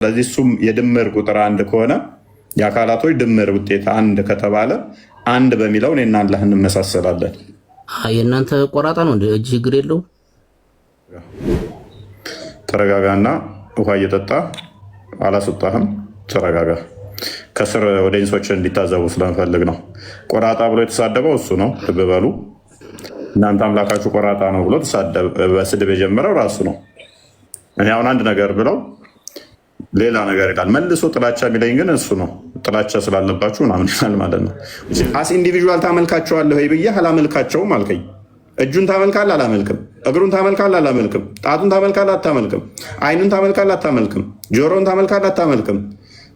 ስለዚህ እሱም የድምር ቁጥር አንድ ከሆነ የአካላቶች ድምር ውጤት አንድ ከተባለ አንድ በሚለው እኔና አላህ እንመሳሰላለን። የእናንተ ቆራጣ ነው እንደ እጅ ችግር የለው። ተረጋጋና ውሃ እየጠጣ አላስወጣህም። ተረጋጋ። ከስር ወደ ኢንሶች እንዲታዘቡ ስለምፈልግ ነው። ቆራጣ ብሎ የተሳደበው እሱ ነው። ልብ በሉ። እናንተ አምላካችሁ ቆራጣ ነው ብሎ በስድብ የጀመረው ራሱ ነው። እኔ አሁን አንድ ነገር ብለው ሌላ ነገር ይላል መልሶ ጥላቻ የሚለኝ ግን እሱ ነው። ጥላቻ ስላለባችሁ ምናምን ይላል ማለት ነው። አስ ኢንዲቪዥዋል ታመልካቸዋለህ ወይ ብዬ አላመልካቸውም አልከኝ። እጁን ታመልካለህ አላመልክም። እግሩን ታመልካለህ አላመልክም። ጣቱን ታመልካለህ አታመልክም። አይኑን ታመልካለህ አታመልክም። ጆሮን ታመልካለህ አታመልክም።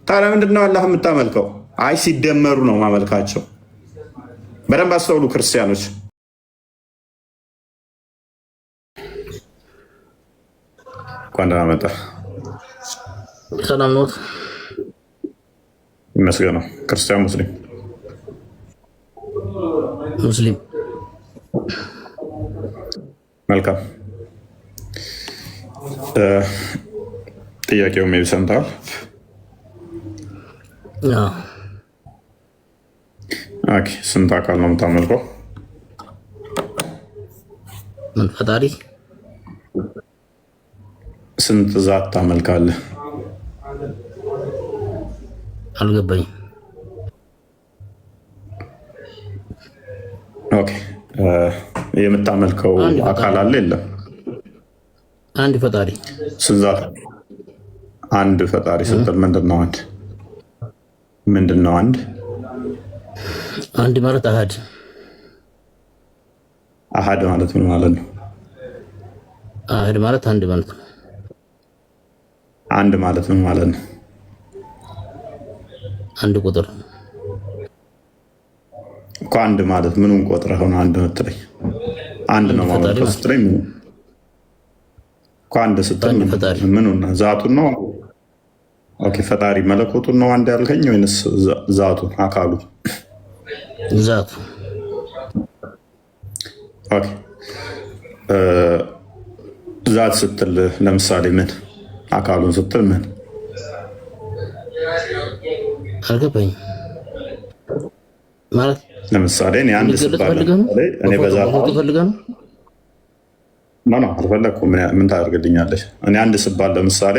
ታዲያ ምንድን ነው አላህ የምታመልከው? አይ ሲደመሩ ነው ማመልካቸው። በደንብ አስተውሉ ክርስቲያኖች። እንኳን ደህና መጣህ። ሰላም ነው ይመስገነው። ክርስቲያን ሙስሊም ሙስሊም መልካም። ጥያቄው ሜቢ ሰምተሃል? ኦኬ። ስንት አካል ነው የምታመልከው? ምን ፈጣሪ? ስንት ዛት ታመልካለህ? አልገባኝም። ኦኬ። የምታመልከው አካል አለ የለም? አንድ ፈጣሪ። ስንት ዛት? አንድ ፈጣሪ ስትል ምንድን ነው አንድ? ምንድን ነው አንድ? አንድ ማለት አሃድ። አሃድ ማለት ምን ማለት ነው? አሃድ ማለት አንድ ማለት ነው። አንድ ማለት ምን ማለት ነው? አንድ ቁጥር እኮ። አንድ ማለት ምኑን ቆጥረህ ነው አንድ የምትለኝ? አንድ ነው ማለት ስትለኝ ምኑ እኮ አንድ ስትል ምኑን? ዛቱን ነው? ኦኬ። ፈጣሪ መለኮቱን ነው አንድ ያልከኝ ወይንስ ዛቱን አካሉ? ዛቱ። ኦኬ። ዛት ስትል ለምሳሌ ምን? አካሉን ስትል ምን? አልገባኝም ማለት ለምሳሌ እኔ አንድ ስባል እኔ በዛት አልፈለኩም። ምን ታደርግልኛለች? እኔ አንድ ስባል ለምሳሌ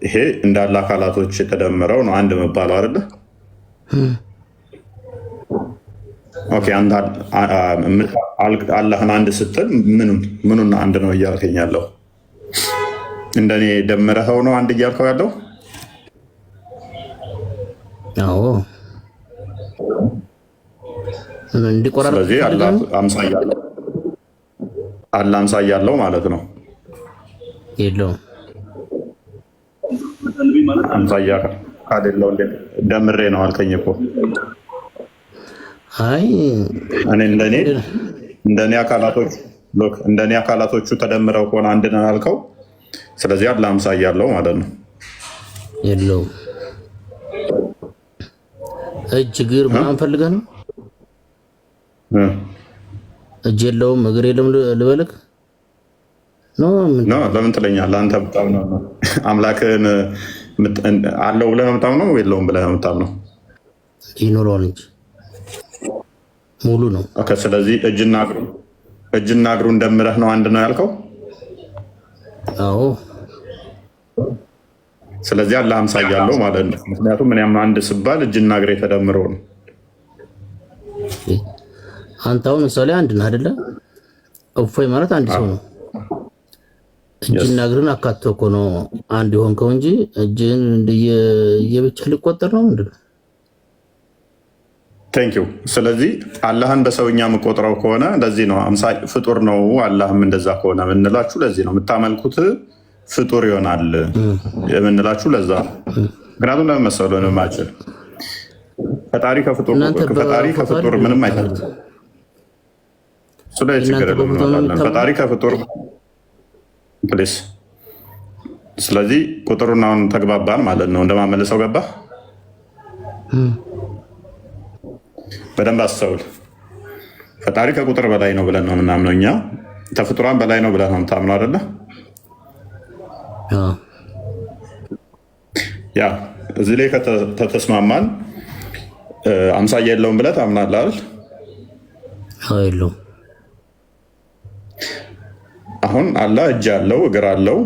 ይሄ እንዳለ አካላቶች የተደመረው ነው አንድ መባለው አይደለ? ኦኬ። አላህን አንድ ስትል ምኑን አንድ ነው እያልከኝ ያለው? እንደኔ ደምረኸው ነው አንድ እያልከው ያለው? አዎ። ስለዚህ አላህ አምሳያ ያለው ማለት ነው? የለውም። አምሳያ አይደለው ደምሬ ነው አልከኝ እኮ። አይ እኔ እንደኔ አካላቶቹ ተደምረው ከሆነ አንድ ነው ያልከው። ስለዚህ አላህ አምሳያ ያለው ማለት ነው? የለውም። እጅ እግር ምናምን ፈልገህ ነው? እጅ የለውም እግር የለም ልበልክ? ለምን ትለኛለህ? አንተ በጣም ነው አምላክህን አለው ብለህ ነው የምታምነው የለውም ብለህ ነው የምታምነው? ይኖረዋል እንጂ ሙሉ ነው። ስለዚህ እጅና እግሩን ደምረህ ነው አንድ ነው ያልከው? አዎ። ስለዚህ አላህ አምሳያ ያለው ማለት ነው። ምክንያቱም እኔም አንድ ስባል እጅና እግሬ ተደምረው ነው። አንተ አሁን ምሳሌ አንድ ነህ አይደለ? እፎይ ማለት አንድ ሰው ነው። እጅና እግርን አካቶ እኮ ነው አንድ የሆንከው እንጂ እጅን የብቻ ሊቆጠር ነው ምንድን ነው? ቴንኪው። ስለዚህ አላህን በሰውኛ የምቆጥረው ከሆነ ለዚህ ነው ፍጡር ነው አላህም እንደዛ ከሆነ የምንላችሁ ለዚህ ነው። የምታመልኩት ፍጡር ይሆናል የምንላችሁ ለዛ ነው። ምክንያቱም ለምን መሰለህ ማችል ፈጣሪ ከፍጡር ምንም አይደለም። እሱ ላይ ችግር የለም። ፈጣሪ ከፍጡር ፕሊስ። ስለዚህ ቁጥሩን አሁን ተግባባን ማለት ነው። እንደማመልሰው ገባ። በደንብ አስተውል። ፈጣሪ ከቁጥር በላይ ነው ብለን ነው የምናምነው እኛ። ከፍጡራን በላይ ነው ብለን ነው የምታምነው አይደለ? ያ እዚህ ላይ ከተስማማን አምሳያ የለውም ብለህ ታምናለህ አይደል? የለውም። አሁን አላህ እጅ አለው እግር አለው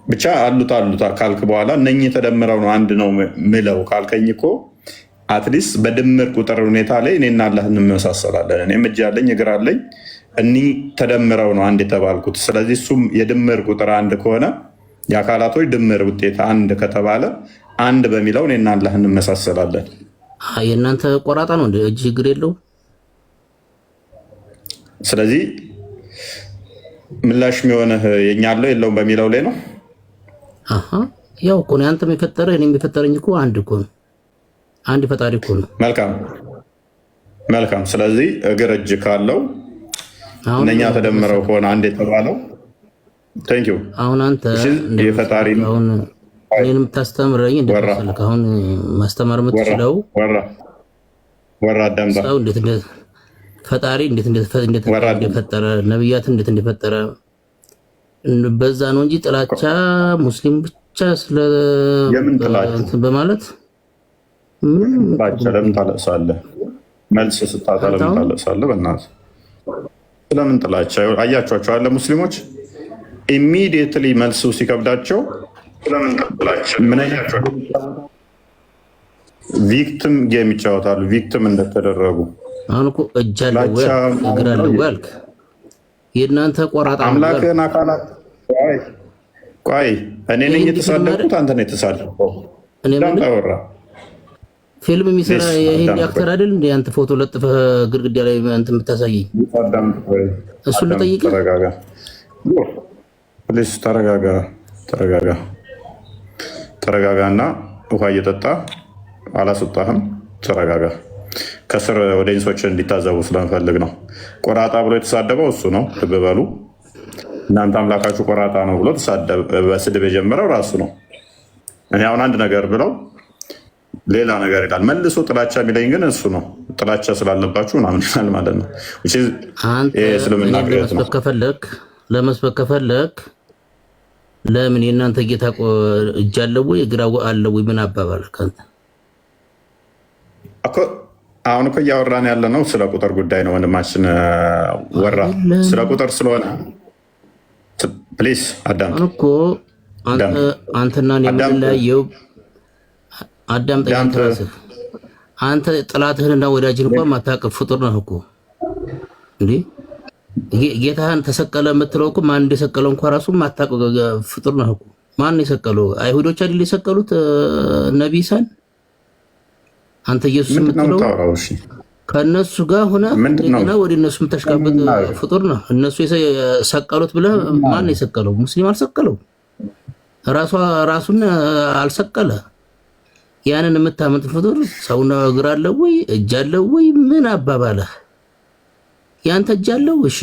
ብቻ አሉት ካልክ በኋላ እነኚህ ተደምረው ነው አንድ ነው ምለው ካልከኝ እኮ አትሊስት በድምር ቁጥር ሁኔታ ላይ እኔና አላህ እንመሳሰላለን። እኔም እጅ አለኝ እግር አለኝ፣ እኒህ ተደምረው ነው አንድ የተባልኩት። ስለዚህ እሱም የድምር ቁጥር አንድ ከሆነ የአካላቶች ድምር ውጤት አንድ ከተባለ አንድ በሚለው እኔና አላህ እንመሳሰላለን። የእናንተ ቆራጣ ነው እንደ እጅ እግር የለው። ስለዚህ ምላሽ የሚሆንህ የኛ አለው የለውም በሚለው ላይ ነው። ያው እኮ ነው አንተም የፈጠረ እኔም የፈጠረኝ እኮ አንድ እኮ ነው፣ አንድ ፈጣሪ እኮ ነው። መልካም። ስለዚህ እግር እጅ ካለው እነኛ ተደምረው ከሆነ አንድ የተባለው ቴንኪው። አሁን አንተ የፈጣሪ አሁን እኔን የምታስተምረኝ እንደተሰለከ አሁን ማስተማር የምትችለው ወራ አዳምጣ ሰው እንዴት ፈጣሪ እንዴት እንደፈጠረ ነብያት እንዴት እንደፈጠረ በዛ ነው እንጂ ጥላቻ ሙስሊም ብቻ ስለ በማለት ለምን ታለቅሳለህ? መልስ ስታጣ ለምን ታለቅሳለህ? በእናትህ ስለምን ጥላቻ አያቸዋቸው አለ ሙስሊሞች ኢሚዲየትሊ መልሱ ሲከብዳቸው ምን አይነቸው ቪክቲም ጌም ይጫወታሉ። ቪክቲም እንደተደረጉ አሁን እኮ እጅ አለው ወይ እግር አለው ወይ አልክ። የእናንተ ቆራጣ አምላክህን አካላት ቆይ እኔ ነኝ የተሳደብኩት አንተ ነው የተሳደብከው። እኔ ምን ታወራ ፊልም የሚሰራ የሂንዲ አክተር አይደል እንዴ? አንተ ፎቶ ለጥፈህ ግድግዳ ላይ እንትን የምታሳየኝ እሱን ልጠይቅህ። ተረጋጋ ፕሊስ፣ ተረጋጋና ውሃ እየጠጣ አላስወጣህም። ተረጋጋ። ከስር ወደ ኢንሶች እንዲታዘቡ ስለምፈልግ ነው። ቆራጣ ብሎ የተሳደበው እሱ ነው። ልብ በሉ እናንተ አምላካችሁ ቆራጣ ነው ብሎ በስድብ የጀመረው ራሱ ነው። እኔ አሁን አንድ ነገር ብለው ሌላ ነገር ይላል መልሶ ጥላቻ የሚለኝ ግን እሱ ነው። ጥላቻ ስላለባችሁ ምናምን ይላል ማለት ነው። እስልምና ለመስበክ ከፈለክ ለምን የእናንተ ጌታ እጅ አለው ወይ እግር አለው ወይ? ምን አባባል ከአንተ አሁን እኮ እያወራን ያለ ነው ስለ ቁጥር ጉዳይ ነው። ወንድማችን ወራ ስለ ቁጥር ስለሆነ ፕሊዝ አዳምጥ እኮ አንተና እኔ የምንለያየው አዳምጠኝ። አንተ ጥላትህንና ወዳጅህን እንኳን ማታውቅ ፍጡር ነህ እኮ እንዴ። ጌታህን ተሰቀለ የምትለው እኮ ማን እንደሰቀለው እንኳን ራሱ ማታውቅ ፍጡር ነህ እኮ። ማን የሰቀለው? አይሁዶች አይደል የሰቀሉት ነብይ ኢሳን? አንተ ኢየሱስ የምትለው ከእነሱ ጋር ሆነ እንደገና ወደ እነሱ የምታሽቃበጥ ፍጡር ነው። እነሱ የሰቀሉት ብለህ ማን የሰቀለው? ሙስሊም አልሰቀለው፣ ራሱን አልሰቀለ። ያንን የምታመጥ ፍጡር ሰውና እግር አለው ወይ እጅ አለው ወይ? ምን አባባለህ? ያንተ እጅ አለው? እሺ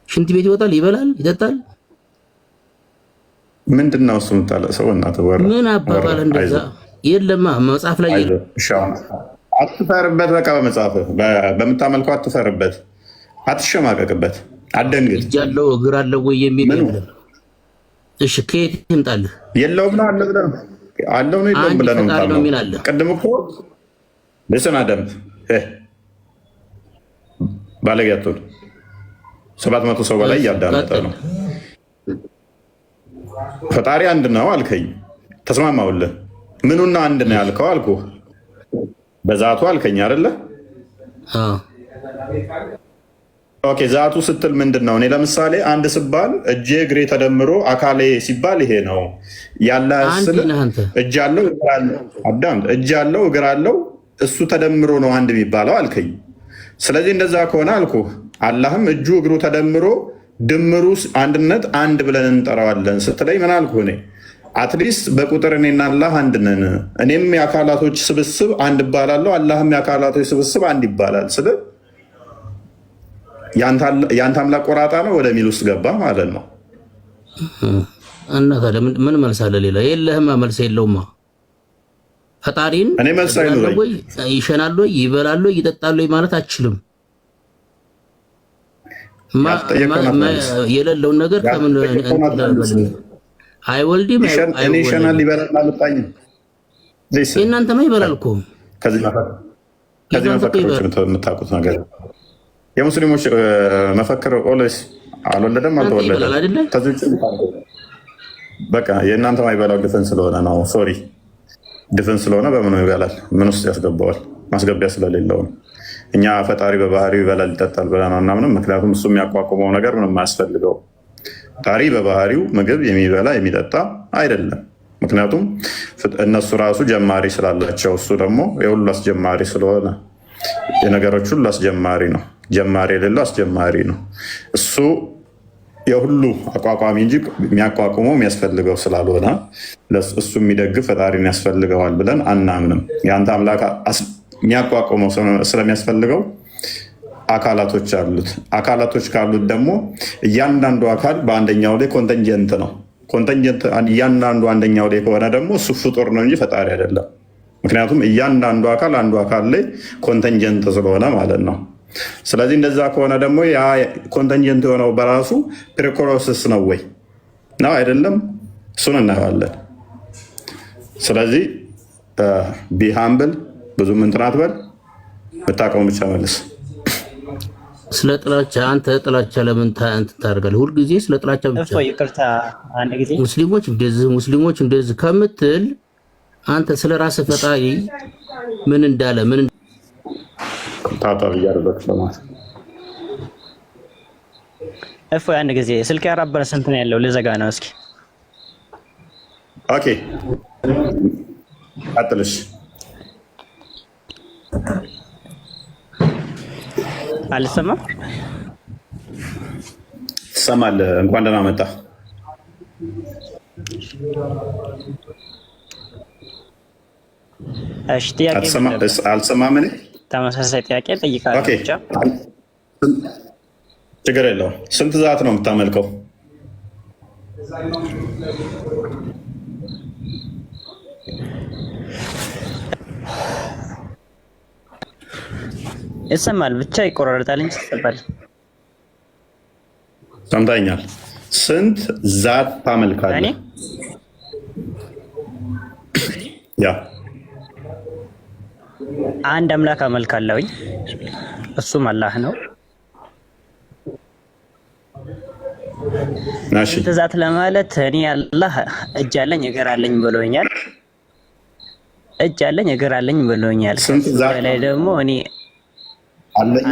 ሽንት ቤት ይወጣል፣ ይበላል፣ ይጠጣል። ምንድነው እሱ የምታለቅሰው? እናትህ ወራ ምን አባባለህ? እንደዛ የለማ መጽሐፍ ላይ አትፈርበት። በቃ በመጽሐፍ በምታመልከው አትፈርበት፣ አትሸማቀቅበት፣ አትደንግጥ። እጅ አለው እግር አለው ወይ የሚል እሺ ከየት ይምጣልህ? የለውም ነው አለ ብለህ አለው ነው የለውም ብለህ ነው የምታምነው። ቅድም እኮ ልስን አደምጥ ባለጌቱን 700 ሰው በላይ እያዳመጠ ነው። ፈጣሪ አንድ ነው አልከኝ፣ ተስማማውልህ። ምኑና አንድ ነው ያልከው አልኩህ። በዛቱ አልከኝ አይደለ? ኦኬ ዛቱ ስትል ምንድን ነው? እኔ ለምሳሌ አንድ ስባል እጄ እግሬ ተደምሮ አካሌ ሲባል ይሄ ነው ያለ ስል እጅ አለው አዳምጥ፣ እጅ አለው እግር አለው እሱ ተደምሮ ነው አንድ የሚባለው አልከኝ። ስለዚህ እንደዛ ከሆነ አልኩህ አላህም እጁ እግሩ ተደምሮ ድምሩ አንድነት አንድ ብለን እንጠራዋለን ስትለኝ ምን አልኩህ? እኔ አትሊስት በቁጥር እኔና አላህ አንድ ነን። እኔም የአካላቶች ስብስብ አንድ ይባላለሁ፣ አላህም የአካላቶች ስብስብ አንድ ይባላል ስል የአንተ አምላክ ቆራጣ ነው ወደሚል ውስጥ ገባ ማለት ነው። እና ታዲያ ምን መልስ አለ? ሌላ የለህማ፣ መልስ የለውማ። ፈጣሪን እኔ መልስ አይኖረኝ ይሸናሉ፣ ይበላሉ፣ ይጠጣሉ ማለት አችልም። የሌለውን ነገር ከምን አይወልድም። እኔ ይሸናል ይበላል አልጣኝ እናንተማ ይበላል እኮ ከዚህ መፈክሮች የምታውቁት ነገር የሙስሊሞች መፈክር ኦለስ አልወለደም አልተወለደም። ከዚህ ውጭ በቃ የእናንተ ማይበላው ድፍን ስለሆነ ነው። ሶሪ ድፍን ስለሆነ በምኑ ይበላል? ምን ውስጥ ያስገባዋል? ማስገቢያ ስለሌለው ነው። እኛ ፈጣሪ በባህሪው ይበላል ይጠጣል ብለን አናምንም። ምክንያቱም እሱ የሚያቋቁመው ነገር ምንም አያስፈልገው። ፈጣሪ በባህሪው ምግብ የሚበላ የሚጠጣ አይደለም። ምክንያቱም እነሱ ራሱ ጀማሪ ስላላቸው፣ እሱ ደግሞ የሁሉ አስጀማሪ ስለሆነ የነገሮች ሁሉ አስጀማሪ ነው። ጀማሪ የሌለው አስጀማሪ ነው። እሱ የሁሉ አቋቋሚ እንጂ የሚያቋቁመው የሚያስፈልገው ስላልሆነ እሱ የሚደግፍ ፈጣሪን ያስፈልገዋል ብለን አናምንም። የአንተ አምላክ የሚያቋቁመው ስለሚያስፈልገው አካላቶች አሉት። አካላቶች ካሉት ደግሞ እያንዳንዱ አካል በአንደኛው ላይ ኮንተንጀንት ነው። ኮንተንጀንት እያንዳንዱ አንደኛው ላይ ከሆነ ደግሞ እሱ ፍጡር ነው እንጂ ፈጣሪ አይደለም። ምክንያቱም እያንዳንዱ አካል አንዱ አካል ላይ ኮንተንጀንት ስለሆነ ማለት ነው። ስለዚህ እንደዛ ከሆነ ደግሞ ያ ኮንተንጀንት የሆነው በራሱ ፕሪኮሮሲስ ነው ወይ ነው አይደለም? እሱን እናየዋለን። ስለዚህ ቢሃምብል ብዙ ምንትናት በል የምታውቀውን ብቻ መልስ። ስለ ጥላቻ አንተ ጥላቻ ለምን ታደርጋለህ? ሁልጊዜ ስለ ጥላቻ ብቻ ሙስሊሞች እንደዚህ ከምትል አንተ ስለ ራስህ ፈጣሪ ምን እንዳለ ምን ታጣብ እያደረገች ለማለት እፎይ አንድ ጊዜ ስልክ ያራበረ ስንት ነው ያለው? ልዘጋ ነው። እስኪ ኦኬ አጥልሽ አልሰማም። ትሰማለህ? እንኳን ደህና መጣ። እሺ ጥያቄ አልሰማም። እኔ ተመሳሳይ ጥያቄ ጠይቃለሁ ብቻ ችግር የለውም። ስንት ዛት ነው የምታመልከው? ይሰማል ብቻ ይቆራረጣል እንጂ ይሰማል። ሰምታኛል? ስንት ዛት ታመልካለህ? እኔ ያ አንድ አምላክ አመልካለሁኝ፣ እሱም አላህ ነው። ስንት ዛት ለማለት እኔ አላህ እጅ አለኝ እግር አለኝ ብሎኛል። እጅ አለኝ እግር አለኝ ብሎኛል። ስንት ዛት ላይ ደግሞ እኔ አለኝ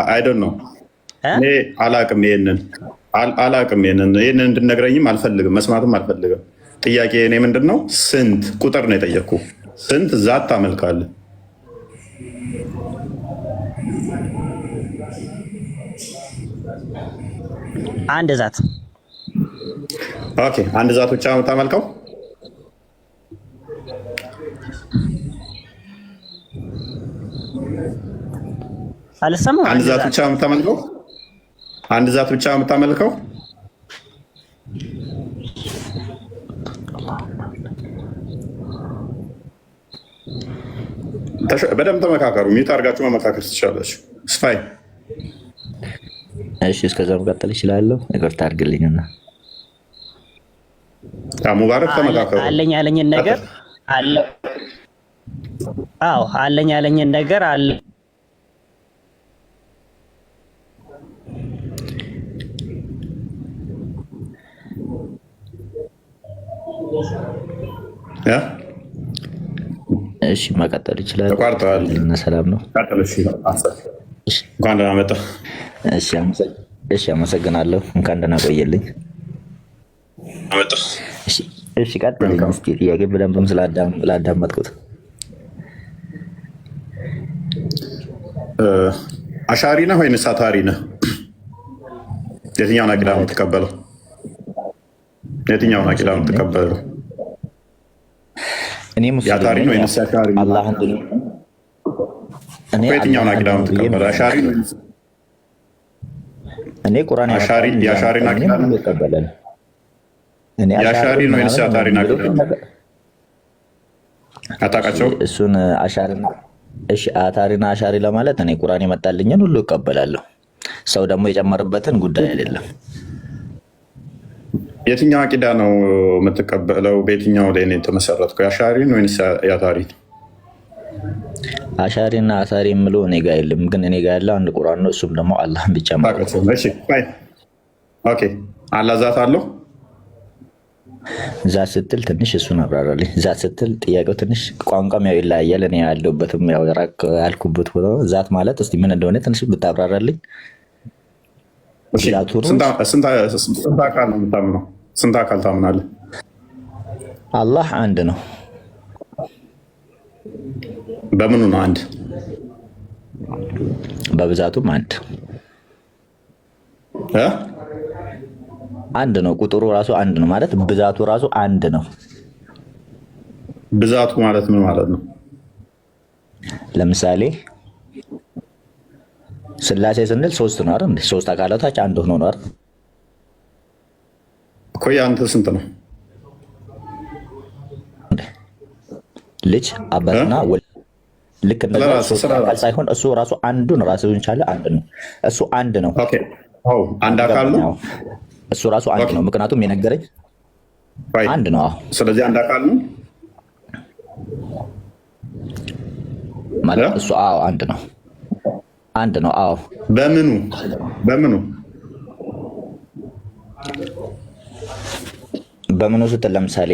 አይደል ነው። እኔ አላቅም፣ ይሄንን እንድነግረኝም አልፈልግም፣ መስማትም አልፈልግም። ጥያቄ እኔ ምንድን ነው? ስንት ቁጥር ነው የጠየቅኩ? ስንት ዛት ታመልካለህ? አንድ ዛት። ኦኬ አንድ ዛት ብቻ ነው የምታመልከው? አልሰማም። አንድ ዛት ብቻ ነው የምታመልከው? አንድ ዛት ብቻ ነው የምታመልከው? በደንብ ተመካከሩ። ሚዩት አድርጋችሁ መመካከር ትችላላችሁ። ስፋይ እሺ፣ እስከዛ መቀጠል እችላለሁ? ይቅርታ አድርግልኝና ሙባረክ ተመካከሩ። አለኝ ያለኝን ነገር አለ። አዎ አለኝ ያለኝን ነገር አለ። ያ እሺ፣ መቀጠል ይችላል? ተቋርጠዋል። ሰላም ነው። እንኳን ደህና መጣ። እሺ፣ አመሰግናለሁ። እንኳን ደህና ቆየልኝ። እሺ፣ ቀጥልኝ እስኪ። ጥያቄ በደንብም ስላዳመጥኩት። አሻሪ ነህ ወይንስ አታሪ ነህ? የትኛውን አቂዳ ነው የምትቀበለው? የትኛውን አቂዳ ነው የምትቀበለው? እኔ ሙስሊም የአታሪ ነው ወይንስ አሻሪ ነው? አላህ አንድ ነው። እኔ የትኛውን አቂዳ ነው የምትቀበለው? አሻሪ ነው? እኔ ቁርአን የአሻሪን አቂዳ ነው የምትቀበለው? የአሻሪ ነው ወይንስ የአታሪን አቂዳ? አታውቃቸው? እሱን አሻሪና እሺ፣ አታሪና አሻሪ ለማለት እኔ ቁርአን የመጣልኝን ሁሉ እቀበላለሁ። ሰው ደግሞ የጨመረበትን ጉዳይ አይደለም። የትኛው አቂዳ ነው የምትቀበለው? በየትኛው ላይ ነው የተመሰረትከው? የአሻሪን ወይንስ የአታሪን? አሻሪና አታሪ የምለው እኔ ጋ የለም፣ ግን እኔ ጋ ያለው አንድ ቁርአን ነው። እሱም ደግሞ አላህን ብቻ ማለት ነው። ኦኬ አላህ ዛት አለው? ዛት ስትል ትንሽ እሱን አብራራልኝ። ዛት ስትል ጥያቄው ትንሽ ቋንቋም ያው ይለያያል። እኔ ያለሁበትም ያው ራቅ ያልኩበት ሆኖ ዛት ማለት እስቲ ምን እንደሆነ ትንሽ ብታብራራልኝ። ስንት አካል ነው የምታምነው? ስንት አካል ታምናለህ? አላህ አንድ ነው። በምኑ ነው አንድ? በብዛቱም አንድ አንድ ነው። ቁጥሩ ራሱ አንድ ነው ማለት ብዛቱ ራሱ አንድ ነው። ብዛቱ ማለት ምን ማለት ነው? ለምሳሌ ስላሴ ስንል ሶስት ነው አይደል? ሶስት አካላቶች አንድ ሆኖ ነው አይደል? እኮ ያንተ ስንት ነው? ልጅ አባትና ወልድ ልክ እንደዛ ሶስት አካል ሳይሆን እሱ ራሱ አንዱን ራሱን ቻለ አንድ ነው። እሱ አንድ ነው። ኦኬ አው አንድ አካል ነው። እሱ ራሱ አንድ ነው። ምክንያቱም የነገረኝ አንድ ነው። ስለዚህ አንድ አካል ነው ማለት እሱ አንድ ነው። አንድ ነው። አዎ በምኑ በምኑ ስትል ለምሳሌ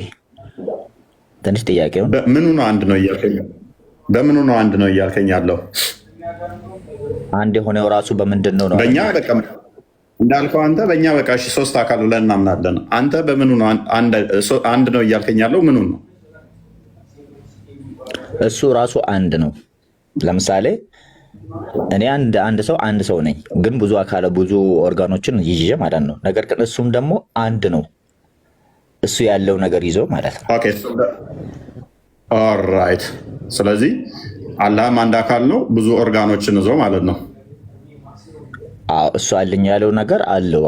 ትንሽ ጥያቄው ምኑ ነው አንድ ነው እያልከኝ? በምኑ ነው አንድ ነው እያልከኝ ያለው? አንድ የሆነው ራሱ በምንድን ነው? በእኛ በቃ እንዳልከው አንተ በእኛ በቃ እሺ ሶስት አካል ብለን እናምናለን። አንተ በምኑ ነው አንድ ነው እያልከኝ ያለው? ምኑ ነው? እሱ ራሱ አንድ ነው። ለምሳሌ እኔ አንድ ሰው ነኝ፣ ግን ብዙ አካለ ብዙ ኦርጋኖችን ይዤ ማለት ነው። ነገር ግን እሱም ደግሞ አንድ ነው። እሱ ያለው ነገር ይዞ ማለት ነው። ኦኬ ኦልራይት። ስለዚህ አላህም አንድ አካል ነው፣ ብዙ ኦርጋኖችን ይዞ ማለት ነው። እሱ አለኝ ያለው ነገር አለው።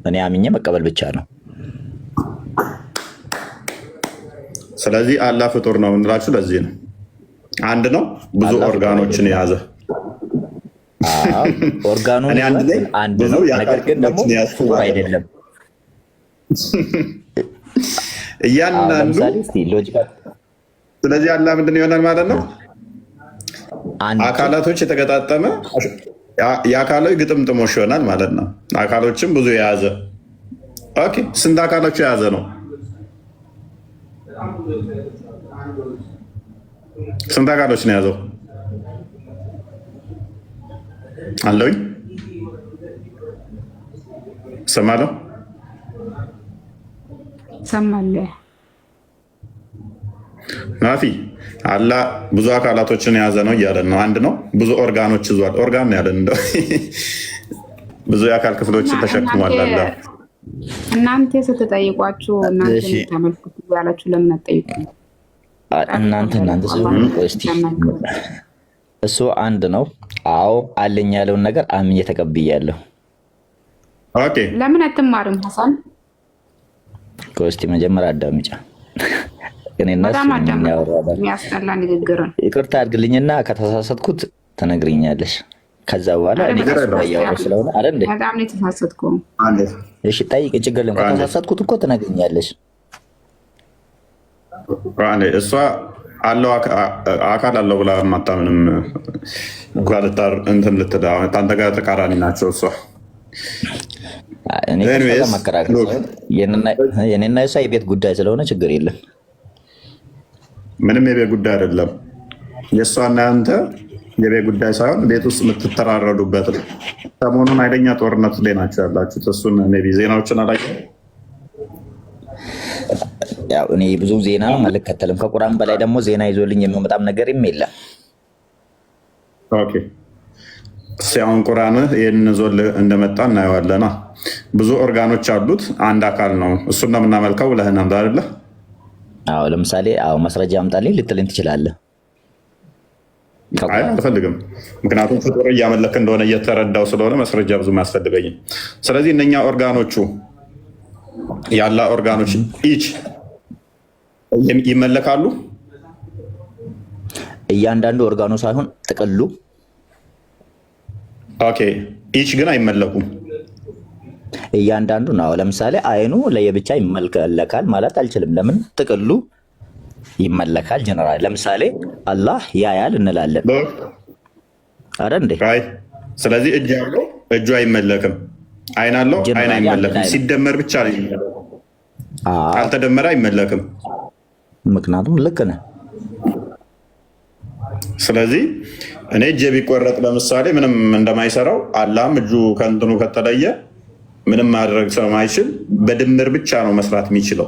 እኔ አምኜ መቀበል ብቻ ነው። ስለዚህ አላህ ፍጡር ነው እንላችሁ ለዚህ ነው። አንድ ነው፣ ብዙ ኦርጋኖችን የያዘ ኦርጋኑ አንድ ነው። ነገር ግን ደግሞ ፍጡር አይደለም። እያንዳንዱ ስለዚህ አላህ ምንድን ይሆናል ማለት ነው? አካላቶች የተገጣጠመ የአካላዊ ግጥምጥሞሽ ይሆናል ማለት ነው። አካሎችም ብዙ የያዘ ኦኬ። ስንት አካሎች የያዘ ነው? ስንት አካሎች ነው የያዘው? አለውኝ ሰማለሁ ሰማለሁ ናፊ አላህ ብዙ አካላቶችን የያዘ ነው እያለን ነው። አንድ ነው፣ ብዙ ኦርጋኖች ይዟል። ኦርጋን ነው ያለን እንደው ብዙ የአካል ክፍሎችን ተሸክሟል። አለ እናንተ ስትጠይቋችሁ እናንተ ተመልክቱ ያላችሁ ለምን አትጠይቁ? እናንተ ስለሆነ እስቲ እሱ አንድ ነው። አዎ አለኝ ያለውን ነገር አምኜ ተቀብያለሁ። ኦኬ ለምን አትማርም ሐሰን? እስቲ መጀመሪያ አዳምጫ የሚያስጠላ ንግግር ነው። ይቅርታ አድርግልኝና ከተሳሳትኩት ተነግሪኛለሽ። ከዛ በኋላ እኔ ያወራሁ ስለሆነ አረ እንዴ በጣም ነው የተሳሳትኩት። እሺ ጠይቅ፣ ችግር የለም። ከተሳሳትኩት እኮ ተነግሪኛለሽ። እሷ አለው አካል አለው ብላ ማታምንም ጓልታር እንትን ልትዳ አንተ ጋር ተቃራኒ ናቸው። እሷ የኔና የሷ የቤት ጉዳይ ስለሆነ ችግር የለም። ምንም የቤት ጉዳይ አይደለም። የእሷና ያንተ የቤት ጉዳይ ሳይሆን ቤት ውስጥ የምትተራረዱበት ነው። ሰሞኑን ኃይለኛ ጦርነት ላይ ናቸው ያላችሁት። እሱን ቢ ዜናዎችን አላ ያው እኔ ብዙ ዜና አልከተልም። ከቁርአን በላይ ደግሞ ዜና ይዞልኝ የሚመጣም ነገር የለም። ኦኬ ሲያውን ቁርአን ይህን ዞልህ እንደመጣ እናየዋለና ብዙ ኦርጋኖች አሉት፣ አንድ አካል ነው። እሱን ነው የምናመልከው ብለህን አምዳ አይደለ? አዎ ለምሳሌ ማስረጃ አምጣልኝ ልትለኝ ትችላለህ። አልፈልግም፣ ምክንያቱም ፍጡር እያመለክ እንደሆነ እየተረዳው ስለሆነ መስረጃ ብዙም አያስፈልገኝም። ስለዚህ እነኛ ኦርጋኖቹ ያላ ኦርጋኖች ኢች ይመለካሉ። እያንዳንዱ ኦርጋኑ ሳይሆን ጥቅሉ። ኦኬ ኢች ግን አይመለኩም። እያንዳንዱ ነው። ለምሳሌ አይኑ ለየብቻ ይመለካል ማለት አልችልም። ለምን ጥቅሉ ይመለካል። ጀነራል ለምሳሌ አላህ ያያል እንላለን አረ እንዴ? ስለዚህ እጅ ያለው እጁ አይመለክም፣ አይን አለው አይን አይመለክም። ሲደመር ብቻ ነው የሚመለከው፣ ካልተደመረ አይመለክም። ምክንያቱም ልክ ነህ። ስለዚህ እኔ እጄ ቢቆረጥ ለምሳሌ ምንም እንደማይሰራው አላህም እጁ ከእንትኑ ከተለየ ምንም ማድረግ ስለማይችል በድምር ብቻ ነው መስራት የሚችለው።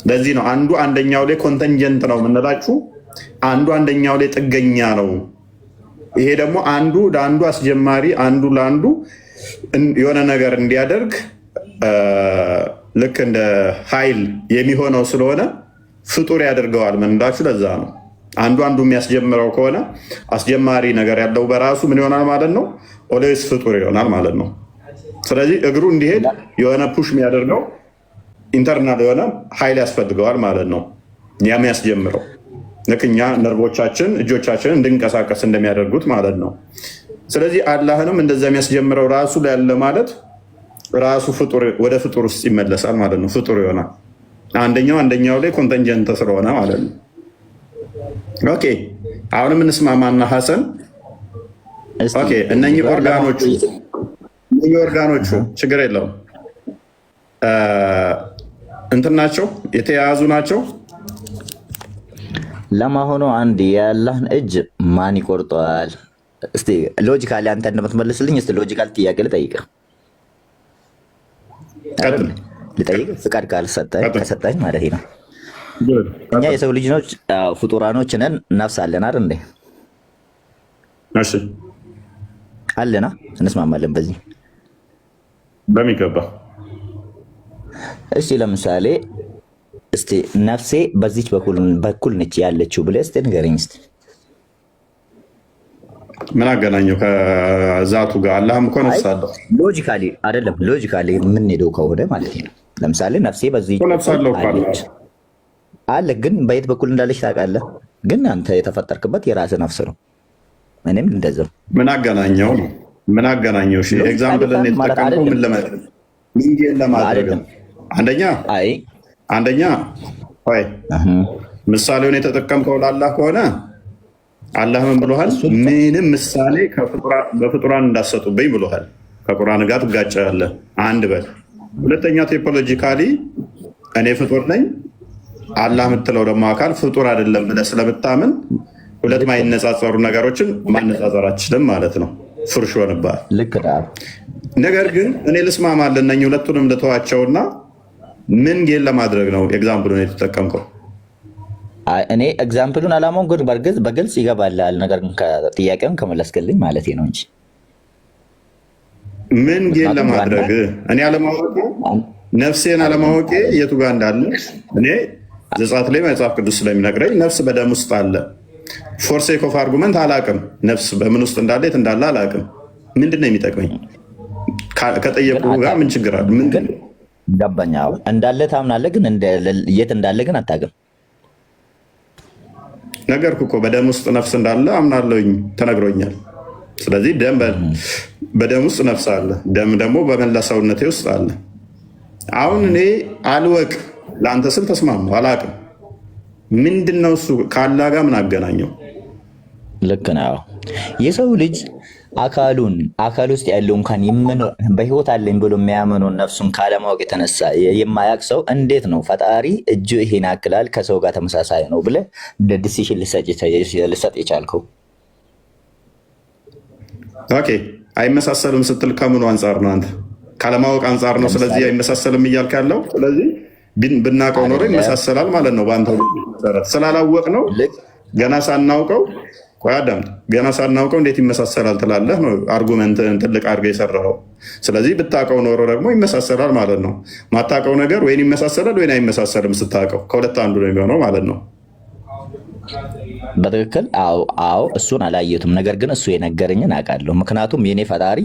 ለዚህ ነው አንዱ አንደኛው ላይ ኮንተንጀንት ነው የምንላችሁ፣ አንዱ አንደኛው ላይ ጥገኛ ነው። ይሄ ደግሞ አንዱ ለአንዱ አስጀማሪ፣ አንዱ ለአንዱ የሆነ ነገር እንዲያደርግ ልክ እንደ ኃይል የሚሆነው ስለሆነ ፍጡር ያደርገዋል ምንላችሁ። ለዛ ነው አንዱ አንዱ የሚያስጀምረው ከሆነ አስጀማሪ ነገር ያለው በራሱ ምን ይሆናል ማለት ነው? ኦልዌይስ ፍጡር ይሆናል ማለት ነው። ስለዚህ እግሩ እንዲሄድ የሆነ ፑሽ የሚያደርገው ኢንተርናል የሆነ ኃይል ያስፈልገዋል ማለት ነው። ያም ያስጀምረው ልክ እኛ ነርቮቻችን እጆቻችንን እንድንቀሳቀስ እንደሚያደርጉት ማለት ነው። ስለዚህ አላህንም እንደዛ የሚያስጀምረው ራሱ ላይ ያለ ማለት ራሱ ወደ ፍጡር ውስጥ ይመለሳል ማለት ነው። ፍጡር ይሆናል አንደኛው ላይ ኮንተንጀንት ስለሆነ ማለት ነው። ኦኬ አሁንም እንስማማና ሐሰን ኦኬ እነኚህ ኦርጋኖቹ ችግር የለውም እንትን ናቸው፣ የተያያዙ ናቸው። ለማሆኑ አንድ የአላህን እጅ ማን ይቆርጠዋል? እስቲ ሎጂካሊ አንተ እንደምትመልስልኝ እስቲ ሎጂካል ጥያቄ ልጠይቅህ ፍቃድ ከሰጠኝ ማለት ነው። እኛ የሰው ልጆች ፍጡራኖች ነን፣ ነፍስ አለን አይደል እንዴ? እሺ አለና እንስማማለን በዚህ በሚገባ። እሺ ለምሳሌ እስቲ ነፍሴ በዚች በኩል ነች ያለችው ብለህ እስቲ ንገረኝ እስቲ። ምን አገናኘው ከዛቱ ጋር? አላህም እኮ ነፍስ አለው። ሎጂካሊ አይደለም፣ ሎጂካሊ የምንሄደው ከሆነ ማለት ነው። ለምሳሌ ነፍሴ በዚች አለ፣ ግን በየት በኩል እንዳለች ታውቃለህ? ግን አንተ የተፈጠርክበት የራስህ ነፍስ ነው። እኔም እንደዛው። ምን አገናኘው ነው? ምን አገናኘው? እሺ ኤግዛምፕል የተጠቀምከው ምን ለማድረግ አንደኛ ምሳሌውን የተጠቀምከው ለአላህ ከሆነ አላህ ምን ብሎሃል? ምንም ምሳሌ በፍጡራን እንዳሰጡብኝ ብሎሃል። ከቁርአን ጋር ትጋጫለህ። አንድ በል። ሁለተኛ ቴፖሎጂካሊ እኔ ፍጡር ነኝ፣ አላህ የምትለው ደግሞ አካል ፍጡር አይደለም ብለህ ስለምታምን ሁለት ማይነጻጸሩ ነገሮችን ማነጻጸር አትችልም ማለት ነው። ፍርሽ ሆንብሃል። ነገር ግን እኔ ልስማማለህ፣ እነኝህ ሁለቱንም ልተዋቸውና ምን ጌን ለማድረግ ነው ኤግዛምፕሉን የተጠቀምከው? እኔ ኤግዛምፕሉን አላማውን ግን በግልጽ ይገባላል። ነገር ግን ጥያቄውን ከመለስክልኝ ማለት ነው እንጂ ምን ጌን ለማድረግ እኔ አለማወቄ ነፍሴን አለማወቄ የቱ ጋር እንዳለ እኔ ዘጸአት ላይ መጽሐፍ ቅዱስ ስለሚነግረኝ ነፍስ በደም ውስጥ አለ። ፎር ሴክ ኦፍ አርጉመንት አላቅም፣ ነፍስ በምን ውስጥ እንዳለ የት እንዳለ አላቅም። ምንድን ነው የሚጠቅመኝ? ከጠየቁ ጋር ምን ችግር አለ? ምንድን ገባኝ። እንዳለ ታምናለህ፣ ግን የት እንዳለ ግን አታውቅም። ነገርኩህ እኮ በደም ውስጥ ነፍስ እንዳለ አምናለሁኝ፣ ተነግሮኛል። ስለዚህ በደም ውስጥ ነፍስ አለ፣ ደም ደግሞ በመላ ሰውነቴ ውስጥ አለ። አሁን እኔ አልወቅ ለአንተ ስል ተስማሙ፣ አላቅም። ምንድን ነው እሱ? ከአላህ ጋር ምን አገናኘው? ልክ ነው። የሰው ልጅ አካል ውስጥ ያለው እንኳን በህይወት አለኝ ብሎ የሚያምነውን ነፍሱን ካለማወቅ የተነሳ የማያውቅ ሰው እንዴት ነው ፈጣሪ እጁ ይሄን ያክላል ከሰው ጋር ተመሳሳይ ነው ብለህ እንደ ዲሲሽን ልሰጥ የቻልከው? ኦኬ አይመሳሰልም ስትል ከምኑ አንጻር ነው? አንተ ካለማወቅ አንጻር ነው። ስለዚህ አይመሳሰልም እያልክ ያለው። ስለዚህ ብናውቀው ኖሮ ይመሳሰላል ማለት ነው። በአንተ ስላላወቅ ነው ገና ሳናውቀው ገና ሳናውቀው እንዴት ይመሳሰላል ትላለህ? ነው አርጉመንትን ትልቅ አድርገህ የሰራኸው። ስለዚህ ብታውቀው ኖሮ ደግሞ ይመሳሰላል ማለት ነው። ማታውቀው ነገር ወይን ይመሳሰላል ወይን አይመሳሰልም። ስታውቀው ከሁለት አንዱ ነው የሚሆነው ማለት ነው። በትክክል አዎ፣ እሱን አላየሁትም። ነገር ግን እሱ የነገረኝን አውቃለሁ። ምክንያቱም የኔ ፈጣሪ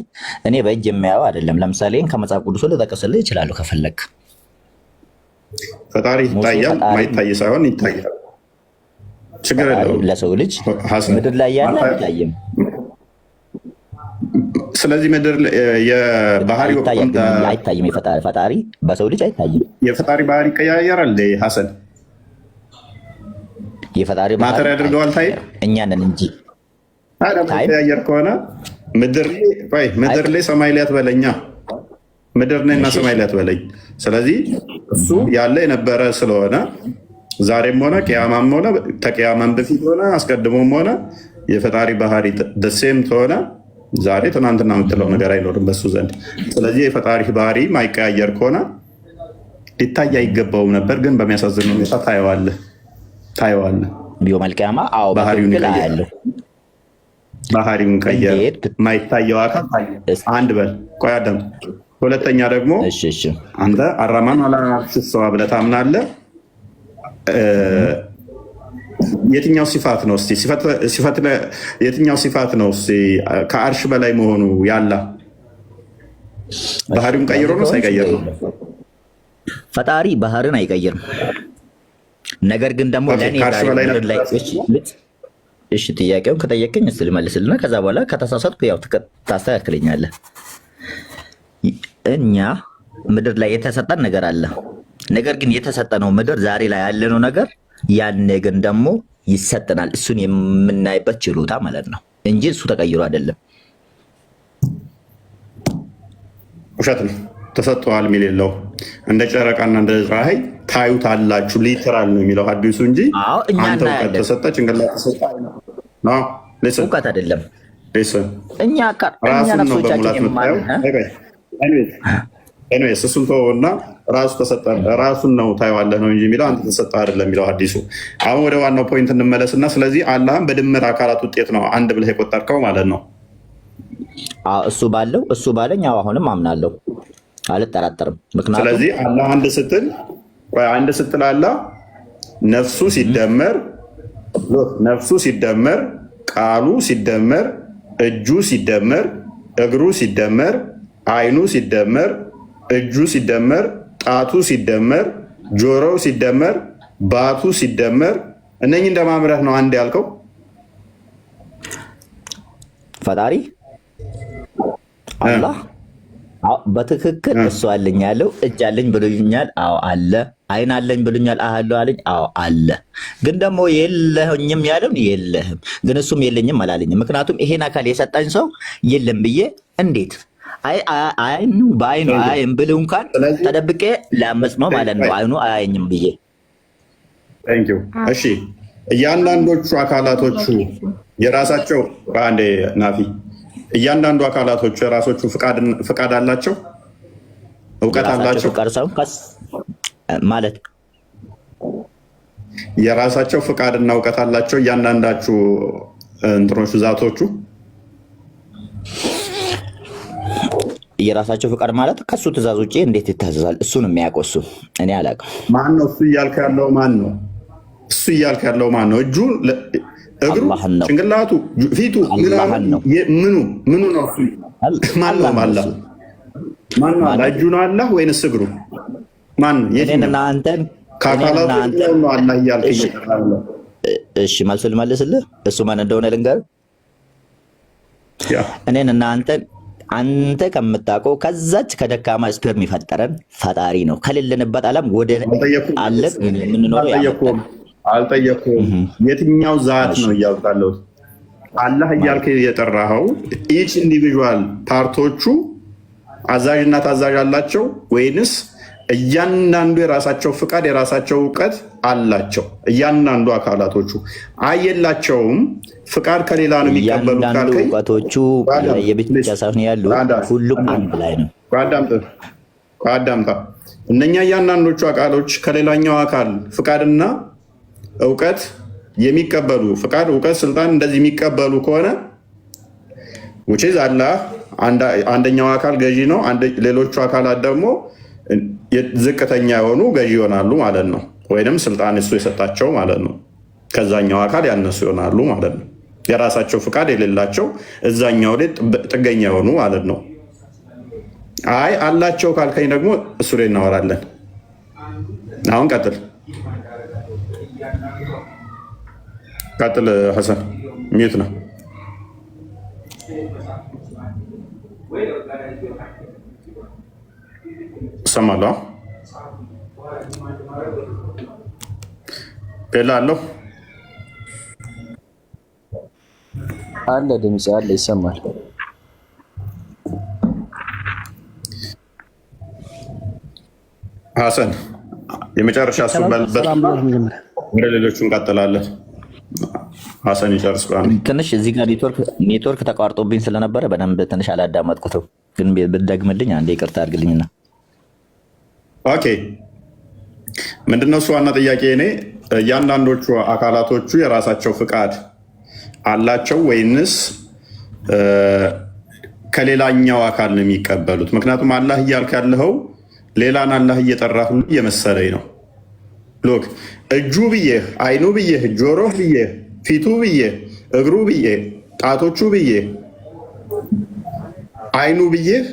እኔ በእጅ የሚያየው አይደለም። ለምሳሌ ከመጽሐፍ ቅዱስ ልጠቅስልህ እችላለሁ ከፈለግ። ፈጣሪ ይታያል፣ ማይታይ ሳይሆን ይታያል። ችግር የለውም። ለሰው ልጅ ምድር ላይ ያለ አይታይም። ስለዚህ ምድር የባህሪ አይታይም። ፈጣሪ በሰው ልጅ አይታይም። የፈጣሪ ባህሪ ይቀያየራል። ሐሰን የፈጣሪ ማተር ያደርገዋል። ታይ እኛ ነን እንጂ ይቀያየር ከሆነ ምድር ላይ ሰማይ ላይ አትበለኛ። ምድር ነኝና ሰማይ ላይ አትበለኝ። ስለዚህ እሱ ያለ የነበረ ስለሆነ ዛሬም ሆነ ቅያማም ሆነ ተቅያማም በፊት ሆነ አስቀድሞም ሆነ የፈጣሪ ባህሪ ደሴም ከሆነ ዛሬ ትናንትና የምትለው ነገር አይኖርም በሱ ዘንድ። ስለዚህ የፈጣሪ ባህሪ ማይቀያየር ከሆነ ሊታይ አይገባውም ነበር። ግን በሚያሳዝን ሁኔታ ታየዋለህ ቢሆን ባህሪውን ቀየር። ማይታየው አካል አንድ በል ቆይ አዳም። ሁለተኛ ደግሞ አንተ አራማን አላሽሰዋ ብለህ ታምናለህ። የትኛው ሲፋት ነው እስቲ የትኛው ሲፋት ነው እስቲ ከአርሽ በላይ መሆኑ ያላ ባህሪውን ቀይሮ ነው ሳይቀየር ነው? ፈጣሪ ባህርን አይቀይርም። ነገር ግን ደግሞ ለኔ እሺ ጥያቄውን ከጠየቀኝ እስቲ ልመልስልና ከዛ በኋላ ከተሳሳትኩ ያው ታስተካክለኛለህ። እኛ ምድር ላይ የተሰጠን ነገር አለ። ነገር ግን የተሰጠነው ምድር ዛሬ ላይ ያለነው ነገር ያኔ ግን ደግሞ ይሰጠናል። እሱን የምናይበት ችሎታ ማለት ነው እንጂ እሱ ተቀይሮ አይደለም። ውሸት ነው። ተሰጥቷል የሚል የለው። እንደ ጨረቃና እንደ ፀሐይ ታዩታላችሁ ሊተራል ነው የሚለው ሐዲሱ እንጂ አንተ እውቀት ተሰጠ ጭንቅላት ተሰጠ ነው። እውቀት አይደለም። እኛ ራሱን ነው በሙላት የምታየው። ኤኒዌይስ እሱን ተወውና ራሱ ተሰጠ ራሱን ነው ታየዋለህ ነው እንጂ የሚለው አንተ ተሰጠ አይደለም የሚለው ሐዲሱ። አሁን ወደ ዋናው ፖይንት እንመለስና ስለዚህ አላህም በድምር አካላት ውጤት ነው አንድ ብለህ የቆጠርከው ማለት ነው። እሱ ባለኝ አሁንም አምናለሁ፣ አልጠራጠርም። ምክንያቱም ስለዚህ አላህ አንድ ስትል አላህ ነፍሱ ሲደመር ቃሉ ሲደመር እጁ ሲደመር እግሩ ሲደመር አይኑ ሲደመር እጁ ሲደመር ጣቱ ሲደመር ጆሮው ሲደመር ባቱ ሲደመር እነኚህ እንደማምረህ ነው አንድ ያልከው ፈጣሪ አላህ በትክክል እሱ አለኝ ያለው እጅ አለኝ ብሎኛል። አዎ አለ። አይን አለኝ ብሎኛል። አለው አለኝ። አዎ አለ። ግን ደግሞ የለኝም ያለውን የለህም፣ ግን እሱም የለኝም አላለኝም። ምክንያቱም ይሄን አካል የሰጠኝ ሰው የለም ብዬ እንዴት አይኑ በአይኑ አያይም ብለው እንኳን ተደብቄ ላመጽ ነው ማለት ነው። አይኑ አያየኝም ብዬ እሺ። እያንዳንዶቹ አካላቶቹ የራሳቸው አንዴ ናፊ እያንዳንዱ አካላቶቹ የራሶቹ ፍቃድ አላቸው፣ እውቀት አላቸው ማለት የራሳቸው ፍቃድና እውቀት አላቸው እያንዳንዳችሁ እንትኖቹ ዛቶቹ የራሳቸው ፍቃድ ማለት ከሱ ትእዛዝ ውጭ እንዴት ይታዘዛል? እሱን የሚያውቀው እሱ፣ እኔ አላውቅም። ማን ነው እሱ እያልክ ያለው? ማን ነው? እጁ፣ እግሩ፣ ጭንቅላቱ፣ ፊቱ፣ ምኑ ነው? ማን ነው? ማን ነው? እጁ ነው አላህ ወይንስ እግሩ? ማን ነው? እኔና አንተን ከአካላቱ ነው አላህ እያልክ እየጠራለህ? እሺ መልስ ልመልስልህ። እሱ ማን እንደሆነ ልንገርህ። እኔና አንተን አንተ ከምታውቀው ከዛች ከደካማ ስፐርም የፈጠረን ፈጣሪ ነው። ከሌለንበት ዓለም ወደ አለን የምንኖረው አልጠየኩም። የትኛው ዛት ነው እያልካለሁ? አላህ እያልክ የጠራኸው ኢች ኢንዲቪዥዋል ፓርቶቹ አዛዥና ታዛዥ አላቸው ወይንስ እያንዳንዱ የራሳቸው ፍቃድ የራሳቸው እውቀት አላቸው? እያንዳንዱ አካላቶቹ አየላቸውም። ፍቃድ ከሌላ ነው የሚቀበሉ ካልከኝ እውቀቶቹ የብቻ ሳይሆን ያሉ ሁሉም አንድ ላይ ነው። አዳምጣ። እነኛ እያንዳንዶቹ አካሎች ከሌላኛው አካል ፍቃድና እውቀት የሚቀበሉ ፍቃድ፣ እውቀት፣ ስልጣን እንደዚህ የሚቀበሉ ከሆነ ውጪዝ አላህ አንደኛው አካል ገዢ ነው፣ ሌሎቹ አካላት ደግሞ ዝቅተኛ የሆኑ ገዢ ይሆናሉ ማለት ነው። ወይንም ስልጣን እሱ የሰጣቸው ማለት ነው። ከዛኛው አካል ያነሱ ይሆናሉ ማለት ነው። የራሳቸው ፍቃድ የሌላቸው እዛኛው ላይ ጥገኛ የሆኑ ማለት ነው። አይ አላቸው ካልከኝ ደግሞ እሱ ላይ እናወራለን። አሁን ቀጥል ሐሰን ሚዩት ነው። እሰማለሁ። ሌላ አለው አለ ድምጽ አለ ይሰማል። ሐሰን የመጨረሻ እሱ ባልበት ወደ ሌሎቹ እንቀጥላለን። ሐሰን ይጨርስ። ትንሽ እዚህ ጋር ኔትወርክ ተቋርጦብኝ ስለነበረ በደንብ ትንሽ አላዳመጥኩትም፣ ግን ብትደግምልኝ አንዴ ይቅርታ አድርግልኝና። ኦኬ ምንድነው እሱ ዋና ጥያቄ? እኔ እያንዳንዶቹ አካላቶቹ የራሳቸው ፍቃድ አላቸው ወይንስ ከሌላኛው አካል ነው የሚቀበሉት? ምክንያቱም አላህ እያልክ ያለኸው ሌላን አላህ እየጠራህ ሁሉ እየመሰለኝ ነው። ሎክ እጁ ብዬህ፣ አይኑ ብዬህ፣ ጆሮ ብዬህ፣ ፊቱ ብዬህ፣ እግሩ ብዬህ፣ ጣቶቹ ብዬህ፣ አይኑ ብዬህ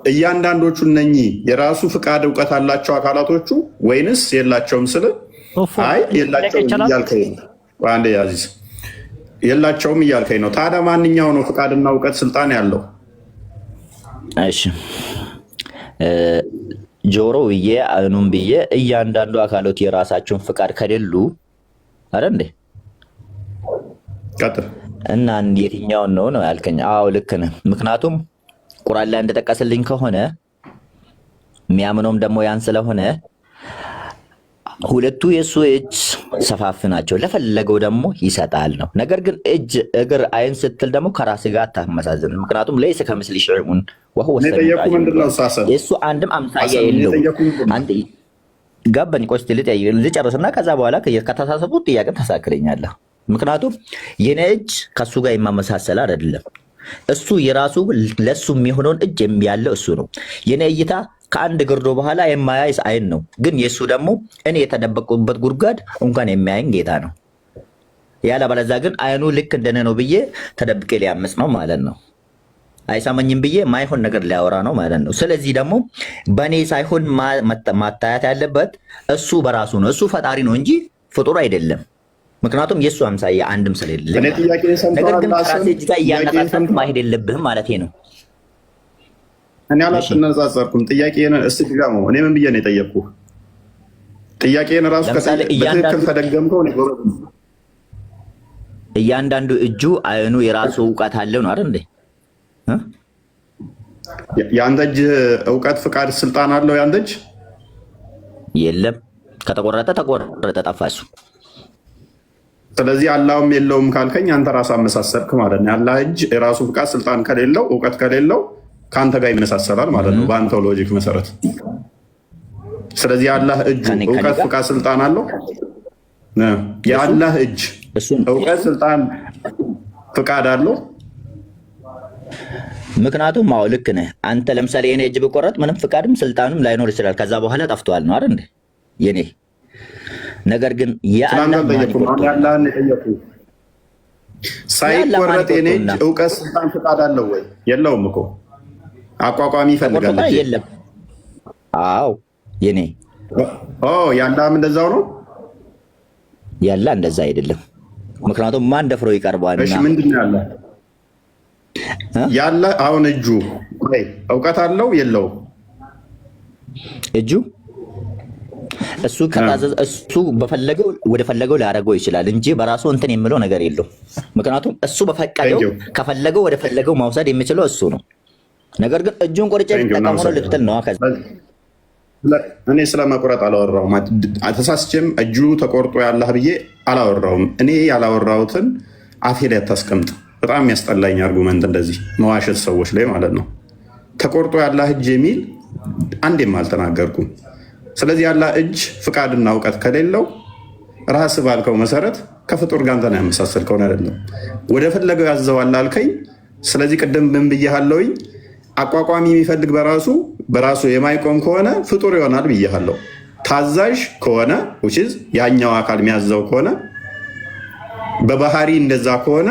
እያንዳንዶቹ እነኚህ የራሱ ፍቃድ እውቀት አላቸው አካላቶቹ ወይንስ የላቸውም? ስል አይ የላቸውም እያልከኝ ነው። አንዴ ያዚዝ የላቸውም እያልከኝ ነው። ታዲያ ማንኛው ነው ፍቃድና እውቀት ስልጣን ያለው? እሺ ጆሮ ብዬ አይኑም ብዬ እያንዳንዱ አካሎት የራሳቸውን ፍቃድ ከሌሉ አረ እንዴ ቀጥል እና የትኛውን ነው ያልከኝ? አዎ ልክ ነህ። ምክንያቱም ቁርአን ላይ እንደጠቀስልኝ ከሆነ የሚያምነውም ደግሞ ያን ስለሆነ ሁለቱ የእሱ እጅ ሰፋፍ ናቸው፣ ለፈለገው ደግሞ ይሰጣል ነው። ነገር ግን እጅ፣ እግር፣ አይን ስትል ደግሞ ከራስ ጋር አታመሳዝን። ምክንያቱም ለይሰ ከምስሊ ሸይኡን ወሁወ የእሱ አንድም አምሳያ የለውም። ገባኝ። ቆይ ልጨርስና ከዛ በኋላ ከተሳሰቡ ጥያቄ ተሳክለኛለህ። ምክንያቱም የኔ እጅ ከሱ ጋር የማመሳሰል አይደለም። እሱ የራሱ ለሱ የሚሆነውን እጅ ያለው እሱ ነው። የኔ እይታ ከአንድ ግርዶ በኋላ የማያይስ አይን ነው። ግን የሱ ደግሞ እኔ የተደበቁበት ጉድጓድ እንኳን የሚያይን ጌታ ነው። ያለ በለዛ ግን አይኑ ልክ እንደኔ ነው ብዬ ተደብቄ ሊያመጽ ነው ማለት ነው። አይሰማኝም ብዬ ማይሆን ነገር ሊያወራ ነው ማለት ነው። ስለዚህ ደግሞ በእኔ ሳይሆን ማታያት ያለበት እሱ በራሱ ነው። እሱ ፈጣሪ ነው እንጂ ፍጡር አይደለም። ምክንያቱም የእሱ አምሳያ አንድም ስለሌለ፣ ነገር ግን ከራሴ እጅ ጋር እያነጻጸርክ ማሄድ የለብህም ማለት ነው። እኔ አላነጻጸርኩም። ጥያቄን እስቲ ድጋሞ። እኔ ምን ብዬ ነው የጠየቅኩህ? ጥያቄን ራሱ በትክክል ተደገምከው ነው። እያንዳንዱ እጁ አይኑ የራሱ እውቀት አለው ነው አይደል እንዴ? የአንተ እጅ እውቀት፣ ፍቃድ፣ ስልጣን አለው? የአንተ እጅ የለም። ከተቆረጠ ተቆረጠ፣ ጠፋ እሱ። ስለዚህ አላህም የለውም ካልከኝ አንተ ራስህ አመሳሰልክ ማለት ነው። የአላህ እጅ የራሱ ፍቃድ፣ ስልጣን ከሌለው፣ እውቀት ከሌለው ከአንተ ጋር ይመሳሰላል ማለት ነው በአንተው ሎጂክ መሰረት። ስለዚህ የአላህ እጁ እውቀት፣ ፍቃድ፣ ስልጣን አለው። የአላህ እጅ እውቀት፣ ስልጣን፣ ፍቃድ አለው። ምክንያቱም አዎ ልክ ነህ አንተ። ለምሳሌ የኔ እጅ ብቆረጥ ምንም ፍቃድም ስልጣንም ላይኖር ይችላል። ከዛ በኋላ ጠፍቷል ነው አይደል እንዴ የኔ። ነገር ግን ሳይቆረጥ የኔ እጅ እውቀት፣ ስልጣን፣ ፍቃድ አለው ወይ? የለውም እኮ አቋቋሚ ይፈልጋል። የለም። አዎ የኔ ያላም እንደዛው ነው። ያላ እንደዛ አይደለም። ምክንያቱም ማን ደፍሮ ይቀርባል? እሺ ምንድን ነው ያለ? ያለ አሁን እጁ እውቀት አለው የለውም? እጁ እሱ ከታዘዘ እሱ በፈለገው ወደ ፈለገው ሊያደርገው ይችላል እንጂ በራሱ እንትን የሚለው ነገር የለውም። ምክንያቱም እሱ በፈቀደው ከፈለገው ወደ ፈለገው ማውሰድ የሚችለው እሱ ነው። ነገር ግን እጁን ቆርጬ ልጠቀም ነው ልትል ነው። እኔ ስለመቁረጥ አላወራሁም። ተሳስቼም እጁ ተቆርጦ ያላህ ብዬ አላወራሁም። እኔ ያላወራሁትን አፌ ላይ አታስቀምጥ። በጣም የሚያስጠላኝ አርጉመንት እንደዚህ መዋሸት ሰዎች ላይ ማለት ነው። ተቆርጦ ያላህ እጅ የሚል አንዴም አልተናገርኩም። ስለዚህ ያላህ እጅ ፍቃድና እውቀት ከሌለው ራስ ባልከው መሰረት ከፍጡር ጋር እንትን ያመሳሰልከውን አይደለም። ወደ ፈለገው ያዘዋል አልከኝ። ስለዚህ ቅድም ምን ብያለሁኝ? አቋቋሚ የሚፈልግ በራሱ የማይቆም ከሆነ ፍጡር ይሆናል ብያለሁ። ታዛዥ ከሆነ ያኛው አካል የሚያዘው ከሆነ በባህሪ እንደዛ ከሆነ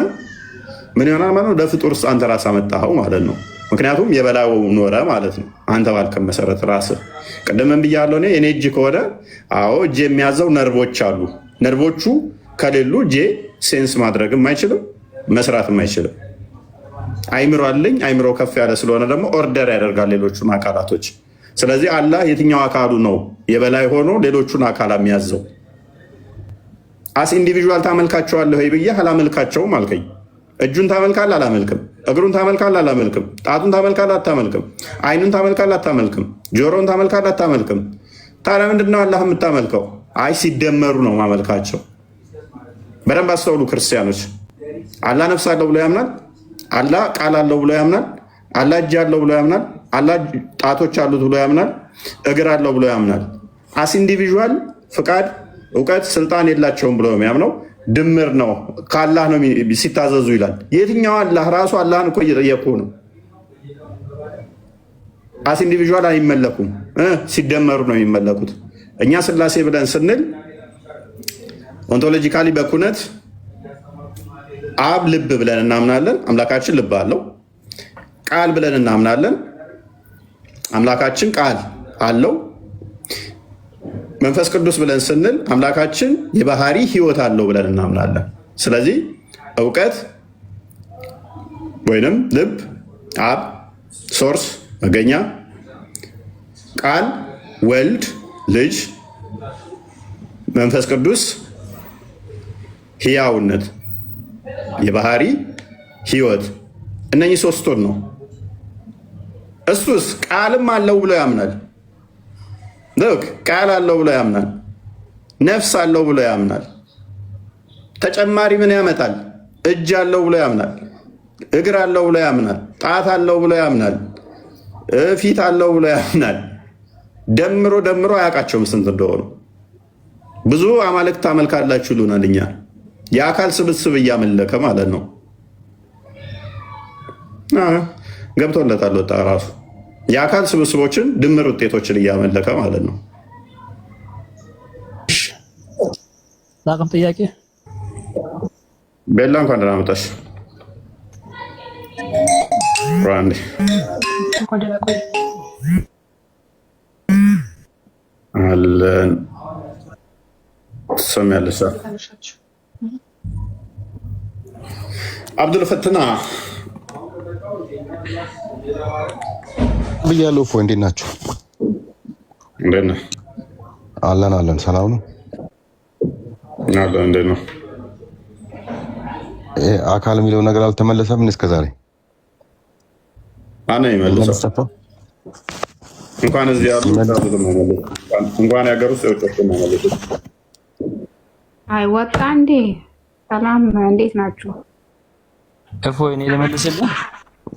ምን ይሆናል ማለት ነው? ለፍጡር አንተ ራስ አመጣኸው ማለት ነው። ምክንያቱም የበላው ኖረ ማለት ነው። አንተ ባልከም መሰረት ራስህ ቅድምም ብያለሁ። የኔ እጅ ከሆነ አዎ እጅ የሚያዘው ነርቮች አሉ። ነርቮቹ ከሌሉ እጄ ሴንስ ማድረግም አይችልም፣ መስራትም አይችልም። አይምሮ አለኝ። አይምሮ ከፍ ያለ ስለሆነ ደግሞ ኦርደር ያደርጋል ሌሎቹን አካላቶች። ስለዚህ አላህ የትኛው አካሉ ነው የበላይ ሆኖ ሌሎቹን አካል የሚያዘው? አስ ኢንዲቪዥዋል ታመልካቸዋለህ ወይ ብዬ አላመልካቸውም አልከኝ። እጁን ታመልካለህ? አላመልክም። እግሩን ታመልካለህ? አላመልክም። ጣቱን ታመልካለህ? አታመልክም። አይኑን ታመልካለህ? አታመልክም። ጆሮን ታመልካለህ? አታመልክም። ታዲያ ምንድነው አላህ የምታመልከው? አይ ሲደመሩ ነው ማመልካቸው። በደንብ አስተውሉ ክርስቲያኖች። አላህ ነፍስ አለው ብሎ ያምናል። አላህ ቃል አለው ብሎ ያምናል። አላህ እጅ አለው ብሎ ያምናል። አላህ ጣቶች አሉት ብሎ ያምናል። እግር አለው ብሎ ያምናል። አስ ኢንዲቪዥዋል ፍቃድ፣ እውቀት፣ ስልጣን የላቸውም ብሎ የሚያምነው ድምር ነው። ከአላህ ነው ሲታዘዙ ይላል። የትኛው አላህ? ራሱ አላህን እኮ እየጠየቁ ነው። አስ ኢንዲቪዥዋል አይመለኩም፣ ሲደመሩ ነው የሚመለኩት። እኛ ስላሴ ብለን ስንል ኦንቶሎጂካሊ በኩነት አብ ልብ ብለን እናምናለን። አምላካችን ልብ አለው። ቃል ብለን እናምናለን። አምላካችን ቃል አለው። መንፈስ ቅዱስ ብለን ስንል አምላካችን የባህሪ ህይወት አለው ብለን እናምናለን። ስለዚህ እውቀት ወይንም ልብ፣ አብ ሶርስ መገኛ፣ ቃል ወልድ ልጅ፣ መንፈስ ቅዱስ ህያውነት የባህሪ ህይወት፣ እነኚህ ሶስቱን ነው። እሱስ ቃልም አለው ብሎ ያምናል። ልክ ቃል አለው ብሎ ያምናል። ነፍስ አለው ብሎ ያምናል። ተጨማሪ ምን ያመጣል? እጅ አለው ብሎ ያምናል። እግር አለው ብሎ ያምናል። ጣት አለው ብሎ ያምናል። ፊት አለው ብሎ ያምናል። ደምሮ ደምሮ አያውቃቸውም ስንት እንደሆኑ። ብዙ አማልክት ታመልካላችሁ ይሉናል። እኛ የአካል ስብስብ እያመለከ ማለት ነው። ገብቶለታል ወጣ ራሱ የአካል ስብስቦችን ድምር ውጤቶችን እያመለከ ማለት ነው። ላቅም ጥያቄ ቤላ እንኳን ደህና መጣሽ። አለን ትሰሚያለሽ? አብዱል ፈትና ብያለሁ። እፎይ እንዴት ናችሁ? እንዴት ነህ? አለን ሰላም ነው። እንዴት ነው? አካል የሚለው ነገር አልተመለሰም እስከ ዛሬ። ማነው የሚመልሰው? እንኳን እዚህ ያሉ እንኳን የሀገር ውስጥ የውጭ መመለሱ። አይ ወጣ እንዴ? ሰላም እንዴት ናችሁ? እፎይ እኔ ልመልስልህ።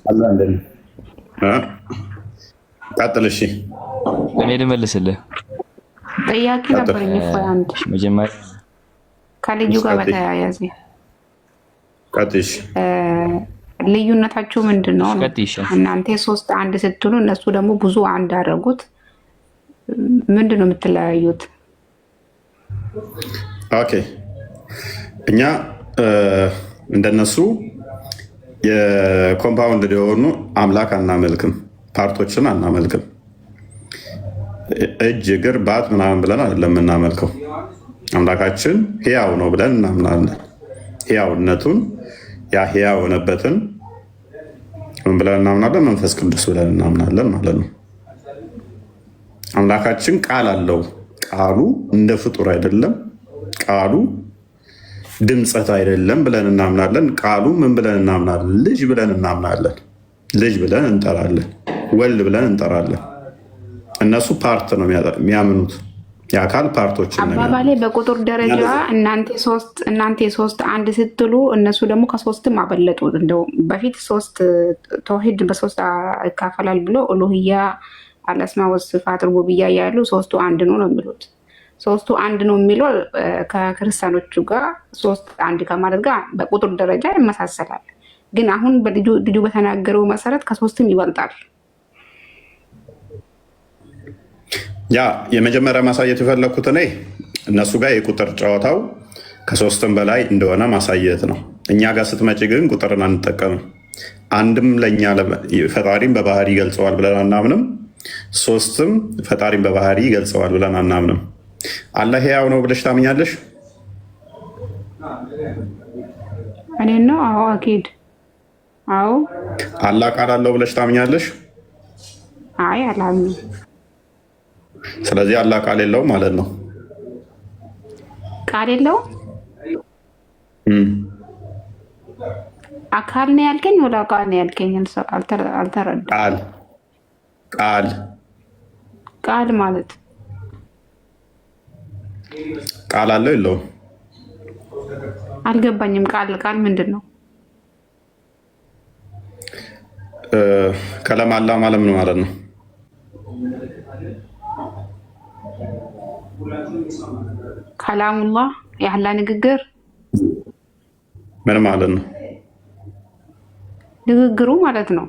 አላ እንዴት ነው? ቀጥል። እሺ እኔ ልመልስልህ። ጥያቄ ነበረኝ። እፎይ አንድ መጀመሪያ ከልጁ ጋር በተያያዘ ቀጥሽ ልዩነታችሁ ምንድን ነው? እናንተ 3 1 ስትሉ እነሱ ደግሞ ብዙ አንድ አደረጉት። ምንድን ነው የምትለያዩት? ኦኬ እኛ እንደነሱ የኮምፓውንድ የሆኑ አምላክ አናመልክም፣ ፓርቶችን አናመልክም። እጅ፣ እግር፣ ባት ምናምን ብለን አይደለም የምናመልከው። አምላካችን ህያው ነው ብለን እናምናለን። ህያውነቱን ያ ህያው የሆነበትን ምን ብለን እናምናለን? መንፈስ ቅዱስ ብለን እናምናለን ማለት ነው። አምላካችን ቃል አለው። ቃሉ እንደ ፍጡር አይደለም። ቃሉ ድምፀት አይደለም ብለን እናምናለን። ቃሉ ምን ብለን እናምናለን? ልጅ ብለን እናምናለን። ልጅ ብለን እንጠራለን። ወልድ ብለን እንጠራለን። እነሱ ፓርት ነው የሚያምኑት፣ የአካል ፓርቶች። አባባሌ በቁጥር ደረጃ እናንተ 3 1 ስትሉ እነሱ ደግሞ ከ3ም አበለጡ። እንደው በፊት 3 ተውሂድ በ3 ይካፈላል ብሎ ኡሉሂያ አልአስማ ወሲፋት ሩቡቢያ ያሉ 3ቱ 1 ነው የሚሉት። 3ቱ 1 ነው የሚለው ከክርስቲያኖቹ ጋር 3 1 ከማለት ጋር በቁጥር ደረጃ ይመሳሰላል። ግን አሁን ልጁ በተናገረው መሰረት ከ3ም ይበልጣል። ያ የመጀመሪያ ማሳየት የፈለግኩት እኔ እነሱ ጋር የቁጥር ጨዋታው ከ3ም በላይ እንደሆነ ማሳየት ነው። እኛ ጋር ስትመጪ ግን ቁጥርን አንጠቀምም። አንድም ለእኛ ፈጣሪም በባህሪ ይገልጸዋል ብለን አናምንም። 3ም ፈጣሪም በባህሪ ይገልጸዋል ብለን አናምንም። አላህ ሕያው ነው ብለሽ ታምኛለሽ? እኔ ነው? አዎ አኪድ። አዎ። አላህ ቃል አለው ብለሽ ታምኛለሽ? አይ አላምንም። ስለዚህ አላህ ቃል የለውም ማለት ነው። ቃል የለውም አካል ነው ያልከኝ ወላ ቃል ነው ያልከኝ? አልተረዳም። ቃል ማለት ቃል አለው የለውም? አልገባኝም። ቃል ምንድን ነው? ከለም አላህ ማለት ምን ማለት ነው? ከላሙላህ የአላህ ንግግር ምን ማለት ነው? ንግግሩ ማለት ነው።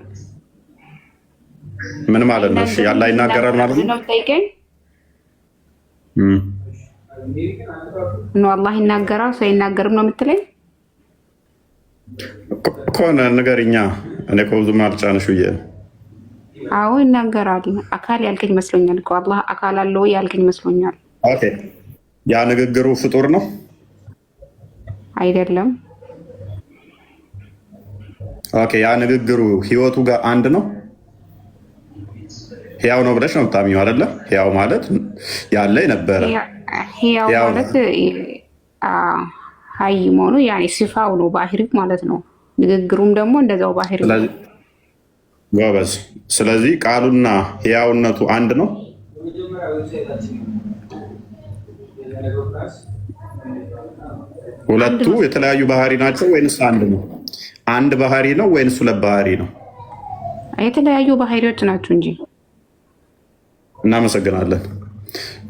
ምን ማለት ነው? እሺ አላህ ይናገራል ማለት ነው? ጠይቀኝ ነው። አላህ ይናገራል ሰው አይናገርም ነው የምትለኝ? ከሆነ ንገሪኛ። እኔ እኮ ብዙም አልጫነሽ ብዬ። አዎ ይናገራል። አካል ያልከኝ መስሎኛል እኮ አላህ አካል አለው ያልከኝ መስሎኛል። ኦኬ ያ ንግግሩ ፍጡር ነው አይደለም? ኦኬ ያ ንግግሩ ህይወቱ ጋር አንድ ነው? ህያው ነው ብለሽ ነው የምታምኚው አይደለ? ህያው ማለት ያለ የነበረ ህያው ማለት ሀይ መሆኑ ያኔ ሲፋው ነው ባህሪው ማለት ነው። ንግግሩም ደግሞ እንደዛው ባህሪ ነው። ጎበዝ። ስለዚህ ቃሉና ህያውነቱ አንድ ነው? ሁለቱ የተለያዩ ባህሪ ናቸው ወይንስ አንድ ነው? አንድ ባህሪ ነው ወይንስ ሁለት ባህሪ ነው? የተለያዩ ባህሪዎች ናቸው እንጂ። እናመሰግናለን።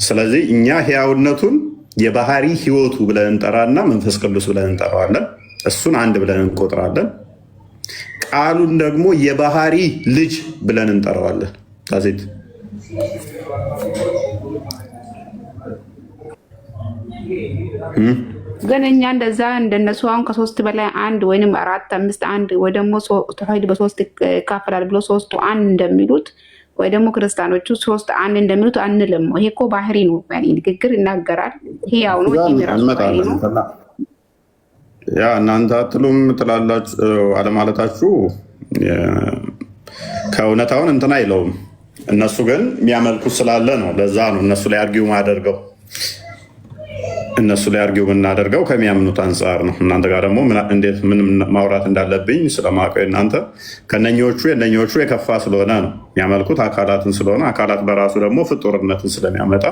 ስለዚህ እኛ ህያውነቱን የባህሪ ህይወቱ ብለን እንጠራና መንፈስ ቅዱስ ብለን እንጠራዋለን። እሱን አንድ ብለን እንቆጥራለን። ቃሉን ደግሞ የባህሪ ልጅ ብለን እንጠራዋለን። ታሴት ግን እኛ እንደዛ እንደነሱ አሁን ከሶስት በላይ አንድ ወይንም አራት አምስት አንድ ወይ ደግሞ ተውሂድ በሶስት ይካፈላል ብሎ ሶስቱ አንድ እንደሚሉት ወይ ደግሞ ክርስቲያኖቹ ሶስት አንድ እንደሚሉት አንልም። ይሄ እኮ ባህሪ ነው። ንግግር ይናገራል። ይሄ ያው ነው። ያ እናንተ አትሉም ትላላችሁ አለማለታችሁ ከእውነታውን እንትን አይለውም። እነሱ ግን የሚያመልኩት ስላለ ነው። ለዛ ነው እነሱ ላይ አርጊው ማደርገው የምናደርገው ከሚያምኑት አንጻር ነው። እናንተ ጋር ደግሞ እንዴት ምን ማውራት እንዳለብኝ ስለማውቀው እናንተ የነኞቹ የከፋ ስለሆነ ነው። የሚያመልኩት አካላትን ስለሆነ አካላት በራሱ ደግሞ ፍጡርነትን ስለሚያመጣ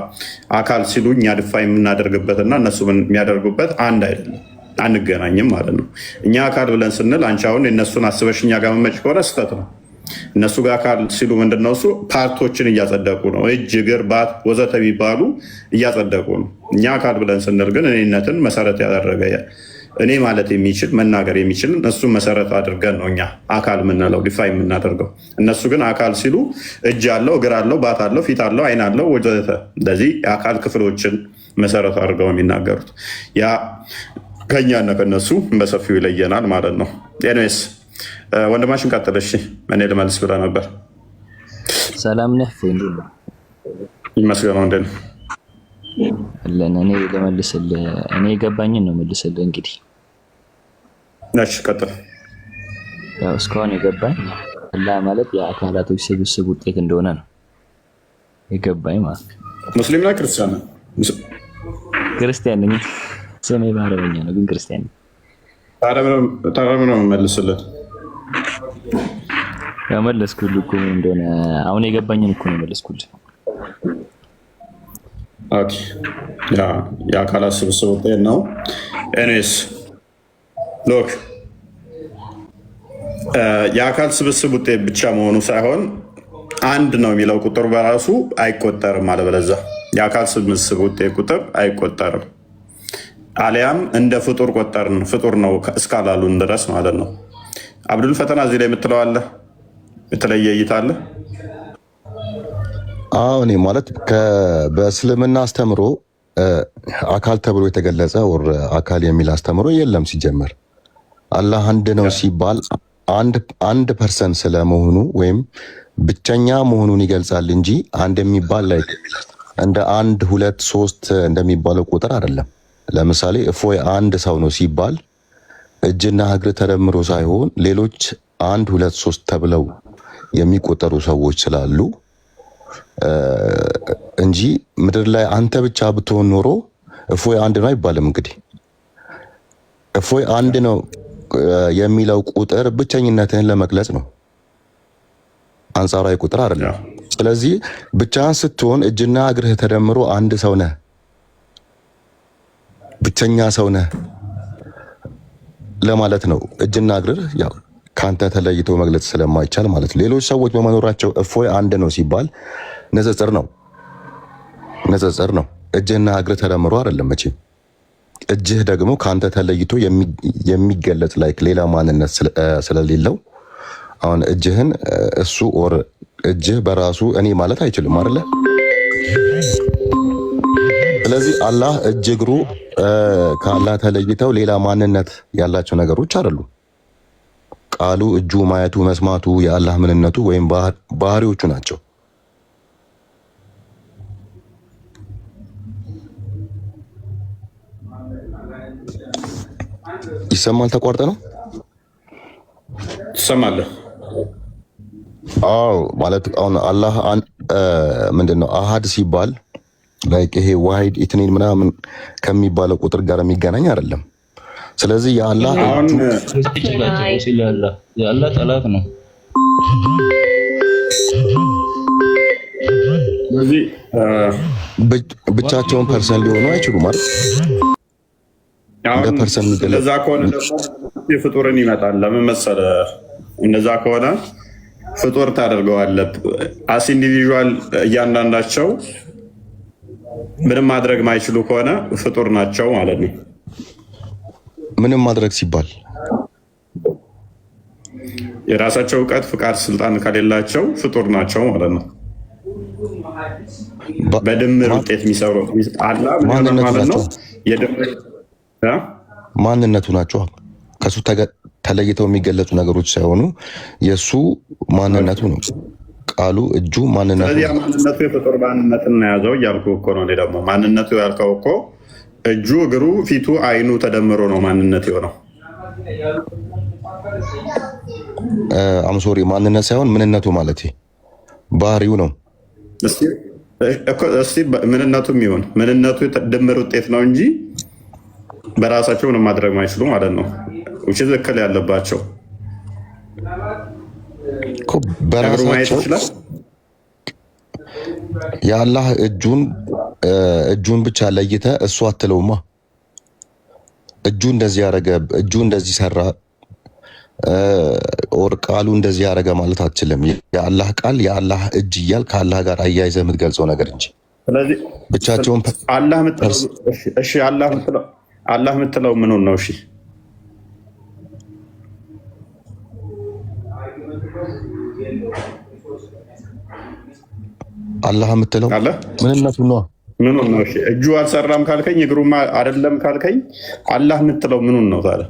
አካል ሲሉ እኛ ድፋ የምናደርግበትና እነሱ የሚያደርጉበት አንድ አይደለም፣ አንገናኝም ማለት ነው። እኛ አካል ብለን ስንል አንቺ አሁን የእነሱን አስበሽ እኛ ጋር መመጭ ከሆነ ስህተት ነው። እነሱ ጋር አካል ሲሉ ምንድነው? እሱ ፓርቶችን እያጸደቁ ነው። እጅ፣ እግር፣ ባት ወዘተ የሚባሉ እያጸደቁ ነው። እኛ አካል ብለን ስንል ግን እኔነትን መሰረት ያደረገ እኔ ማለት የሚችል መናገር የሚችል እሱን መሰረት አድርገን ነው እኛ አካል የምንለው ዲፋይ የምናደርገው። እነሱ ግን አካል ሲሉ እጅ አለው፣ እግር አለው፣ ባት አለው፣ ፊት አለው፣ አይን አለው ወዘተ እንደዚህ የአካል ክፍሎችን መሰረት አድርገው የሚናገሩት ያ ከኛና ከነሱ በሰፊው ይለየናል ማለት ነው። ኤኒዌይስ ወንድማችን ቀጥል። እሺ እኔ ልመልስ ብለህ ነበር። ሰላም ነህ? ይመስገነው። እንዴት ነው አለን? እኔ ልመልስልህ፣ እኔ የገባኝን ነው መልስልህ። እንግዲህ እሺ ቀጥል። ያው እስካሁን የገባኝ አላህ ማለት የአካላቶች ስብስብ ውጤት እንደሆነ ነው የገባኝ ማለት ነው። ሙስሊም ነህ? ክርስቲያን ነህ? ክርስቲያን ነኝ። ስሜ በአረበኛ ነው ግን ክርስቲያን ነኝ። ታዲያ ምን ነው የምመልስልህ? ያው መለስኩልህ እኮ ምን እንደሆነ አሁን የገባኝን እኮ ነው መለስኩልህ። ኦኬ ያ የአካላት ስብስብ ውጤት ነው። ኤኒዌይስ ሎክ የአካል ስብስብ ውጤት ብቻ መሆኑ ሳይሆን አንድ ነው የሚለው ቁጥር በራሱ አይቆጠርም። አለበለዚያ የአካል ስብስብ ውጤት ቁጥር አይቆጠርም። አሊያም እንደ ፍጡር ቆጠርን ፍጡር ነው እስካላሉን ድረስ ማለት ነው። አብዱል ፈተና እዚህ ላይ የምትለው አለ? የተለየ እይታ አለ? አዎ እኔ ማለት በእስልምና አስተምሮ አካል ተብሎ የተገለጸ ወር አካል የሚል አስተምሮ የለም። ሲጀመር አላህ አንድ ነው ሲባል አንድ ፐርሰን ስለመሆኑ ወይም ብቸኛ መሆኑን ይገልጻል እንጂ አንድ የሚባል ላይ እንደ 1 2 3 እንደሚባለው ቁጥር አይደለም። ለምሳሌ እፎይ አንድ ሰው ነው ሲባል እጅና እግር ተደምሮ ሳይሆን ሌሎች 1 2 3 ተብለው የሚቆጠሩ ሰዎች ስላሉ እንጂ ምድር ላይ አንተ ብቻ ብትሆን ኖሮ እፎይ አንድ ነው አይባልም። እንግዲህ እፎይ አንድ ነው የሚለው ቁጥር ብቸኝነትህን ለመግለጽ ነው፣ አንጻራዊ ቁጥር አይደለም። ስለዚህ ብቻህን ስትሆን እጅና እግርህ ተደምሮ አንድ ሰው ነህ፣ ብቸኛ ሰው ነህ ለማለት ነው። እጅና እግርህ ያው ካንተ ተለይቶ መግለጽ ስለማይቻል ማለት ነው። ሌሎች ሰዎች በመኖራቸው እፎይ አንድ ነው ሲባል ንጽጽር ነው። እጅና እግርህ ተደምሮ አይደለም መቼም። እጅህ ደግሞ ካንተ ተለይቶ የሚገለጽ ላይክ ሌላ ማንነት ስለሌለው አሁን እጅህን እሱ ኦር እጅህ በራሱ እኔ ማለት አይችልም አይደለ? ስለዚህ አላህ እጅ እግሩ ከአላህ ተለይተው ሌላ ማንነት ያላቸው ነገሮች አይደሉም። ቃሉ፣ እጁ፣ ማየቱ፣ መስማቱ የአላህ ምንነቱ ወይም ባህሪዎቹ ናቸው። ይሰማል? ተቋርጠ ነው ትሰማለህ? አዎ ማለት አሁን አላህ ምንድነው አሃድ ሲባል ላይክ ይሄ ዋሂድ ኢትኒን ምናምን ከሚባለው ቁጥር ጋር የሚገናኝ አይደለም። ስለዚህ የአላህ የአላህ ጠላት ነው። ስለዚህ ብቻቸውን ፐርሰን ሊሆኑ አይችሉም ማለት እንደ ፐርሰን የሚገለጽ እንደዛ ከሆነ ደግሞ ፍጡርን ይመጣል። ለምን መሰለህ? እንደዛ ከሆነ ፍጡር ታደርገዋለህ። አስ ኢንዲቪዥዋል እያንዳንዳቸው ምንም ማድረግ ማይችሉ ከሆነ ፍጡር ናቸው ማለት ነው። ምንም ማድረግ ሲባል የራሳቸው እውቀት፣ ፍቃድ፣ ስልጣን ከሌላቸው ፍጡር ናቸው ማለት ነው። በድምር ውጤት የሚሰሩ ማለት ነው። ማንነቱ ናቸው። ከሱ ተለይተው የሚገለጹ ነገሮች ሳይሆኑ የእሱ ማንነቱ ነው። ቃሉ፣ እጁ፣ ማንነቱ። ስለዚህ ማንነቱ የፍጡር ማንነትን ያዘው እያልኩ እኮ ነው። ደግሞ ማንነቱ ያልከው እኮ እጁ፣ እግሩ፣ ፊቱ፣ አይኑ ተደምሮ ነው ማንነት የሆነው። አምሶሪ ማንነት ሳይሆን ምንነቱ ማለት ባህሪው ነው። እስቲ ምንነቱም ይሁን ምንነቱ ድምር ውጤት ነው እንጂ በራሳቸው ምንም ማድረግ ማይችሉ ማለት ነው። ውጭ ዝክል ያለባቸው በራሳቸው የአላህ እጁን ብቻ ለይተ እሱ አትለውማ። እጁ እንደዚህ ያደረገ፣ እጁ እንደዚህ ሰራ፣ ኦር ቃሉ እንደዚህ ያደረገ ማለት አትችልም። የአላህ ቃል የአላህ እጅ እያል ከአላህ ጋር አያይዘ የምትገልጸው ነገር እንጂ ብቻቸውን አላህ የምትለው ምኑን ነው? እሺ አላህ የምትለው ምንነቱ ነው? ምኑን ነው? እሺ እጁ አልሰራም ካልከኝ፣ እግሩማ አይደለም ካልከኝ፣ አላህ የምትለው ምኑን ነው ታዲያ?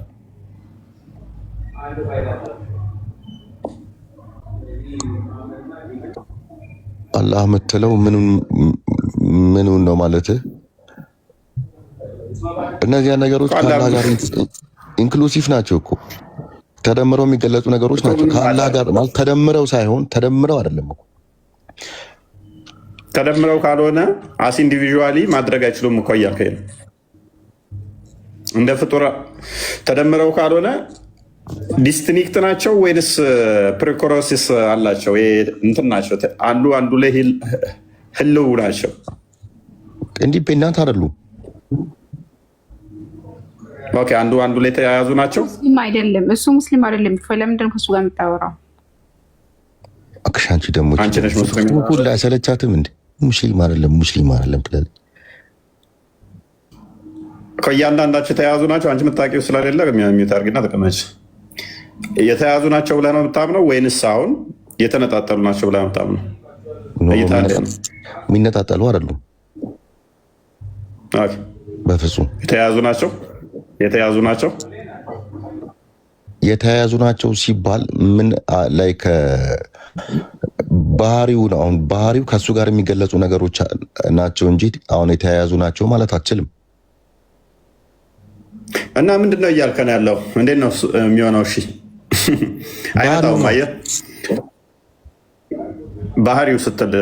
አላህ የምትለው ምኑን ነው ማለት? እነዚያ ነገሮች ከአላህ ጋር ኢንክሉሲቭ ናቸው እኮ ተደምረው የሚገለጹ ነገሮች ናቸው። ከአላህ ጋር ማለት ተደምረው አይደለም እኮ። ተደምረው ካልሆነ አስ ኢንዲቪዥዋሊ ማድረግ አይችሉም እኮ እያልከኝ ነው። እንደ ፍጡር ተደምረው ካልሆነ ዲስቲንክት ናቸው ወይንስ ፕሪኮሮሲስ አላቸው? እንትን ናቸው፣ አንዱ ላይ ህልው ናቸው። ኢንዲፔንዳንት አይደሉም። ኦኬ፣ አንዱ ላይ ተያያዙ ናቸው። ሙስሊም አይደለም እሱ፣ ሙስሊም አይደለም። ለምንድን ነው ከሱ ጋር የምታወራው? አክሻንቺ ደግሞ ሁላ አይሰለቻትም እንዴ? ሙስሊም አይደለም ትላለች። ከእያንዳንዳቸው የተያያዙ ናቸው። አንቺ የምታውቂው ስለሌለ የሚዩት አድርጊና ተቀመጭ። የተያያዙ ናቸው ብለህ ነው የምታምነው ወይንስ አሁን የተነጣጠሉ ናቸው ብለህ ነው የምታምነው? የሚነጣጠሉ አይደሉም በፍጹም። የተያያዙ ናቸው ሲባል ምን ላይ ባህሪው ነው። አሁን ባህሪው ከሱ ጋር የሚገለጹ ነገሮች ናቸው እንጂ አሁን የተያያዙ ናቸው ማለት አትችልም። እና ምንድን ነው እያልከን ያለው? እንዴት ነው የሚሆነው? እሺ አይመጣውም። አየህ ባህሪው ስትል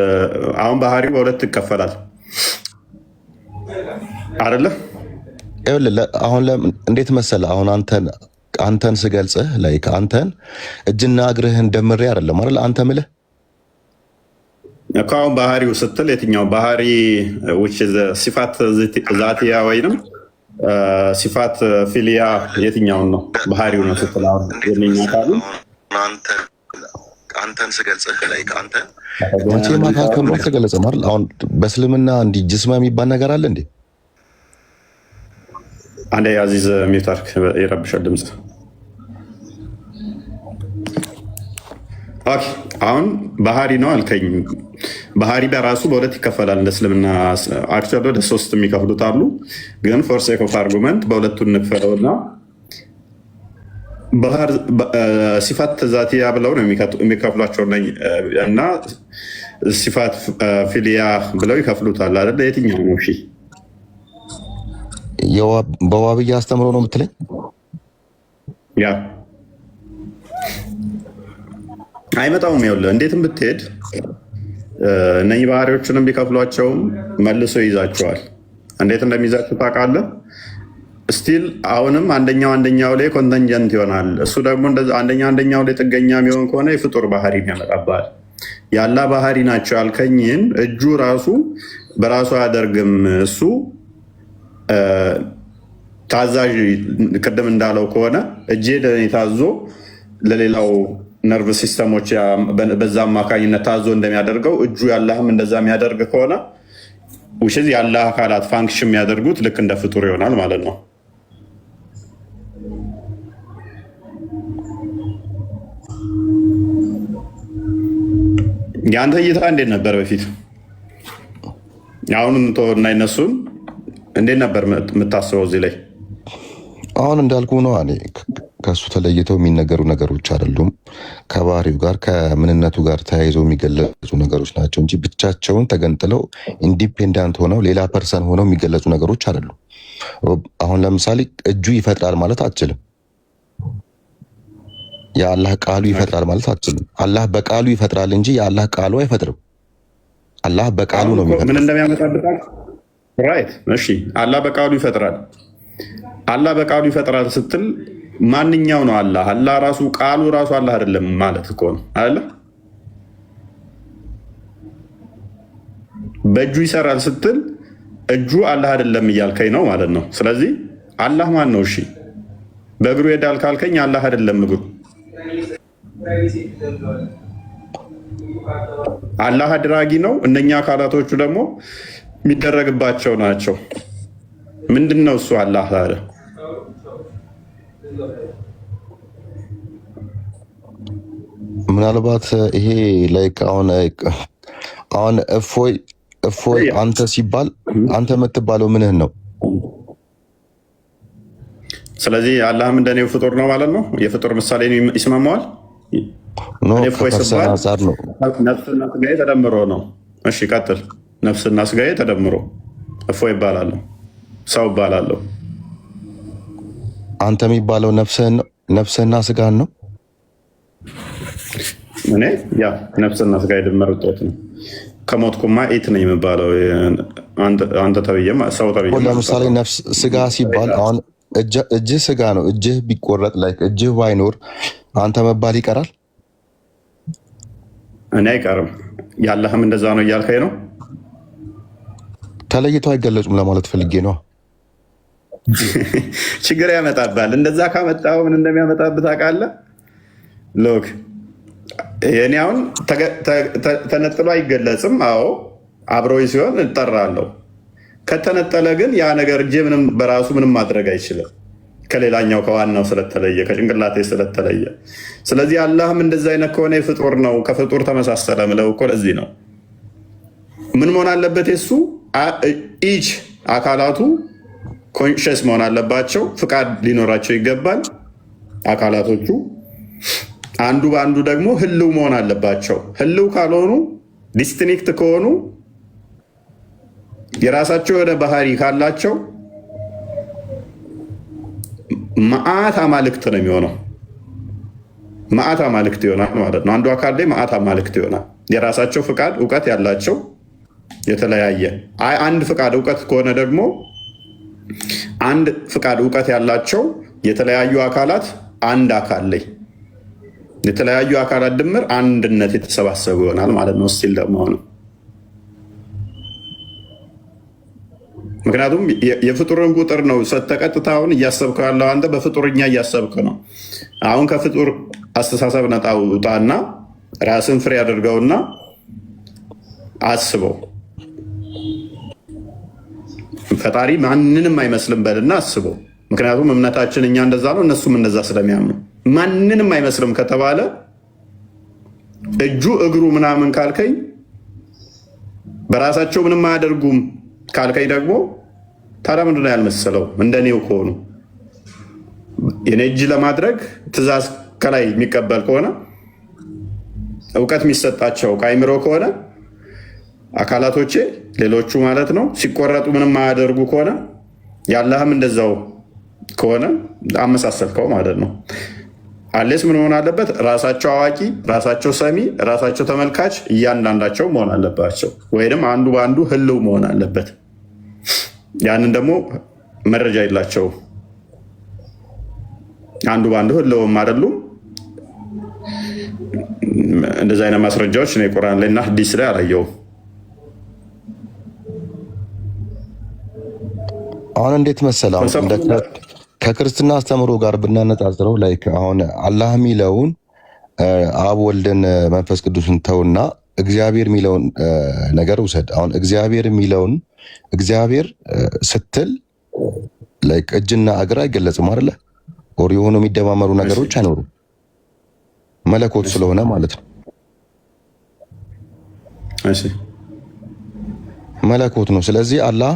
አሁን ባህሪው በሁለት ይከፈላል አይደለ? አሁን እንዴት መሰለህ? አሁን አንተን ስገልጽህ ላይ አንተን እጅና እግርህን ደምሬ አይደለም አይደል? አንተ ምልህ እኮ አሁን ባህሪው ስትል የትኛው ባህሪ ሲፋት ዛቲያ ወይንም ሲፋት ፊሊያ የትኛውን ነው? ባህሪው ነው ስትል አሁን የኛ ካሉ አንተን ስገልጽህ ላይ አንተን አንቺ ማካከል ከምሮ ተገለጸ ማለት አሁን በእስልምና እንዲህ ጅስማ የሚባል ነገር አለ እንዴ? አንዴ አዚዝ ሚውታርክ ይረብሻል ድምጽ። ኦኬ አሁን ባህሪ ነው አልከኝ። ባህሪ በራሱ በሁለት ይከፈላል እንደ እስልምና። አክቹዋሊ ወደ 3 የሚከፍሉት አሉ፣ ግን ፎር ሴክ ኦፍ አርጉመንት በሁለቱ እንክፈለውና ሲፋት ዛቲያ ብለው ነው የሚከፍሏቸው እና ሲፋት ፊሊያ ብለው ይከፍሉታል አይደለ? የትኛው ነው? እሺ በዋብያ አስተምሮ ነው የምትለኝ? ያ አይመጣውም። ይኸውልህ እንዴትም ብትሄድ እነኚህ ባህሪዎችንም ቢከፍሏቸውም መልሶ ይይዛቸዋል። እንዴት እንደሚይዛቸው ታውቃለህ? ስቲል አሁንም አንደኛው ላይ ኮንተንጀንት ይሆናል። እሱ ደግሞ አንደኛው ላይ ጥገኛ የሚሆን ከሆነ የፍጡር ባህሪ ያመጣባል። ያላ ባህሪ ናቸው ያልከኝን እጁ ራሱ በራሱ አያደርግም። እሱ ታዛዥ ቅድም እንዳለው ከሆነ እጄ ለእኔ ታዞ ለሌላው ነርቭ ሲስተሞች በዛ አማካኝነት ታዞ እንደሚያደርገው እጁ ያላህም እንደዛ የሚያደርግ ከሆነ ውሽዝ ያላህ አካላት ፋንክሽን የሚያደርጉት ልክ እንደ ፍጡር ይሆናል ማለት ነው። የአንተ እይታ እንዴት ነበር በፊት? አሁንም እና እነሱን እንዴት ነበር የምታስበው እዚህ ላይ? አሁን እንዳልኩ ነው። እኔ ከሱ ተለይተው የሚነገሩ ነገሮች አይደሉም። ከባህሪው ጋር ከምንነቱ ጋር ተያይዘው የሚገለጹ ነገሮች ናቸው እንጂ ብቻቸውን ተገንጥለው ኢንዲፔንዳንት ሆነው ሌላ ፐርሰን ሆነው የሚገለጹ ነገሮች አይደሉም። አሁን ለምሳሌ እጁ ይፈጥራል ማለት አትችልም። የአላህ ቃሉ ይፈጥራል ማለት አትችልም። አላህ በቃሉ ይፈጥራል እንጂ የአላህ ቃሉ አይፈጥርም። አላህ በቃሉ ነው የሚፈጥረው። ምን እንደሚያመጣብህ ራይት። እሺ አላህ በቃሉ ይፈጥራል። አላህ በቃሉ ይፈጥራል ስትል ማንኛው ነው አላህ? አላህ ራሱ ቃሉ ራሱ አላህ አይደለም ማለት እኮ ነው አይደለ? በእጁ ይሰራል ስትል እጁ አላህ አይደለም እያልከኝ ነው ማለት ነው። ስለዚህ አላህ ማን ነው? እሺ በእግሩ ሄዳል ካልከኝ አላህ አይደለም እግሩ። አላህ አድራጊ ነው። እነኛ አካላቶቹ ደግሞ የሚደረግባቸው ናቸው። ምንድን ነው እሱ አላህ ታዲያ? ምናልባት ይሄ ላይክ አሁን እፎይ አንተ ሲባል አንተ የምትባለው ምንህን ነው? ስለዚህ አላህም እንደኔው ፍጡር ነው ማለት ነው። የፍጡር ምሳሌ ይስማማዋል። ከፐርሰን አንጻር ነው። ነፍስና ስጋዬ ተደምሮ ነው። እሺ ቀጥል። ነፍስና ስጋዬ ተደምሮ እፎይ ይባላለሁ፣ ሰው ይባላለሁ። አንተ የሚባለው ነፍስህና ስጋህን ነው። እኔ ያ ነፍስና ስጋ የድምር ውጤት ነው። ከሞትኩማ ኢት ነው የሚባለው። አንተ ተብዬ ሰው ተብዬ። ለምሳሌ ነፍስ ስጋ ሲባል አሁን እጅህ ስጋ ነው። እጅህ ቢቆረጥ ላይ እጅህ ባይኖር አንተ መባል ይቀራል? እኔ አይቀርም። ያለህም እንደዛ ነው እያልከኝ ነው? ተለይቶ አይገለጹም ለማለት ፈልጌ ነው። ችግር ያመጣባል። እንደዛ ካመጣው ምን እንደሚያመጣብህ ታውቃለህ? ሎክ የኔ አሁን ተነጥሎ አይገለጽም። አዎ አብሮኝ ሲሆን እጠራለሁ። ከተነጠለ ግን ያ ነገር እጄ ምንም በራሱ ምንም ማድረግ አይችልም፣ ከሌላኛው ከዋናው ስለተለየ፣ ከጭንቅላቴ ስለተለየ። ስለዚህ አላህም እንደዚ አይነት ከሆነ የፍጡር ነው፣ ከፍጡር ተመሳሰለ ምለው እኮ ለዚህ ነው። ምን መሆን አለበት? የሱ ኢች አካላቱ ኮንሽስ መሆን አለባቸው፣ ፍቃድ ሊኖራቸው ይገባል። አካላቶቹ አንዱ በአንዱ ደግሞ ህልው መሆን አለባቸው። ህልው ካልሆኑ ዲስቲንክት ከሆኑ የራሳቸው የሆነ ባህሪ ካላቸው መዓት አማልክት ነው የሚሆነው። መዓት አማልክት ይሆናል ማለት ነው። አንዱ አካል ላይ መዓት አማልክት ይሆናል። የራሳቸው ፍቃድ እውቀት ያላቸው የተለያየ አንድ ፍቃድ እውቀት ከሆነ ደግሞ አንድ ፍቃድ እውቀት ያላቸው የተለያዩ አካላት አንድ አካል ላይ የተለያዩ አካላት ድምር አንድነት የተሰባሰቡ ይሆናል ማለት ነው። ስቲል ደግሞ ነው ምክንያቱም የፍጡርን ቁጥር ነው ሰተቀጥታውን እያሰብከው ያለው አንተ በፍጡርኛ እያሰብክ ነው። አሁን ከፍጡር አስተሳሰብ ነጣ ውጣና ራስን ፍሬ አድርገውና አስበው። ፈጣሪ ማንንም አይመስልም በልና አስበው። ምክንያቱም እምነታችን እኛ እንደዛ ነው፣ እነሱም እንደዛ ስለሚያምኑ ማንንም አይመስልም ከተባለ እጁ እግሩ ምናምን ካልከኝ በራሳቸው ምንም አያደርጉም ካልከኝ ደግሞ ታዲያ ምንድን ነው ያልመሰለው? እንደኔው ከሆኑ የኔ እጅ ለማድረግ ትእዛዝ ከላይ የሚቀበል ከሆነ እውቀት የሚሰጣቸው ከአይምሮ ከሆነ አካላቶቼ ሌሎቹ ማለት ነው ሲቆረጡ ምንም አያደርጉ ከሆነ ያለህም እንደዛው ከሆነ አመሳሰልከው ማለት ነው። አሌስ ምን መሆን አለበት? ራሳቸው አዋቂ፣ ራሳቸው ሰሚ፣ ራሳቸው ተመልካች እያንዳንዳቸው መሆን አለባቸው። ወይም አንዱ በአንዱ ህልው መሆን አለበት። ያንን ደግሞ መረጃ የላቸውም። አንዱ በአንዱ ህልውም አይደሉም። እንደዚህ አይነት ማስረጃዎች እኔ ቁርአን ላይ እና ሐዲስ ላይ አላየሁም። አሁን እንዴት መሰለህ ከክርስትና አስተምሮ ጋር ብናነጻጽረው ላይ አሁን አላህ የሚለውን አብ ወልድን መንፈስ ቅዱስን ተውና እግዚአብሔር የሚለውን ነገር ውሰድ። አሁን እግዚአብሔር የሚለውን እግዚአብሔር ስትል ላይክ እጅና እግር አይገለጽም አይደለ? ኦር የሆኑ የሚደማመሩ ነገሮች አይኖሩም። መለኮት ስለሆነ ማለት ነው። መለኮት ነው። ስለዚህ አላህ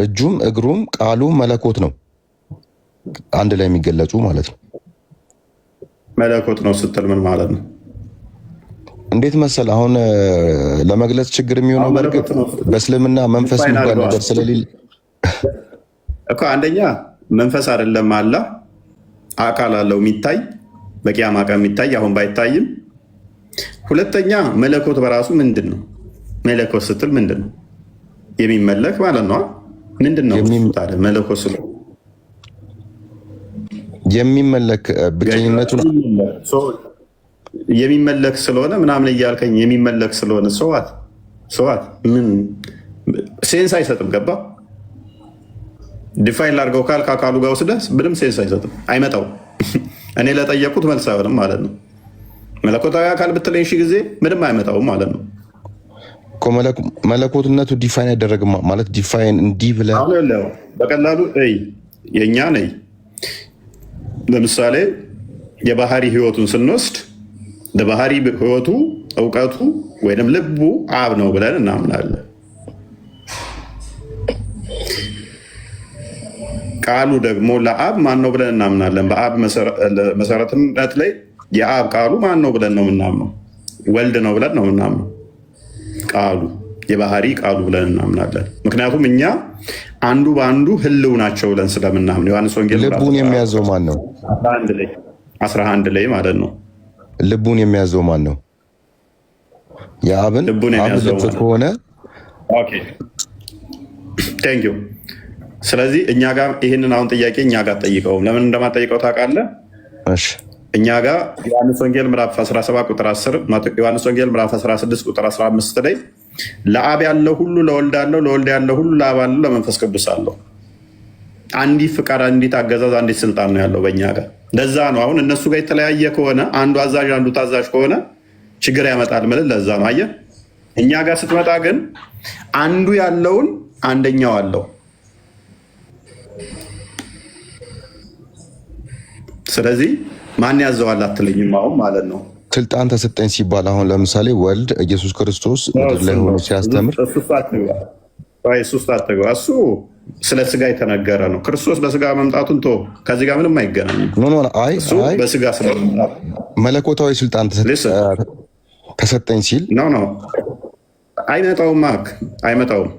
እጁም እግሩም ቃሉ መለኮት ነው፣ አንድ ላይ የሚገለጹ ማለት ነው። መለኮት ነው ስትል ምን ማለት ነው? እንዴት መሰል አሁን ለመግለጽ ችግር የሚሆነው በእርግጥ በእስልምና መንፈስ የሚባል ነገር ስለሌለ እኮ አንደኛ መንፈስ አይደለም አላህ አካል አለው የሚታይ በቂያማ ቀን የሚታይ አሁን ባይታይም። ሁለተኛ መለኮት በራሱ ምንድን ነው? መለኮት ስትል ምንድን ነው? የሚመለክ ማለት ነው። ምንድን ነው ታዲያ መለኮት ስለ የሚመለክ ብቸኝነቱ የሚመለክ ስለሆነ ምናምን እያልከኝ የሚመለክ ስለሆነ ሰዋት ምን ሴንስ አይሰጥም። ገባ? ዲፋይን ላድርገው ካልክ አካሉ ጋር ወስደህ ምንም ሴንስ አይሰጥም፣ አይመጣውም። እኔ ለጠየቁት መልስ አይሆንም ማለት ነው። መለኮታዊ አካል ብትለኝ ሺህ ጊዜ ምንም አይመጣውም ማለት ነው። መለኮትነቱ ዲፋይን አይደረግም ማለት ዲፋይን እንዲህ ብለህ በቀላሉ የእኛ ነይ ለምሳሌ የባህሪ ህይወቱን ስንወስድ ለባህሪ ህይወቱ እውቀቱ ወይም ልቡ አብ ነው ብለን እናምናለን። ቃሉ ደግሞ ለአብ ማን ነው ብለን እናምናለን። በአብ መሰረትነት ላይ የአብ ቃሉ ማን ነው ብለን ነው የምናምነው? ወልድ ነው ብለን ነው የምናምነው። ቃሉ የባህሪ ቃሉ ብለን እናምናለን። ምክንያቱም እኛ አንዱ በአንዱ ህልው ናቸው ብለን ስለምናምን። ዮሐንስ ወንጌል ልቡን የሚያዘው ማን ነው? 11 ላይ ማለት ነው። ልቡን የሚያዘው ማን ነው? የአብን ልቡን የሚያዘው ከሆነ ቴንክ ዩ። ስለዚህ እኛ ጋር ይህንን አሁን ጥያቄ እኛ ጋር ጠይቀውም ለምን እንደማጠይቀው ታውቃለህ? እኛ ጋር ዮሐንስ ወንጌል ምዕራፍ 17 ቁጥር 10፣ ዮሐንስ ወንጌል ምዕራፍ 16 ቁጥር 15 ላይ ለአብ ያለው ሁሉ ለወልድ አለው፣ ለወልድ ያለው ሁሉ ለአብ አለው፣ ለመንፈስ ቅዱስ አለው። አንዲት ፍቃድ፣ አንዲት አገዛዝ፣ አንዲት ስልጣን ነው ያለው በእኛ ጋር። ለዛ ነው አሁን እነሱ ጋር የተለያየ ከሆነ አንዱ አዛዥ አንዱ ታዛዥ ከሆነ ችግር ያመጣል ማለት ለዛ ነው። አየህ፣ እኛ ጋር ስትመጣ ግን አንዱ ያለውን አንደኛው አለው። ስለዚህ ማን ያዘዋል አትለኝም አሁን ማለት ነው። ስልጣን ተሰጠኝ ሲባል አሁን ለምሳሌ ወልድ ኢየሱስ ክርስቶስ ምድር ላይ ሆኖ ሲያስተምር እሱ ስለ ስጋ የተነገረ ነው። ክርስቶስ በስጋ መምጣቱን ከዚህ ጋር ምንም አይገናኝም። በስጋ ስለመምጣቱ መለኮታዊ ስልጣን ተሰጠኝ ሲል አይመጣውም።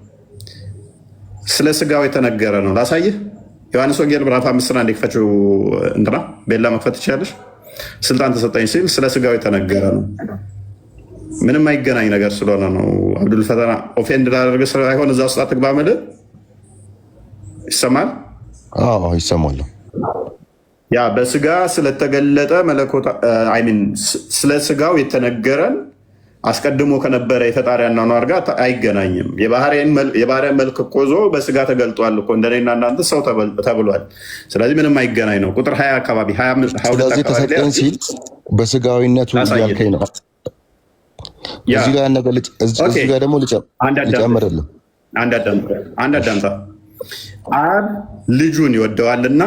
ስለ ስጋው የተነገረ ነው። ላሳይህ። ዮሐንስ ወንጌል ምዕራፍ 5 አንድ ክፈችው። እንትና ቤላ መክፈት ትችላለች። ስልጣን ተሰጠኝ ሲል ስለ ስጋው የተነገረ ነው። ምንም አይገናኝ ነገር ስለሆነ ነው። አብዱል ፈተና ኦፌንድ ላደርግ ሳይሆን እዛ ውስጥ አትግባ መልህ ይሰማል። ይሰማል። ያ በስጋ ስለተገለጠ መለኮት ስለ ስጋው የተነገረን አስቀድሞ ከነበረ የፈጣሪ አኗኗር ጋር አይገናኝም። የባህሪያን መልክ እኮ ይዞ በስጋ ተገልጧል እኮ እንደኔና እናንተ ሰው ተብሏል። ስለዚህ ምንም አይገናኝ ነው። ቁጥር 20 አካባቢ 22 ስለዚህ ተሰጠኝ ሲል በስጋዊነቱ እያልከኝ ነው። እዚህ ጋር ነገር እዚህ ጋር ደግሞ ልጨምርልህ። አንድ አዳምጣ። አብ ልጁን ይወደዋልና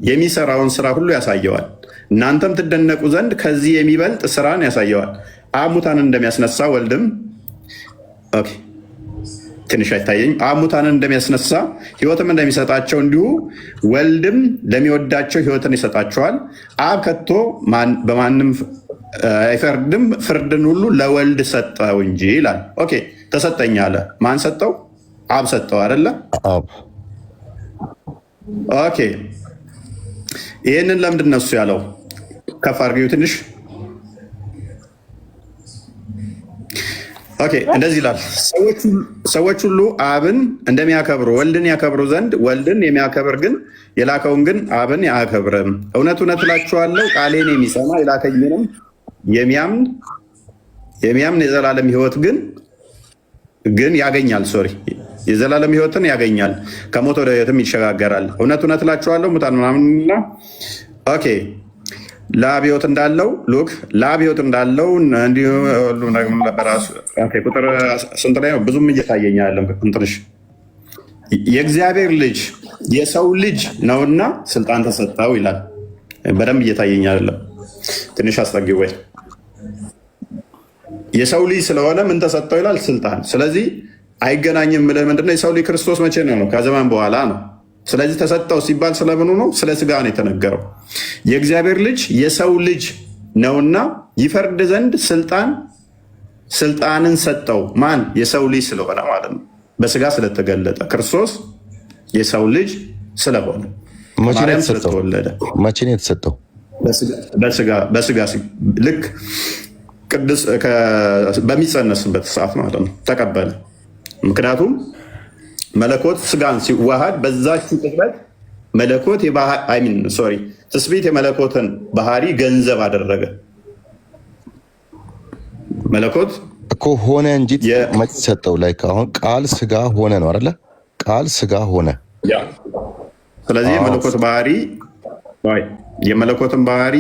የሚሰራውን ስራ ሁሉ ያሳየዋል። እናንተም ትደነቁ ዘንድ ከዚህ የሚበልጥ ስራን ያሳየዋል። አብ ሙታንን እንደሚያስነሳ ወልድም ትንሽ አይታየኝ። አብ ሙታንን እንደሚያስነሳ ሕይወትም እንደሚሰጣቸው እንዲሁ ወልድም ለሚወዳቸው ሕይወትን ይሰጣቸዋል። አብ ከቶ በማንም አይፈርድም፣ ፍርድን ሁሉ ለወልድ ሰጠው እንጂ ይላል። ኦኬ ተሰጠኝ አለ። ማን ሰጠው? አብ ሰጠው አይደለ? ኦኬ ይህንን ለምንድን ነው እሱ ያለው? ከፍ አድርጊው ትንሽ። ኦኬ እንደዚህ ይላል። ሰዎች ሁሉ አብን እንደሚያከብሩ ወልድን ያከብሩ ዘንድ ወልድን የሚያከብር ግን የላከውን ግን አብን አያከብርም። እውነት እውነት እላችኋለሁ ቃሌን የሚሰማ የላከኝንም የሚያምን የዘላለም ሕይወት ግን ያገኛል። የዘላለም ሕይወትን ያገኛል፣ ከሞት ወደ ሕይወትም ይሸጋገራል። እውነት እውነት እላችኋለሁ ሙታን ምናምንና ኦኬ ለአብ ሕይወት እንዳለው ሉክ ለአብ ሕይወት እንዳለው እንዲሁ በራሱ ቁጥር ስንት ላይ ነው? ብዙም እየታየኝ ያለም ትንሽ የእግዚአብሔር ልጅ የሰው ልጅ ነውና ስልጣን ተሰጠው ይላል። በደንብ እየታየኝ አይደለም። ትንሽ አስጠጊ ወይ የሰው ልጅ ስለሆነ ምን ተሰጠው ይላል? ስልጣን። ስለዚህ አይገናኝም ብለህ ምንድነው? የሰው ልጅ ክርስቶስ መቼ ነው? ከዘመን በኋላ ነው። ስለዚህ ተሰጠው ሲባል ስለምኑ ነው? ስለ ስጋ ነው የተነገረው። የእግዚአብሔር ልጅ የሰው ልጅ ነውና ይፈርድ ዘንድ ስልጣንን ሰጠው። ማን? የሰው ልጅ ስለሆነ ማለት ነው። በስጋ ስለተገለጠ ክርስቶስ የሰው ልጅ ስለሆነ ማርያም ስለተወለደ መቼ ነው የተሰጠው? በስጋ ልክ ቅዱስ በሚጸነስበት ሰዓት ማለት ነው ተቀበለ። ምክንያቱም መለኮት ስጋን ሲዋሃድ በዛች ቅጽበት መለኮት ትስብእት የመለኮትን ባህሪ ገንዘብ አደረገ። መለኮት እኮ ሆነ እንጂ መች ሰጠው? ላይ አሁን ቃል ስጋ ሆነ ነው አይደለ? ቃል ስጋ ሆነ። ስለዚህ የመለኮትን ባህሪ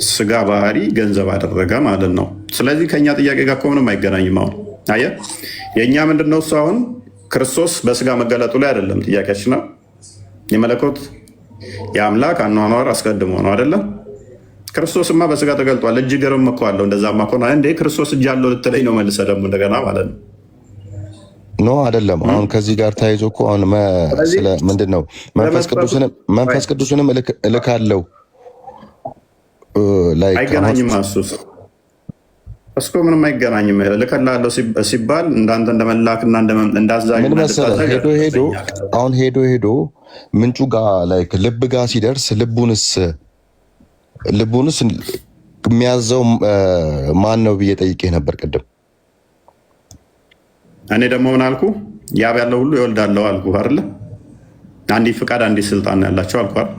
ስጋ ባህሪ ገንዘብ አደረገ ማለት ነው። ስለዚህ ከኛ ጥያቄ ጋር ምንም አይገናኝም። አሁን አየህ የእኛ ምንድነው እሱ አሁን ክርስቶስ በስጋ መገለጡ ላይ አይደለም ጥያቄያችን ነው። የመለኮት የአምላክ አኗኗር አስቀድሞ ነው አይደለም? ክርስቶስማ በስጋ ተገልጧል። እጅ ግርም እኮ አለው። እንደዛማ እኮ እንደ ክርስቶስ እጅ አለው ልትለኝ ነው መልሰህ ደግሞ እንደገና ማለት ነው። ኖ አይደለም። አሁን ከዚህ ጋር ተያይዞ እኮ አሁን ምንድን ነው መንፈስ ቅዱስንም እልካለሁ አይገናኝም። እሱ ምንም አይገናኝም። እልክልሃለሁ ሲባል እንዳንተ እንደመላክና እንዳዛዥ ምን መሰለህ ሄዶ ምንጩ ጋር ልብ ጋር ሲደርስ ልቡንስ የሚያዘው ማን ነው ብዬ ጠይቄህ ነበር ቅድም። እኔ ደግሞ ምን አልኩ? ያብ ያለው ሁሉ ይወልዳለው አልኩ አይደለ? አንዲት ፍቃድ አንዲት ስልጣን ያላቸው አልኩ አይደል?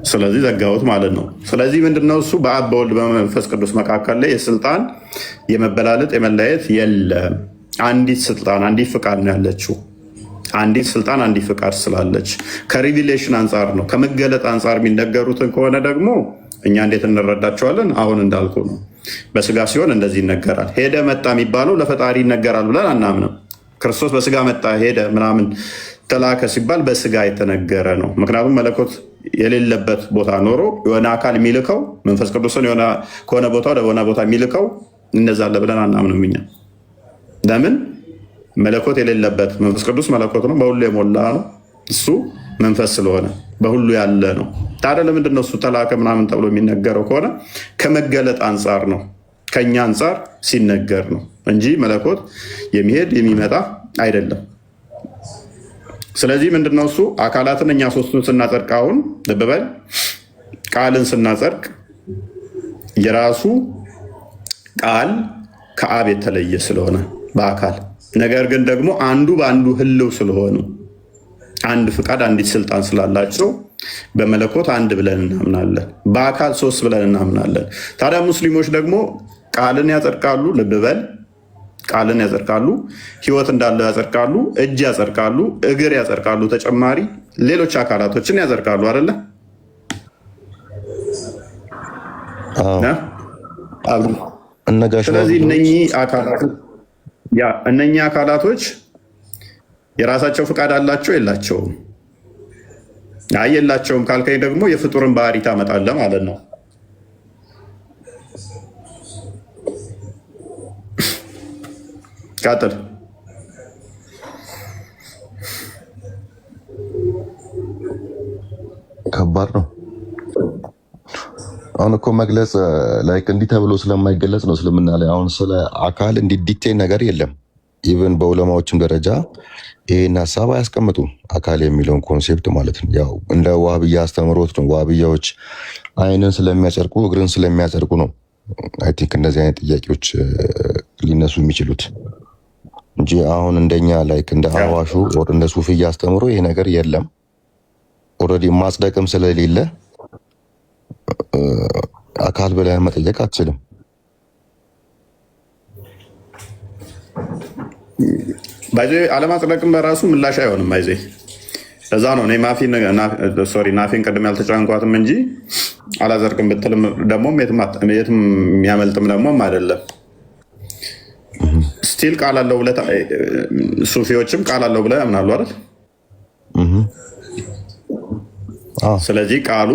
ስለዚህ ዘጋሁት ማለት ነው። ስለዚህ ምንድነው እሱ በአብ በወልድ በመንፈስ ቅዱስ መካከል ላይ የስልጣን የመበላለጥ የመለየት የለም። አንዲት ስልጣን አንዲት ፍቃድ ነው ያለችው። አንዲት ስልጣን አንዲት ፍቃድ ስላለች ከሪቪሌሽን አንጻር ነው። ከመገለጥ አንጻር የሚነገሩትን ከሆነ ደግሞ እኛ እንዴት እንረዳቸዋለን? አሁን እንዳልኩ ነው። በስጋ ሲሆን እንደዚህ ይነገራል። ሄደ መጣ የሚባለው ለፈጣሪ ይነገራል ብለን አናምንም። ክርስቶስ በስጋ መጣ ሄደ ምናምን ተላከ ሲባል በስጋ የተነገረ ነው። ምክንያቱም መለኮት የሌለበት ቦታ ኖሮ የሆነ አካል የሚልከው መንፈስ ቅዱስን ከሆነ ቦታ ወደ ሆነ ቦታ የሚልከው እነዛለ ብለን አናምንም እኛ። ለምን? መለኮት የሌለበት መንፈስ ቅዱስ መለኮት ነው፣ በሁሉ የሞላ ነው። እሱ መንፈስ ስለሆነ በሁሉ ያለ ነው። ታዲያ ለምንድን ነው እሱ ተላከ ምናምን ተብሎ የሚነገረው ከሆነ ከመገለጥ አንጻር ነው፣ ከኛ አንጻር ሲነገር ነው እንጂ መለኮት የሚሄድ የሚመጣ አይደለም። ስለዚህ ምንድነው እሱ አካላትን እኛ ሶስቱን ስናጸድቅ አሁን ልብ በል ቃልን ስናጸድቅ የራሱ ቃል ከአብ የተለየ ስለሆነ በአካል ነገር ግን ደግሞ አንዱ በአንዱ ህልው ስለሆኑ አንድ ፍቃድ አንዲት ስልጣን ስላላቸው በመለኮት አንድ ብለን እናምናለን፣ በአካል ሶስት ብለን እናምናለን። ታዲያ ሙስሊሞች ደግሞ ቃልን ያጸድቃሉ። ልብ በል ቃልን ያጸድቃሉ፣ ህይወት እንዳለው ያጸድቃሉ፣ እጅ ያጸድቃሉ፣ እግር ያጸድቃሉ፣ ተጨማሪ ሌሎች አካላቶችን ያጸድቃሉ አይደለ? ስለዚህ እነኚህ አካላቶች የራሳቸው ፍቃድ አላቸው የላቸውም? አይ የላቸውም ካልከኝ ደግሞ የፍጡርን ባህሪ ታመጣለህ ማለት ነው። ቀጥል። ከባድ ነው። አሁን እኮ መግለጽ ላይክ እንዲህ ተብሎ ስለማይገለጽ ነው እስልምና ላይ አሁን ስለ አካል እንዲህ ዲቴል ነገር የለም። ኢቨን በዑለማዎችም ደረጃ ይህን ሀሳብ አያስቀምጡም፣ አካል የሚለውን ኮንሴፕት ማለት ነው። ያው እንደ ዋህብያ አስተምሮት ነው። ዋህብያዎች አይንን ስለሚያጨርቁ እግርን ስለሚያጨርቁ ነው አይ ቲንክ እነዚህ አይነት ጥያቄዎች ሊነሱ የሚችሉት እንጂ አሁን እንደኛ ላይክ እንደ አዋሹ ወር እንደ ሱፍያ አስተምሮ ይሄ ነገር የለም። ኦልሬዲ ማጽደቅም ስለሌለ አካል ብለህ መጠየቅ አትችልም። ባይዜ አለማጽደቅም በራሱ ምላሽ አይሆንም። ባይዜ ለዛ ነው እኔ ናፊን ቅድም ያልተጫንኳትም እንጂ አላዘርቅም ብትልም ደግሞ የትም የሚያመልጥም ደግሞም አይደለም። ስቲል ቃል አለው ብለህ ሱፊዎችም ቃል አለው ብለህ ያምናሉ አይደል? ስለዚህ ቃሉ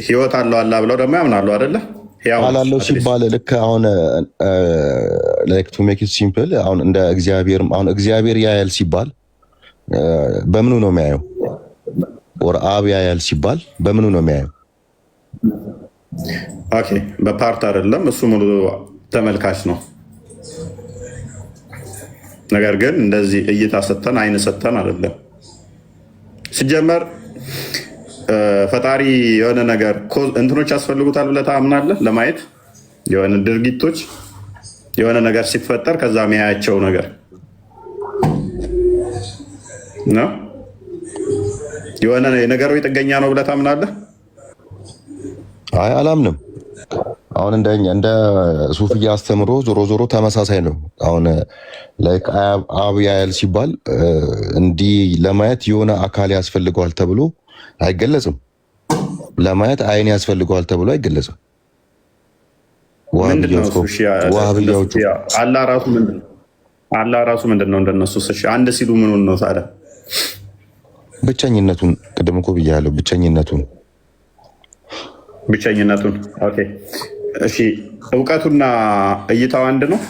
ህይወት አለው አላ ብለው ደግሞ ያምናሉ አይደለ? ቃል አለው ሲባል ልክ አሁን ላይክ ቱ ሜክ ኢት ሲምፕል አሁን እንደ እግዚአብሔር አሁን እግዚአብሔር ያያል ሲባል በምኑ ነው የሚያየው? ወር አብ ያያል ሲባል በምኑ ነው የሚያየው? ኦኬ በፓርት አይደለም እሱ ሙሉ ተመልካች ነው። ነገር ግን እንደዚህ እይታ ሰተን አይን ሰተን አይደለም። ሲጀመር ፈጣሪ የሆነ ነገር እንትኖች ያስፈልጉታል ብለህ ታምናለህ? ለማየት የሆነ ድርጊቶች የሆነ ነገር ሲፈጠር ከዛ የሚያያቸው ነገር ነው። የሆነ ነገሩ ጥገኛ ነው ብለህ ታምናለህ? አይ አላምንም። አሁን እንደ ሱፍያ አስተምሮ ዞሮ ዞሮ ተመሳሳይ ነው። አሁን ላይክ አብ ያያል ሲባል እንዲህ ለማየት የሆነ አካል ያስፈልገዋል ተብሎ አይገለጽም። ለማየት አይን ያስፈልገዋል ተብሎ አይገለጽም። ዋህብያዎቹ አላህ ራሱ ምንድን ነው እንደነሱ አንድ ሲሉ ምኑን ነው ታዲያ? ብቸኝነቱን ቅድም እኮ ብያለሁ። ብቸኝነቱን ኦኬ እሺ። እውቀቱና እይታው አንድ ነው?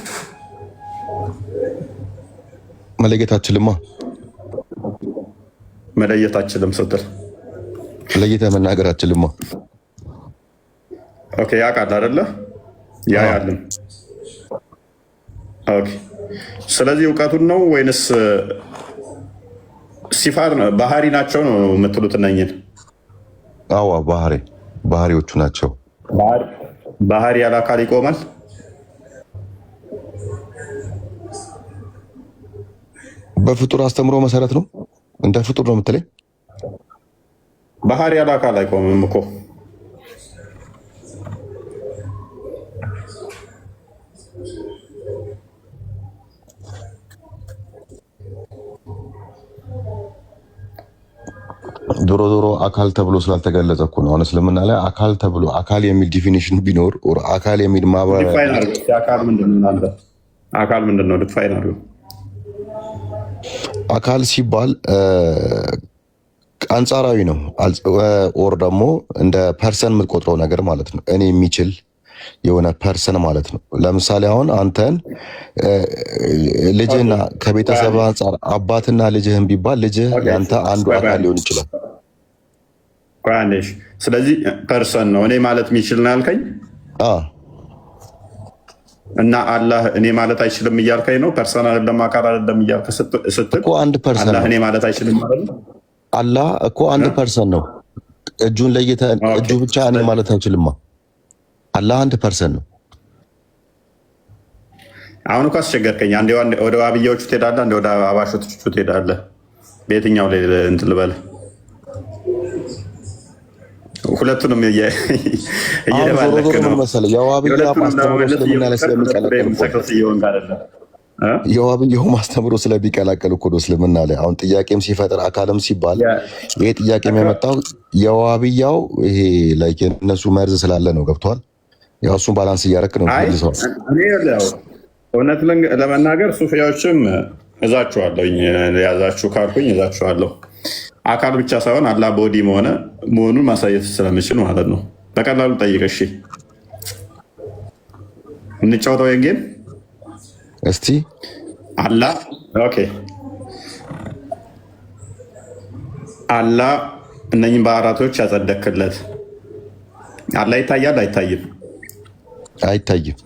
መለየት አችልም ስትል ለየተህ መናገር አችልማ። ኦኬ ያውቃል አይደለ? ያያልን። ኦኬ ስለዚህ እውቀቱን ነው ወይንስ ሲፋት ነው? ባህሪ ናቸው ነው የምትሉት እነኝን? አዋ ባህሪዎቹ ናቸው። ባህሪ ያለ አካል ይቆማል? በፍጡር አስተምሮ መሰረት ነው። እንደ ፍጡር ነው የምትለኝ? ባህሪ ያለ አካል አይቆምም እኮ። ዞሮ አካል ተብሎ ስላልተገለጸ እኮ ነው። አሁን እስልምና ላይ አካል ተብሎ አካል የሚል ዲፊኒሽን ቢኖር አካል የሚል ማብራሪያ አካል ምንድን ነው? ዲፋይን አድርገው። አካል ሲባል አንጻራዊ ነው። ኦር ደግሞ እንደ ፐርሰን የምትቆጥረው ነገር ማለት ነው። እኔ የሚችል የሆነ ፐርሰን ማለት ነው። ለምሳሌ አሁን አንተን ልጅህና ከቤተሰብ አንጻር አባትና ልጅህን ቢባል ልጅህ ያንተ አንዱ አካል ሊሆን ይችላል። ስለዚህ ፐርሰን ነው እኔ ማለት የሚችል ነው ያልከኝ እና አላህ እኔ ማለት አይችልም እያልከኝ ነው? ፐርሰን አይደለም አካል አይደለም እያልክ ስትል እኮ አንድ ፐርሰን አላህ እኔ ማለት አይችልም ማለት ነው። አላህ እኮ አንድ ፐርሰን ነው። እጁን ለይተህ እጁ ብቻ እኔ ማለት አይችልማ። አላህ አንድ ፐርሰን ነው። አሁን እኮ አስቸገርከኝ። አንዴ ወደ ዋብያዎቹ ትሄዳለህ፣ አንዴ ወደ አባሾቹ ትሄዳለህ። በየትኛው ላይ እንትን ልበልህ? ሁለቱንም እየደባለክ ነው መሰለህ። የዋብያ ማስተምሮ ስለምን ያለ የዋብያው ማስተምሮ ስለሚቀላቀል እኮ ነው እስልምና ላይ አሁን ጥያቄም ሲፈጥር አካልም ሲባል ይሄ ጥያቄ የሚያመጣው የዋብያው ይሄ ላይክ እነሱ መርዝ ስላለ ነው። ገብቷል? ያው እሱን ባላንስ እያደረክ ነው። እውነት ለመናገር ሱፊያዎችም እዛችኋለሁ፣ ያዛችሁ ካልኩኝ እዛችኋለሁ። አካል ብቻ ሳይሆን አላህ ቦዲ መሆኑን ማሳየት ስለምችል ማለት ነው። በቀላሉ ጠይቅ። እሺ እንጫወተው የጌም እስቲ አላህ አላህ እነኝም ባህራቶች ያጸደክለት አላህ ይታያል አይታይም? አይታይም።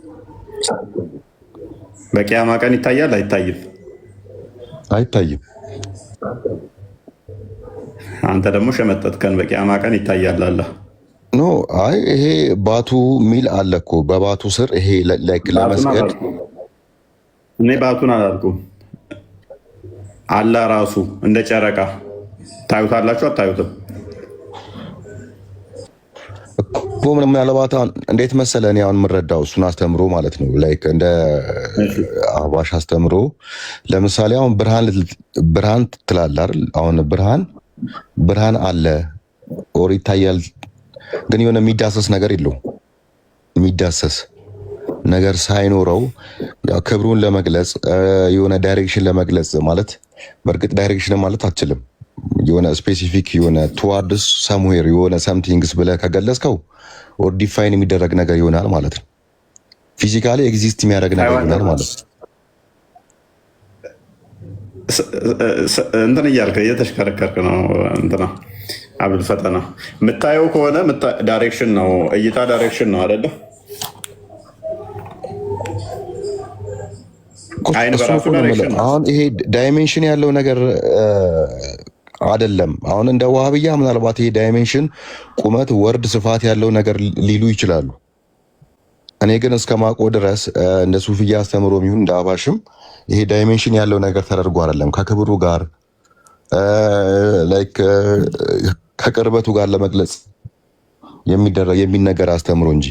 በቂያማ ቀን ይታያል አይታይም? አይታይም። አንተ ደግሞ ሸመጠጥከን። በቂያማ ቀን ይታያል አላህ ኖ አይ ይሄ ባቱ ሚል አለ እኮ በባቱ ስር ይሄ ላይክ ለመስገድ እኔ ባቱን አላልኩም። አላህ ራሱ እንደ ጨረቃ ታዩታላችሁ አታዩትም? እኮ ምናልባት እንዴት መሰለህ እኔ አሁን የምረዳው እሱን አስተምሮ ማለት ነው ላይክ እንደ አህባሽ አስተምሮ ለምሳሌ አሁን ብርሃን ትላለህ አይደል? አሁን ብርሃን አለ ኦር ይታያል፣ ግን የሆነ የሚዳሰስ ነገር የለውም። የሚዳሰስ ነገር ሳይኖረው ያው ክብሩን ለመግለጽ የሆነ ዳይሬክሽን ለመግለጽ ማለት በእርግጥ ዳይሬክሽን ማለት አትችልም። የሆነ ስፔሲፊክ የሆነ ቱዋርድስ ሰምዌር የሆነ ሰምቲንግስ ብለህ ከገለጽከው ኦር ዲፋይን የሚደረግ ነገር ይሆናል ማለት ነው። ፊዚካሊ ኤግዚስት የሚያደርግ ነገር ይሆናል ማለት ነው። እንትን እያልክ እየተሽከረከርክ ነው። እንትና አብዱል ፈተና የምታየው ከሆነ ዳይሬክሽን ነው፣ እይታ ዳይሬክሽን ነው አይደለ? አይን በራሱ ዳይሬክሽን ነው። አሁን ይሄ ዳይሜንሽን ያለው ነገር አይደለም። አሁን እንደ ዋህብያ ምናልባት ይሄ ዳይሜንሽን ቁመት፣ ወርድ፣ ስፋት ያለው ነገር ሊሉ ይችላሉ። እኔ ግን እስከማቆ ድረስ እንደ ሱፍያ አስተምሮ የሚሆን እንደ አባሽም ይሄ ዳይሜንሽን ያለው ነገር ተደርጎ አይደለም ከክብሩ ጋር ላይክ ከቅርበቱ ጋር ለመግለጽ የሚነገር አስተምሮ እንጂ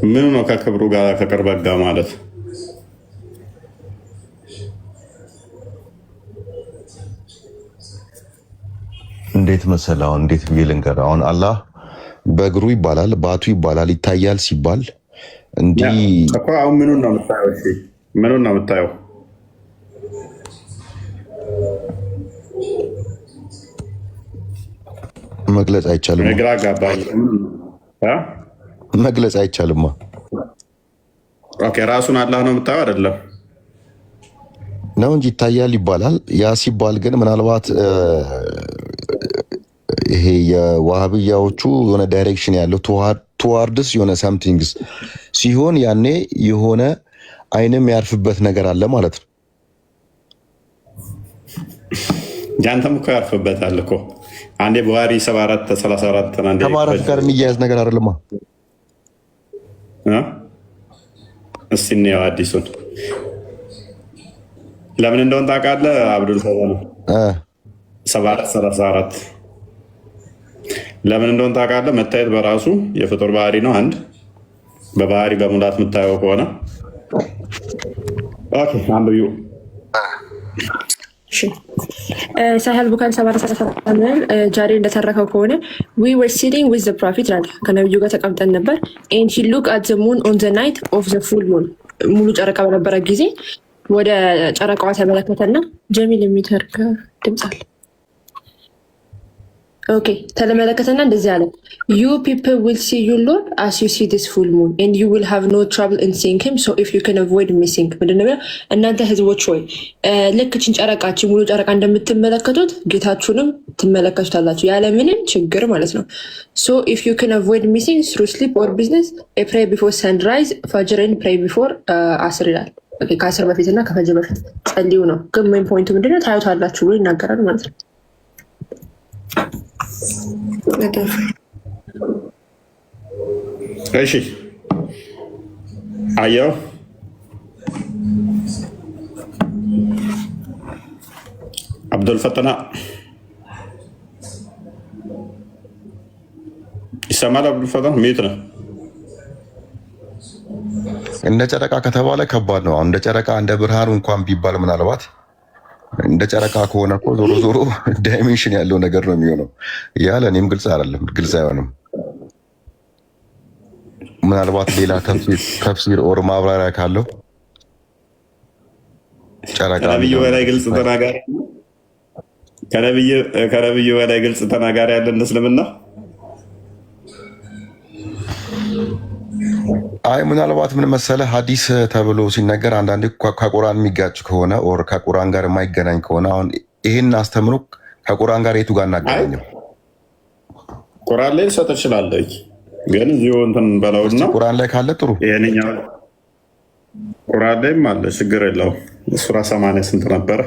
ምኑ ነው ከክብሩ ጋር ከቅርበት ጋር ማለት? እንዴት መሰለህ አሁን እንዴት ብዬ ልንገርህ? አሁን አላህ በእግሩ ይባላል፣ ባቱ ይባላል፣ ይታያል ሲባል እንዲህ እኮ አሁን ምኑን ነው የምታየው? እሺ ምኑን ነው የምታየው? መግለጽ አይቻልም። ግራ አጋባኝ። መግለጽ አይቻልማ። ኦኬ ራሱን አላህ ነው የምታየው አይደለም ነው እንጂ ይታያል ይባላል። ያ ሲባል ግን ምናልባት ይሄ የዋህብያዎቹ የሆነ ዳይሬክሽን ያለው ቱዋርድስ የሆነ ሳምቲንግስ ሲሆን ያኔ የሆነ አይንም ያርፍበት ነገር አለ ማለት ነው። ያንተም እኮ ያርፍበታል እኮ አንዴ ቡሃሪ 7434 ከማረፍ ጋር የሚያያዝ ነገር አይደለማ። እስቲ እንየው አዲሱን ለምን እንደሆነ ታውቃለህ? አብዱል ፈተና 7434 ለምን እንደሆነ ታውቃለህ? መታየት በራሱ የፍጡር ባህሪ ነው። አንድ በባህሪ በሙላት የምታየው ከሆነ ኦኬ አንብዩ። ሳሂህ ቡኻሪ 737 ጃሪ እንደተረከው ከሆነ we were sitting with the prophet ይላል። ከነብዩ ጋር ተቀምጠን ነበር and he looked at the moon on the night of the full moon ሙሉ ጨረቃ በነበረ ጊዜ ወደ ጨረቃዋ ተመለከተና ጀሚል የሚተርክ ድምፅ አለ። ኦኬ ተመለከተና እንደዚህ አለ you people will see your Lord as you see this full moon and you will have no trouble in seeing him so if you can avoid missing ምንድነው እናንተ ህዝቦች ሆይ ልክ እችን ጨረቃችን ሙሉ ጨረቃ እንደምትመለከቱት ጌታችሁንም ትመለከቱታላችሁ ያለ ምንም ችግር ማለት ነው። so if you can avoid missing through sleep or business pray before sunrise fajr and pray before asr ይላል። ኦኬ ከአስር በፊትና ከፈጅር በፊት ጸልዩ ነው። ግን ሜን ፖይንቱ ምንድነው ታዩታላችሁ ብሎ ይናገራል ማለት ነው። እሺ አየው አብዱልፈተና ይሰማል። አብዱልፈተና ሚዩት ነው። እንደ ጨረቃ ከተባለ ከባድ ነው። እንደ ጨረቃ እንደ ብርሃኑ እንኳን ቢባል ምናልባት እንደ ጨረቃ ከሆነ እኮ ዞሮ ዞሮ ዳይሜንሽን ያለው ነገር ነው የሚሆነው። ያ ለእኔም ግልጽ አይደለም፣ ግልጽ አይሆንም። ምናልባት ሌላ ተፍሲር ኦር ማብራሪያ ካለው ጨረቃ ከነብዩ በላይ ግልጽ ተናጋሪ ከነብዩ በላይ ግልጽ ተናጋሪ ያለ እስልምና። አይ ምናልባት ምን መሰለህ ሐዲስ ተብሎ ሲነገር አንዳንዴ ከቁርአን የሚጋጭ ከሆነ ኦር ከቁርአን ጋር የማይገናኝ ከሆነ አሁን ይሄን አስተምሮ ከቁርአን ጋር የቱ ጋር እናገናኘው? ቁርአን ላይ ልሰጥ እችላለሁ፣ ግን እዚሁ እንትን በለውና ቁርአን ላይ ካለ ጥሩ። ይሄንኛው ቁርአን ላይም አለ፣ ችግር የለውም። ሱራ 80 ስንት ነበረ?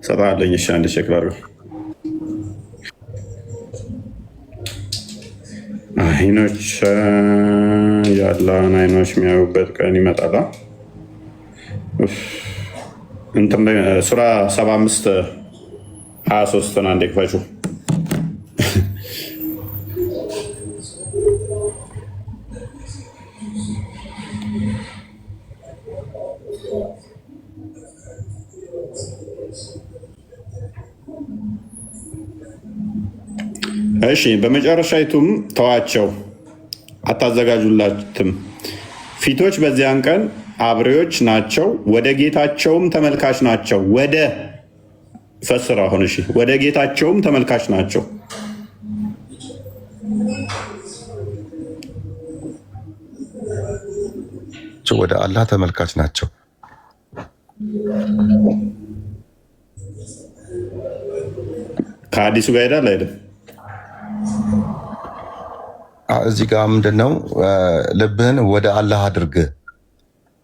ሰጣለኝ። እሺ አንድ ቼክ ላድርግ። አይኖች ያላን አይኖች የሚያዩበት ቀን ይመጣል። እንትን ሱራ 75 23 አንዴ ክፈቹ። እሺ በመጨረሻይቱም ተዋቸው፣ አታዘጋጁላትም። ፊቶች በዚያን ቀን አብሬዎች ናቸው፣ ወደ ጌታቸውም ተመልካች ናቸው። ወደ ፈስር አሁን እሺ፣ ወደ ጌታቸውም ተመልካች ናቸው። ወደ አላህ ተመልካች ናቸው። ከአዲሱ ጋር ሄዳል አይደል? እዚህ ጋር ምንድነው ልብህን ወደ አላህ አድርግ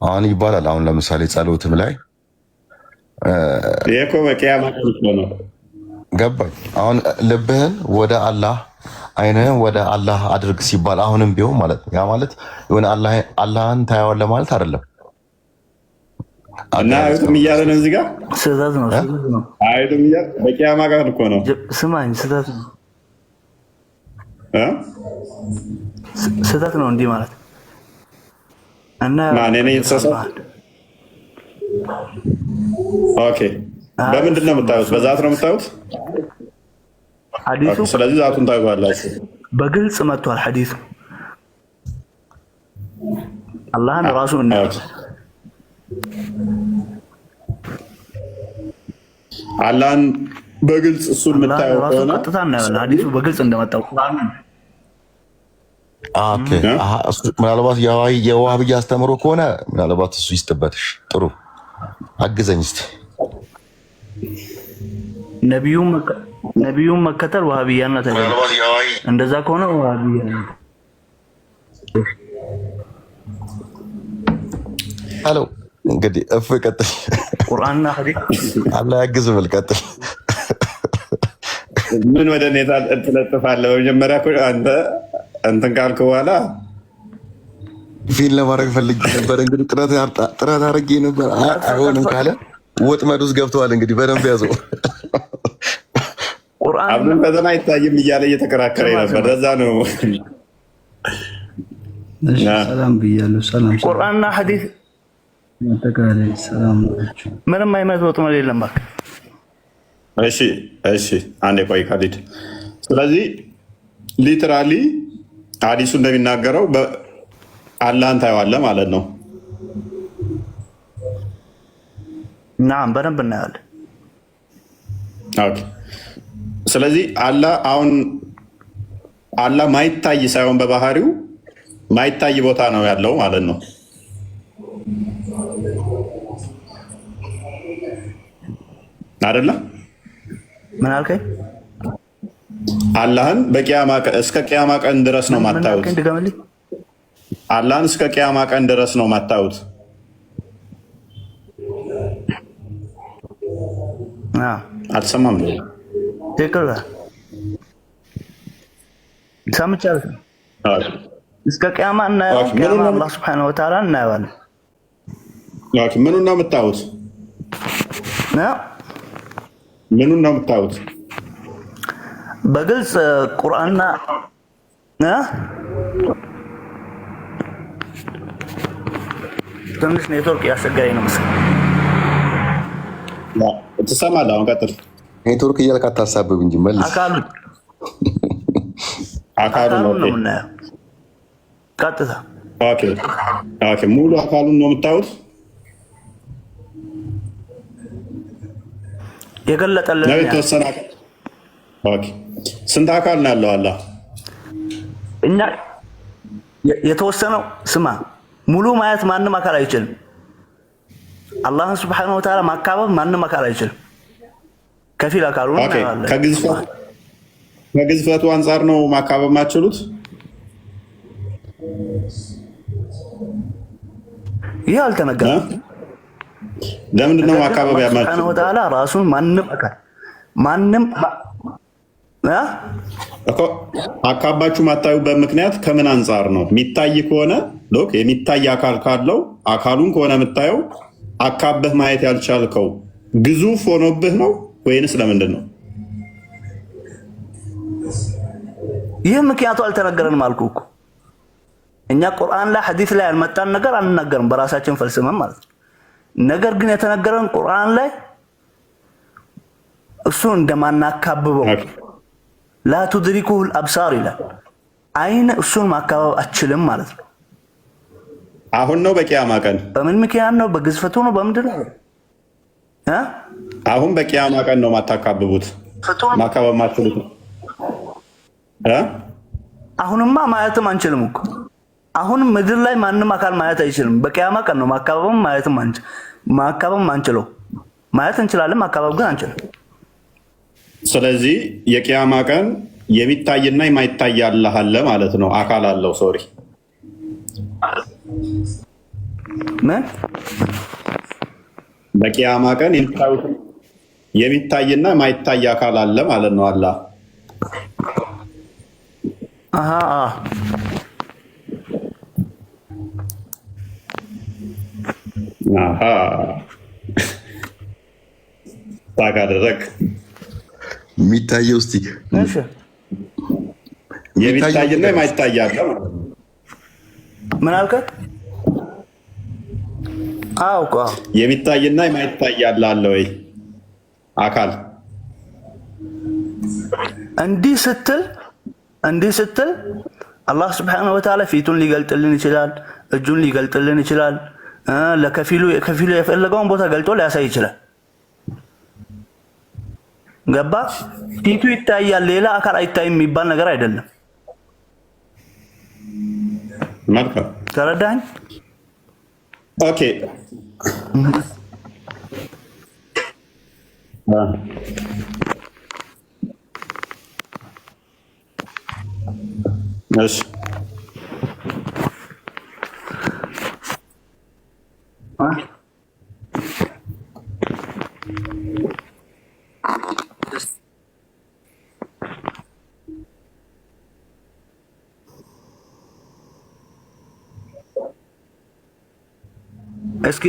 አሁን ይባላል። አሁን ለምሳሌ ጸሎትም ላይ ይሄ እኮ በቂያማ ነው። ገባኝ። አሁን ልብህን ወደ አላህ አይንህን ወደ አላህ አድርግ ሲባል አሁንም ቢሆን ማለት ነው ያ ማለት የሆነ አላህን ታየዋለህ ማለት አይደለም። እና አይቱም እያለ ነው እዚህ ጋር ስህተት ነው። አይቱም እያለ በቂያማ ቀን እኮ ነው። ስማኝ፣ ስህተት ነው፣ ስህተት ነው እንዲህ ማለት እና ማን እኔ የተሳሳተ? ኦኬ፣ በምንድን ነው የምታዩት? በዛት ነው የምታዩት ሐዲሱ። ስለዚህ ዛቱን ታዩዋላችሁ። በግልጽ መጥቷል ሐዲሱ። አላህን ራሱ አላህን በግልጽ እሱን የምታየው ከሆነ ቀጥታ እናየዋለን። ሐዲሱ በግልጽ እንደመጣው ምናልባት የዋህብያ አስተምሮ ከሆነ ምናልባት እሱ ይስጥበትሽ። ጥሩ አግዘኝ እስኪ። ነቢዩን መከተል ዋህብያነት አይደለም። እንደዛ ከሆነ ዋህብያ ሄሎ። እንግዲህ እፍ ቀጥል። ቁርአንና ሐዲስ አላህ ያግዝ ብል ቀጥል። ምን ወደ እኔ ትለጥፋለህ? በመጀመሪያ አንተ እንትን ካልክ በኋላ ፊል ለማድረግ ፈልጌ ነበር። እንግዲህ ጥረት አድርጌ ነበር። አይሆንም ካለ ወጥመድ ውስጥ ገብተዋል። እንግዲህ በደንብ ያዘው። አብዱል ፈተና አይታይም እያለ እየተከራከረ ነበር። ለዛ ነው ሰላም ብያለሁ። ሰላም ቁርአንና ሐዲስ አጠቃላይ ሰላም ናችሁ። ምንም አይነት ወጥመድ የለም። እሺ እሺ፣ አንዴ ቆይ ካሊድ። ስለዚህ ሊትራሊ ሐዲሱ እንደሚናገረው አላህን ታየዋለህ ማለት ነው። ናም በደንብ እናያለን። ኦኬ። ስለዚህ አላህ ማይታይ ሳይሆን በባህሪው ማይታይ ቦታ ነው ያለው ማለት ነው አይደለም? ምን አልከኝ? አላህን እስከ ቂያማ ቀን ድረስ ነው ማታዩት። አላህን እስከ ቂያማ ቀን ድረስ ነው ማታዩት። አልሰማም? ሰምቻለሁ። እስከ ቂያማ እናየው። ቂያማ አላህ Subhanahu Wa Ta'ala እናየዋለን። ምኑን ነው የምታዩት? ምኑን ነው የምታዩት? በግልጽ ቁርአንና ትንሽ ኔትወርክ ያስቸገረኝ ነው መሰለኝ። ትሰማለህ? አሁን ቀጥል። ኔትወርክ እያልክ አታሳብብ እንጂ መልስ። አካሉን ነው የምናየው ቀጥታ። ኦኬ ሙሉ አካሉን ነው የምታዩት? የገለጠልን ነው የተወሰነ አካል። ኦኬ ስንት አካል ነው ያለው አላህ? እኛ የተወሰነው ስማ፣ ሙሉ ማየት ማንም አካል አይችልም። አላህን Subhanahu Wa Ta'ala ማካበብ ማንም አካል አይችልም። ከፊል አካሉ ነው ያለው። ከግዝፈቱ አንፃር ነው ማካበብ ማችሉት። ይህ አልተነገረም። ለምንድን ነው ማካበብ ያማችሁት? Subhanahu Wa Ta'ala ራሱን ማንም አካል ማንም እኮ አካባችሁ ማታዩበት ምክንያት ከምን አንፃር ነው? የሚታይ ከሆነ ሎክ የሚታይ አካል ካለው አካሉን ከሆነ የምታየው አካበህ ማየት ያልቻልከው ግዙፍ ሆኖብህ ነው ወይንስ ለምንድን ነው? ይህ ምክንያቱ አልተነገረንም አልኩህ እኮ። እኛ ቁርአን ላይ ሐዲስ ላይ ያልመጣን ነገር አንናገርም በራሳችን ፈልስመን ማለት ነው። ነገር ግን የተነገረን ቁርአን ላይ እሱ እንደማናካብበው ላ ቱድሪኩሁ አልአብሳር ይላል። አይን እሱን ማካበብ አችልም ማለት ነው። አሁን ነው በቂያማ ቀን? በምን ምክንያት ነው? በግዝፈቱ ነው? በምንድን ነው? አሁን በቂያማ ቀን ነው ማታካብቡት ማካበብ ማትችሉት? አሁንማ ማየትም አንችልም እኮ። አሁንም ምድር ላይ ማንም አካል ማየት አይችልም። በቂያማ ቀን ነው ማካበብም ማየትም ማካበብም አንችለው። ማየት እንችላለን፣ ማካበብ ግን አንችልም። ስለዚህ የቂያማ ቀን የሚታይና የማይታይ አላህ አለ ማለት ነው። አካል አለው። ሶሪ ምን? በቂያማ ቀን የሚታይና የማይታይ አካል አለ ማለት ነው። አላህ ታካደረክ የሚታየው እስቲ የሚታይና የማይታይ አለ ማለት ነው። ምን አልከት? አውቃ የሚታይና የማይታይ አለ ወይ አካል? እንዲህ ስትል አላህ Subhanahu Wa Ta'ala ፊቱን ሊገልጥልን ይችላል፣ እጁን ሊገልጥልን ይችላል፣ ለከፊሉ የፈለገውን ቦታ ገልጦ ሊያሳይ ይችላል። ገባ? ፊቱ ይታያል፣ ሌላ አካል አይታይም የሚባል ነገር አይደለም። መልካም ተረዳኝ? ኦኬ እሺ እስኪ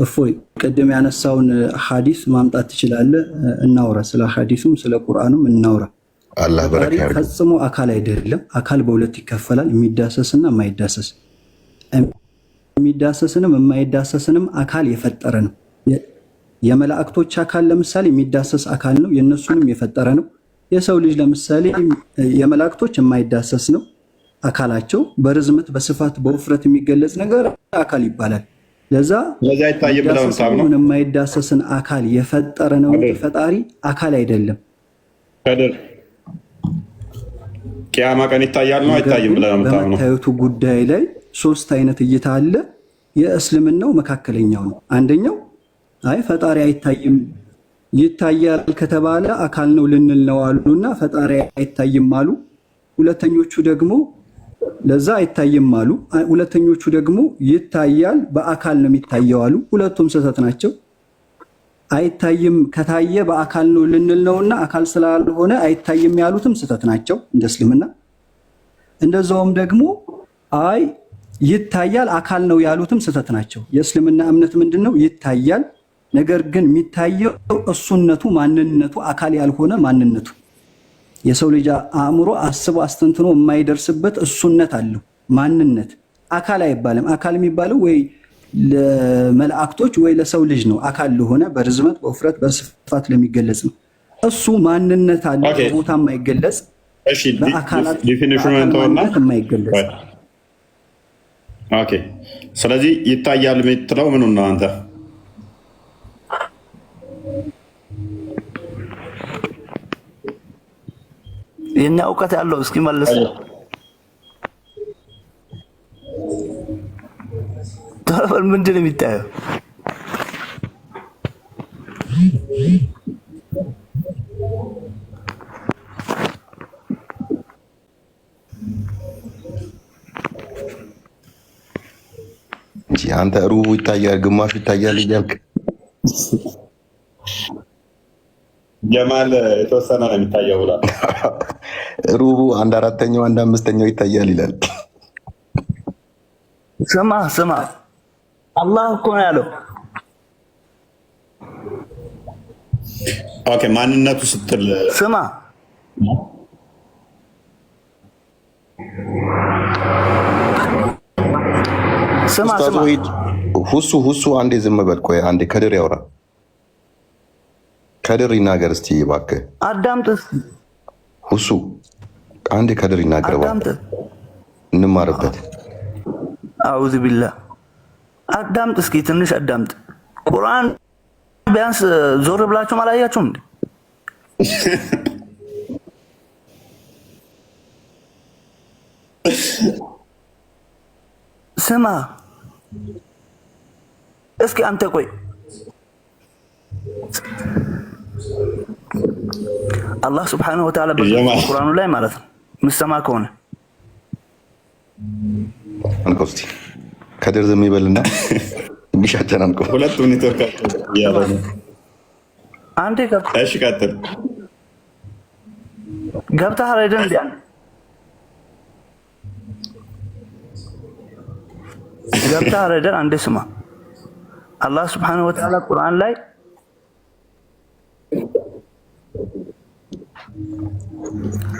እፎይ ቅድም ያነሳውን ሐዲስ ማምጣት ትችላለህ? እናውራ። ስለ ሐዲሱም ስለ ቁርአኑም እናውራ። አላህ በረካ ያርግ። ፈጽሞ አካል አይደለም። አካል በሁለት ይከፈላል፣ የሚዳሰስና የማይዳሰስ። የሚዳሰስንም የማይዳሰስንም አካል የፈጠረ ነው። የመላእክቶች አካል ለምሳሌ የሚዳሰስ አካል ነው፣ የእነሱንም የፈጠረ ነው። የሰው ልጅ ለምሳሌ የመላእክቶች የማይዳሰስ ነው አካላቸው፣ በርዝመት በስፋት በውፍረት የሚገለጽ ነገር አካል ይባላል። ለዛ የማይዳሰስን አካል የፈጠረ ነው እንጂ ፈጣሪ አካል አይደለም። ቂያማ ቀን ይታያል ነው አይታይም ብለህ ነው የምታምነው? በመታየቱ ጉዳይ ላይ ሶስት አይነት እይታ አለ። የእስልምናው መካከለኛው ነው። አንደኛው አይ ፈጣሪ አይታይም፣ ይታያል ከተባለ አካል ነው ልንል ነው አሉና ፈጣሪ አይታይም አሉ። ሁለተኞቹ ደግሞ ለዛ አይታይም አሉ። ሁለተኞቹ ደግሞ ይታያል በአካል ነው የሚታየው አሉ። ሁለቱም ስህተት ናቸው። አይታይም ከታየ በአካል ነው ልንል ነውና አካል ስላልሆነ አይታይም ያሉትም ስህተት ናቸው እንደ እስልምና። እንደዛውም ደግሞ አይ ይታያል አካል ነው ያሉትም ስህተት ናቸው። የእስልምና እምነት ምንድነው? ይታያል፣ ነገር ግን የሚታየው እሱነቱ ማንነቱ አካል ያልሆነ ማንነቱ የሰው ልጅ አእምሮ አስቦ አስተንትኖ የማይደርስበት እሱነት አለው ማንነት። አካል አይባልም። አካል የሚባለው ወይ ለመላእክቶች ወይ ለሰው ልጅ ነው። አካል ለሆነ በርዝመት በውፍረት በስፋት ለሚገለጽ ነው። እሱ ማንነት አለ ቦታ የማይገለጽ በአካላት ማንነት የማይገለጽ። ኦኬ ስለዚህ ይታያል የምትለው ምኑ ነው አንተ? የኛ እውቀት ያለው እስኪ መልስ። ተረፈል ምንድን ነው የሚታየው? አንተ ሩቡ ይታያል ግማሹ ይታያል እያልክ ጀማል የተወሰነ ነው የሚታየው ብሏል። ሩቡ 1/4 1/5 ይታያል ይላል። ስማ አላህ እኮ ነው ያለው። ኦኬ ማንነቱ ስትል ስማ ሁሱ አንዴ ዝም በል። ቆይ አንዴ ከድር ያውራ። ከድር ይናገር እስቲ እባክህ። አዳምጥ ሁሱ አንዴ ከድር ይናገር እባክህ እንማርበት። አዑዙ ቢላህ አዳምጥ እስኪ ትንሽ አዳምጥ። ቁርአን ቢያንስ ዞር ብላችሁ አላያችሁም እንዴ? ስማ እስኪ አንተ ቆይ አላህ ስብሐነሁ ወተዓላ በቁርአኑ ላይ ማለት ነው ምሰማ ከሆነ አንኮ እስቲ ከድር ዝም ይበልና ቢሻቸን አንኮ ሁለቱም ኔትወርክ ያለ አንዴ ገብተህ እሺ ቀጥል ገብተህ አይደል እንዴ? ገብተህ አይደል? አንዴ ስማ አላህ ስብሐነሁ ወተዓላ ቁርአን ላይ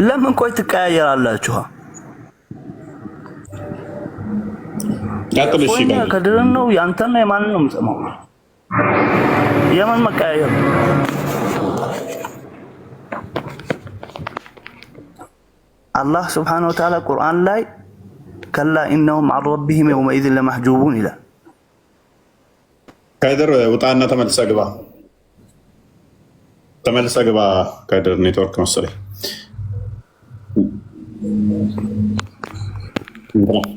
ለምን ቆይ ትቀያየራላችሁ? ቀጥል። እሺ ከድርን ነው ያንተና የማንን ነው የምሰማው? የማን መቀያየር? አላህ ስብሐነሁ ወተዓላ ቁርአን ላይ ከላ ኢነሁም ዐን ረቢሂም የውመኢዝን ለመሕጁቡን ይላል። ከድር ውጣና ተመልሰህ ግባ። ተመልሰህ ግባ። ከድር ኔትወርክ መሰለኝ።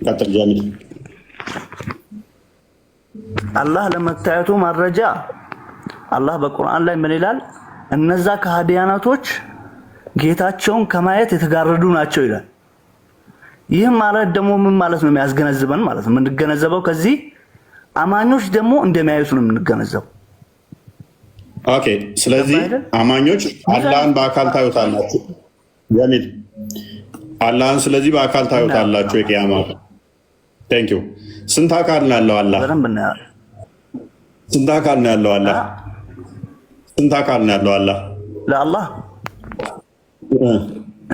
ቀጥል ጃሚል። አላህ ለመታየቱ ማረጃ አላህ በቁርአን ላይ ምን ይላል? እነዛ ከሃዲያናቶች ጌታቸውን ከማየት የተጋረዱ ናቸው ይላል። ይህ ማለት ደግሞ ምን ማለት ነው? የሚያስገነዝበን ማለት ነው። የምንገነዘበው ከዚህ አማኞች ደግሞ እንደሚያዩት ነው የምንገነዘበው። ኦኬ ስለዚህ አማኞች አላህን በአካል ታዩታላችሁ ጀሚል። አላህን ስለዚህ በአካል ታዩታላችሁ የቂያማ ቴንክ ዩ። ስንት አካል ነው ያለው አላህ? ስንት አካል ነው ያለው አላህ? ስንት አካል ነው ያለው አላህ? ለአላህ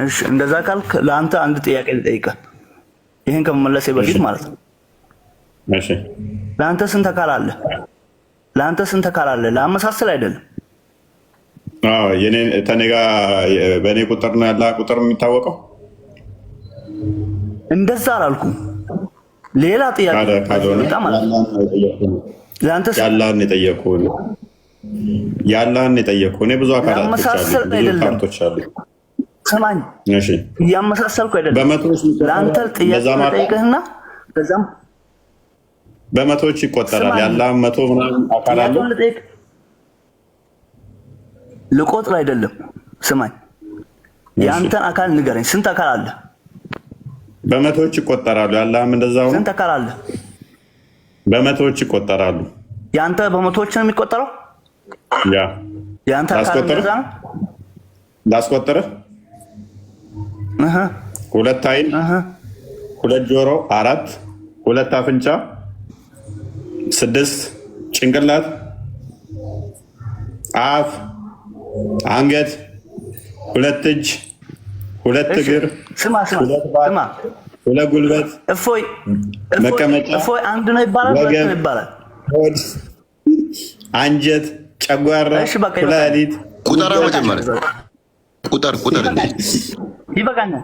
እሺ፣ እንደዛ ካልክ ለአንተ አንድ ጥያቄ ልጠይቅህ፣ ይሄን ከመመለሴ በፊት ማለት ነው። እሺ፣ ለአንተ ስንት አካል አለ? ለአንተ ስንት አካል አለ? ለአመሳሰል አይደለም። አዎ፣ የኔ ተኔ ጋር በእኔ ቁጥር ነው ያለ ቁጥር የሚታወቀው። እንደዛ አላልኩም። ሌላ ጥያቄ ያላህን የጠየቁህ ያላህን የጠየቁህ እኔ ብዙ አካላቶች አሉ፣ ብዙ ካርቶች አሉ። ሰማኝ፣ እያመሳሰልኩ አይደለም። ለአንተ ጥያቄ ጠይቅህና በዛም በመቶዎች ይቆጠራል። ያላህን መቶ ምናምን አካል አለው። ልቆጥር አይደለም። ስማኝ፣ የአንተን አካል ንገረኝ። ስንት አካል አለ? በመቶዎች ይቆጠራሉ። ያለህም እንደዛው ነው። ስንት አካል አለ? በመቶዎች ይቆጠራሉ። ያንተ በመቶዎች ነው የሚቆጠረው? ያ ያንተ አካል እንደዛ ነው? ላስቆጥርህ። ሁለት አይን፣ ሁለት ጆሮ፣ 4 ሁለት አፍንጫ፣ 6 ጭንቅላት፣ አፍ፣ አንገት፣ 2 እጅ፣ 2 እግር፣ ሁለት ጉልበት፣ መቀመጫ፣ ወገብ፣ ሆድ፣ አንጀት፣ ጨጓራ፣ ኩላሊት። ቁጠራ መጀመሪያ ቁጠር እንዴ ይበቃኛል።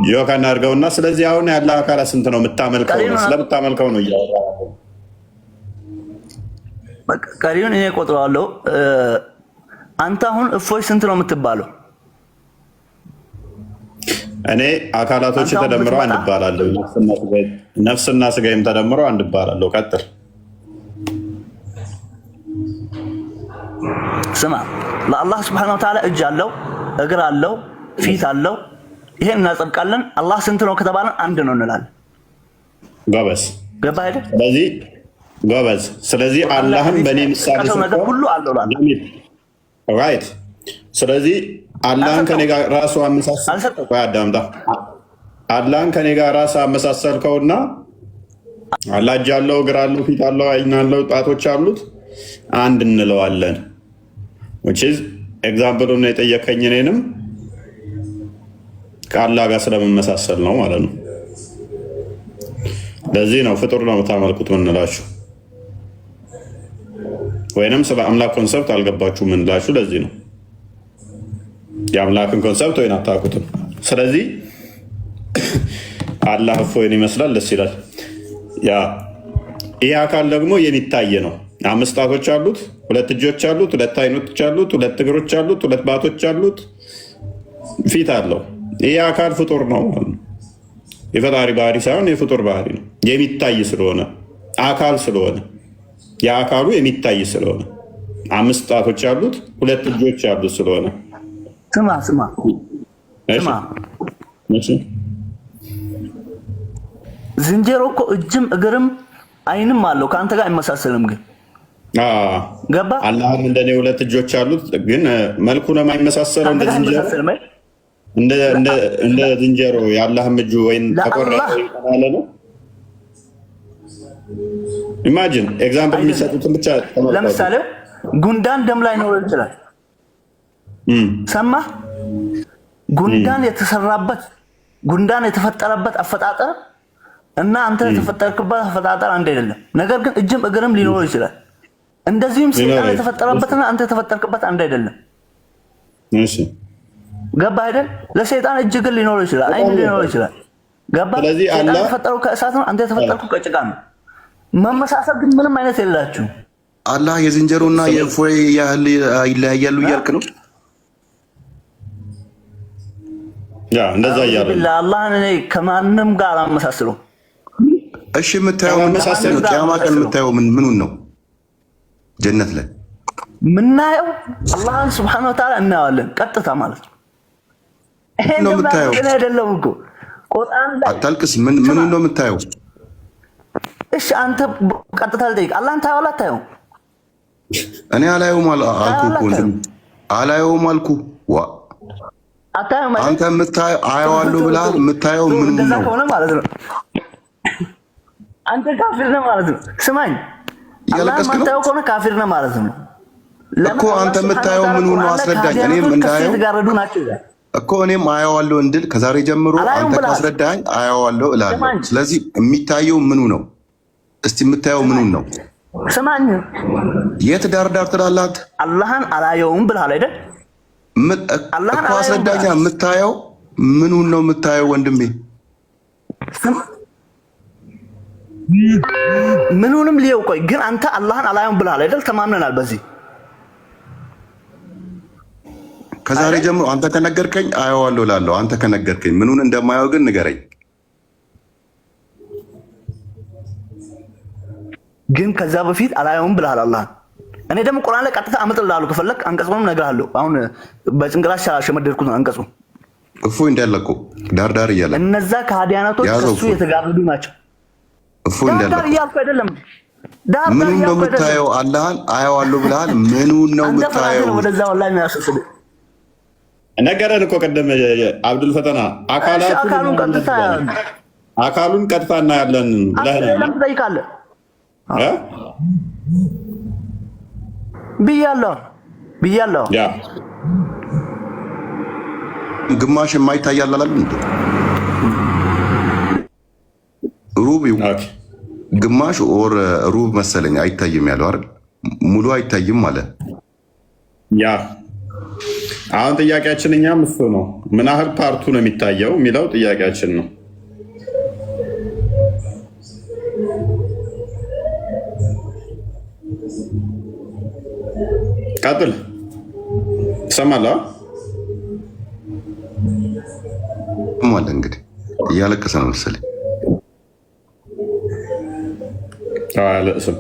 ዮካን አድርገውና ስለዚህ አሁን ያለ አካል ስንት ነው የምታመልከው? ስለምታመልከው ነው እያወራ ቀሪውን እኔ ቆጥረዋለሁ። አንተ አሁን እፎይ ስንት ነው የምትባለው? እኔ አካላቶች ተደምረው አንድ እባላለሁ። ነፍስና ስጋይም ተደምረው አንድ እባላለሁ። ቀጥል። ስማ፣ ለአላህ ስብሐነሁ ወተዓላ እጅ አለው፣ እግር አለው፣ ፊት አለው። ይሄን እናጸድቃለን። አላህ ስንት ነው ከተባለን አንድ ነው እንላለን። ጎበዝ ገባህ አይደል? ጎበዝ። ስለዚህ አላህም በእኔ ምሳሌ ነገር ሁሉ አለው ራይት። ስለዚህ አላህን ከኔ ጋር ራሱ አዳምጣ። አላህን ከኔ ጋር ራሱ አመሳሰልከውና አላህ እጅ አለው፣ እግር አለው፣ ፊት አለው፣ አይን አለው፣ ጣቶች አሉት፣ አንድ እንለዋለን። ኤግዛምፕሉን የጠየቀኝ እኔንም ከአላህ ጋር ስለምመሳሰል ነው ማለት ነው። ለዚህ ነው ፍጡር ነው የምታመልኩት ምንላችሁ፣ ወይንም ስለ አምላክ ኮንሰፕት አልገባችሁ ምንላችሁ። ለዚህ ነው የአምላክን ኮንሰፕት ወይን አታውቁትም። ስለዚህ አላህ እፎይን ይመስላል፣ ደስ ይላል። ይህ አካል ደግሞ የሚታይ ነው። 5 ጣቶች አሉት፣ 2 እጆች አሉት፣ 2 አይኖች አሉት፣ 2 እግሮች አሉት፣ 2 ባቶች አሉት፣ ፊት አለው። ይህ አካል ፍጡር ነው። የፈጣሪ ባህሪ ሳይሆን የፍጡር ባህሪ ነው። የሚታይ ስለሆነ አካል ስለሆነ የአካሉ የሚታይ ስለሆነ 5 ጣቶች አሉት፣ 2 እጆች አሉት ስለሆነ ስማ ዝንጀሮ እኮ እጅም እግርም አይንም አለው፣ ከአንተ ጋር አይመሳሰልም። ግን ገባ አላህም እንደኔ 2 እጆች አሉት፣ ግን መልኩ ነው የማይመሳሰለው። እንደ ዝንጀሮ የአላህም እጁ ወይም ተቆረጠ ያለ ነው። ኢማጂን ኤግዛምፕል የሚሰጡትን ብቻ ለምሳሌ ጉንዳን ደም ላይ ኖር ይችላል። ሰማህ? ጉንዳን የተፈጠረበት አፈጣጠር እና አንተ የተፈጠርክበት አፈጣጠር አንድ አይደለም። ነገር ግን እጅም እግርም ሊኖር ይችላል። እንደዚህም ሰይጣን የተፈጠረበትና አንተ የተፈጠርክበት አንድ አይደለም። እሺ ገባህ አይደል? ለሰይጣን እጅ እግር ሊኖር ይችላል፣ አይን ሊኖር ይችላል። ገባህ? ሰይጣን የተፈጠረው ከእሳት ነው፣ አንተ የተፈጠርከው ከጭቃ ነው። መመሳሰል ግን ምንም አይነት የሌላችሁ። አላህ የዝንጀሮና የእፎይ ያህል ይለያያሉ እያልክ ነው? እንደዛ እያለ አላህን እኔ ከማንም ጋር አላመሳስለው። እሺ የምታየው ቂያማ ቀን የምታየው ምኑን ነው? ጀነት ላይ ምናየው አላህን ሱብሓነሁ ወተዓላ እናየዋለን፣ ቀጥታ ማለት ነው። ይሄ ነው የምታየው አይደለም እኮ ቁርአን ላይ አታልቅስ። ምኑን ነው የምታየው? እሺ አንተ ቀጥታ ልጠይቅ፣ አላህን ታየዋለህ አታየውም? እኔ አላየውም አልኩ እኮ ወንድም፣ አላየውም አልኩ። አንተ የምታየው አየዋለሁ ብለሃል። የምታየው ምን ነው ማለት ነው? አንተ ካፊር ነህ ማለት ነው። ስማኝ፣ አላህን የማታየው ከሆነ ካፊር ነህ ማለት ነው እኮ። አንተ የምታየው ምን ነው አስረዳኝ። እኔም እንዳየው እኮ እኔም አየዋለሁ እንድል ከዛሬ ጀምሮ አንተ ካስረዳኝ አየዋለሁ እላለሁ። ስለዚህ የሚታየው ምኑ ነው? እስቲ የምታየው ምኑን ነው? ስማኝ፣ የት ዳር ትላለህ አንተ? አላህን አላየውም ብለሃል አይደል? እኮ አስረዳኛ። የምታየው ምኑን ነው የምታየው ወንድሜ? ምኑንም ሊየው። ቆይ ግን አንተ አላህን አላየውም ብለሃል አይደል? ተማምነናል በዚህ። ከዛሬ ጀምሮ አንተ ከነገርከኝ አየዋለሁ እላለሁ። አንተ ከነገርከኝ ምኑን እንደማየው ግን ንገረኝ። ግን ከዛ በፊት አላየውም ብለሃል አላህን። እኔ ደግሞ ቁርአን ላይ ቀጥታ አመጣልሃለሁ ከፈለክ አንቀጹንም እነግርሃለሁ። አሁን በጭንቅላት ሸመደድኩት አንቀጹ እፎይ እንዳለቁ ዳርዳር እያለ እነዛ ከሃዲያናቶች ከሱ የተጋረዱ ናቸው። እፎይ እንዳለቁ እያልኩ አይደለም። ምኑን ነው የምታየው? አላህን አየዋለሁ ብለሃል። ምኑን ነው የምታየው? ወደዛ ወላሂ ነው ያስፈልግ ነገረን እኮ ቀደም አብዱል ፈተና አካሉን ቀጥታ እናያለን ለምን ትጠይቃለህ? ብያለሁ ያ ግማሽ የማይታይ አላለም እንዴ? ሩብ ግማሽ ኦር ሩብ መሰለኝ አይታይም ያለው አይደል? ሙሉ አይታይም ማለት ያ አሁን ጥያቄያችን እኛም እሱ ነው። ምን ያህል ፓርቱ ነው የሚታየው የሚለው ጥያቄያችን ነው። ቀጥል ትሰማለህ? ማለት እንግዲህ እያለቀሰ ነው መሰለኝ። አለቅስም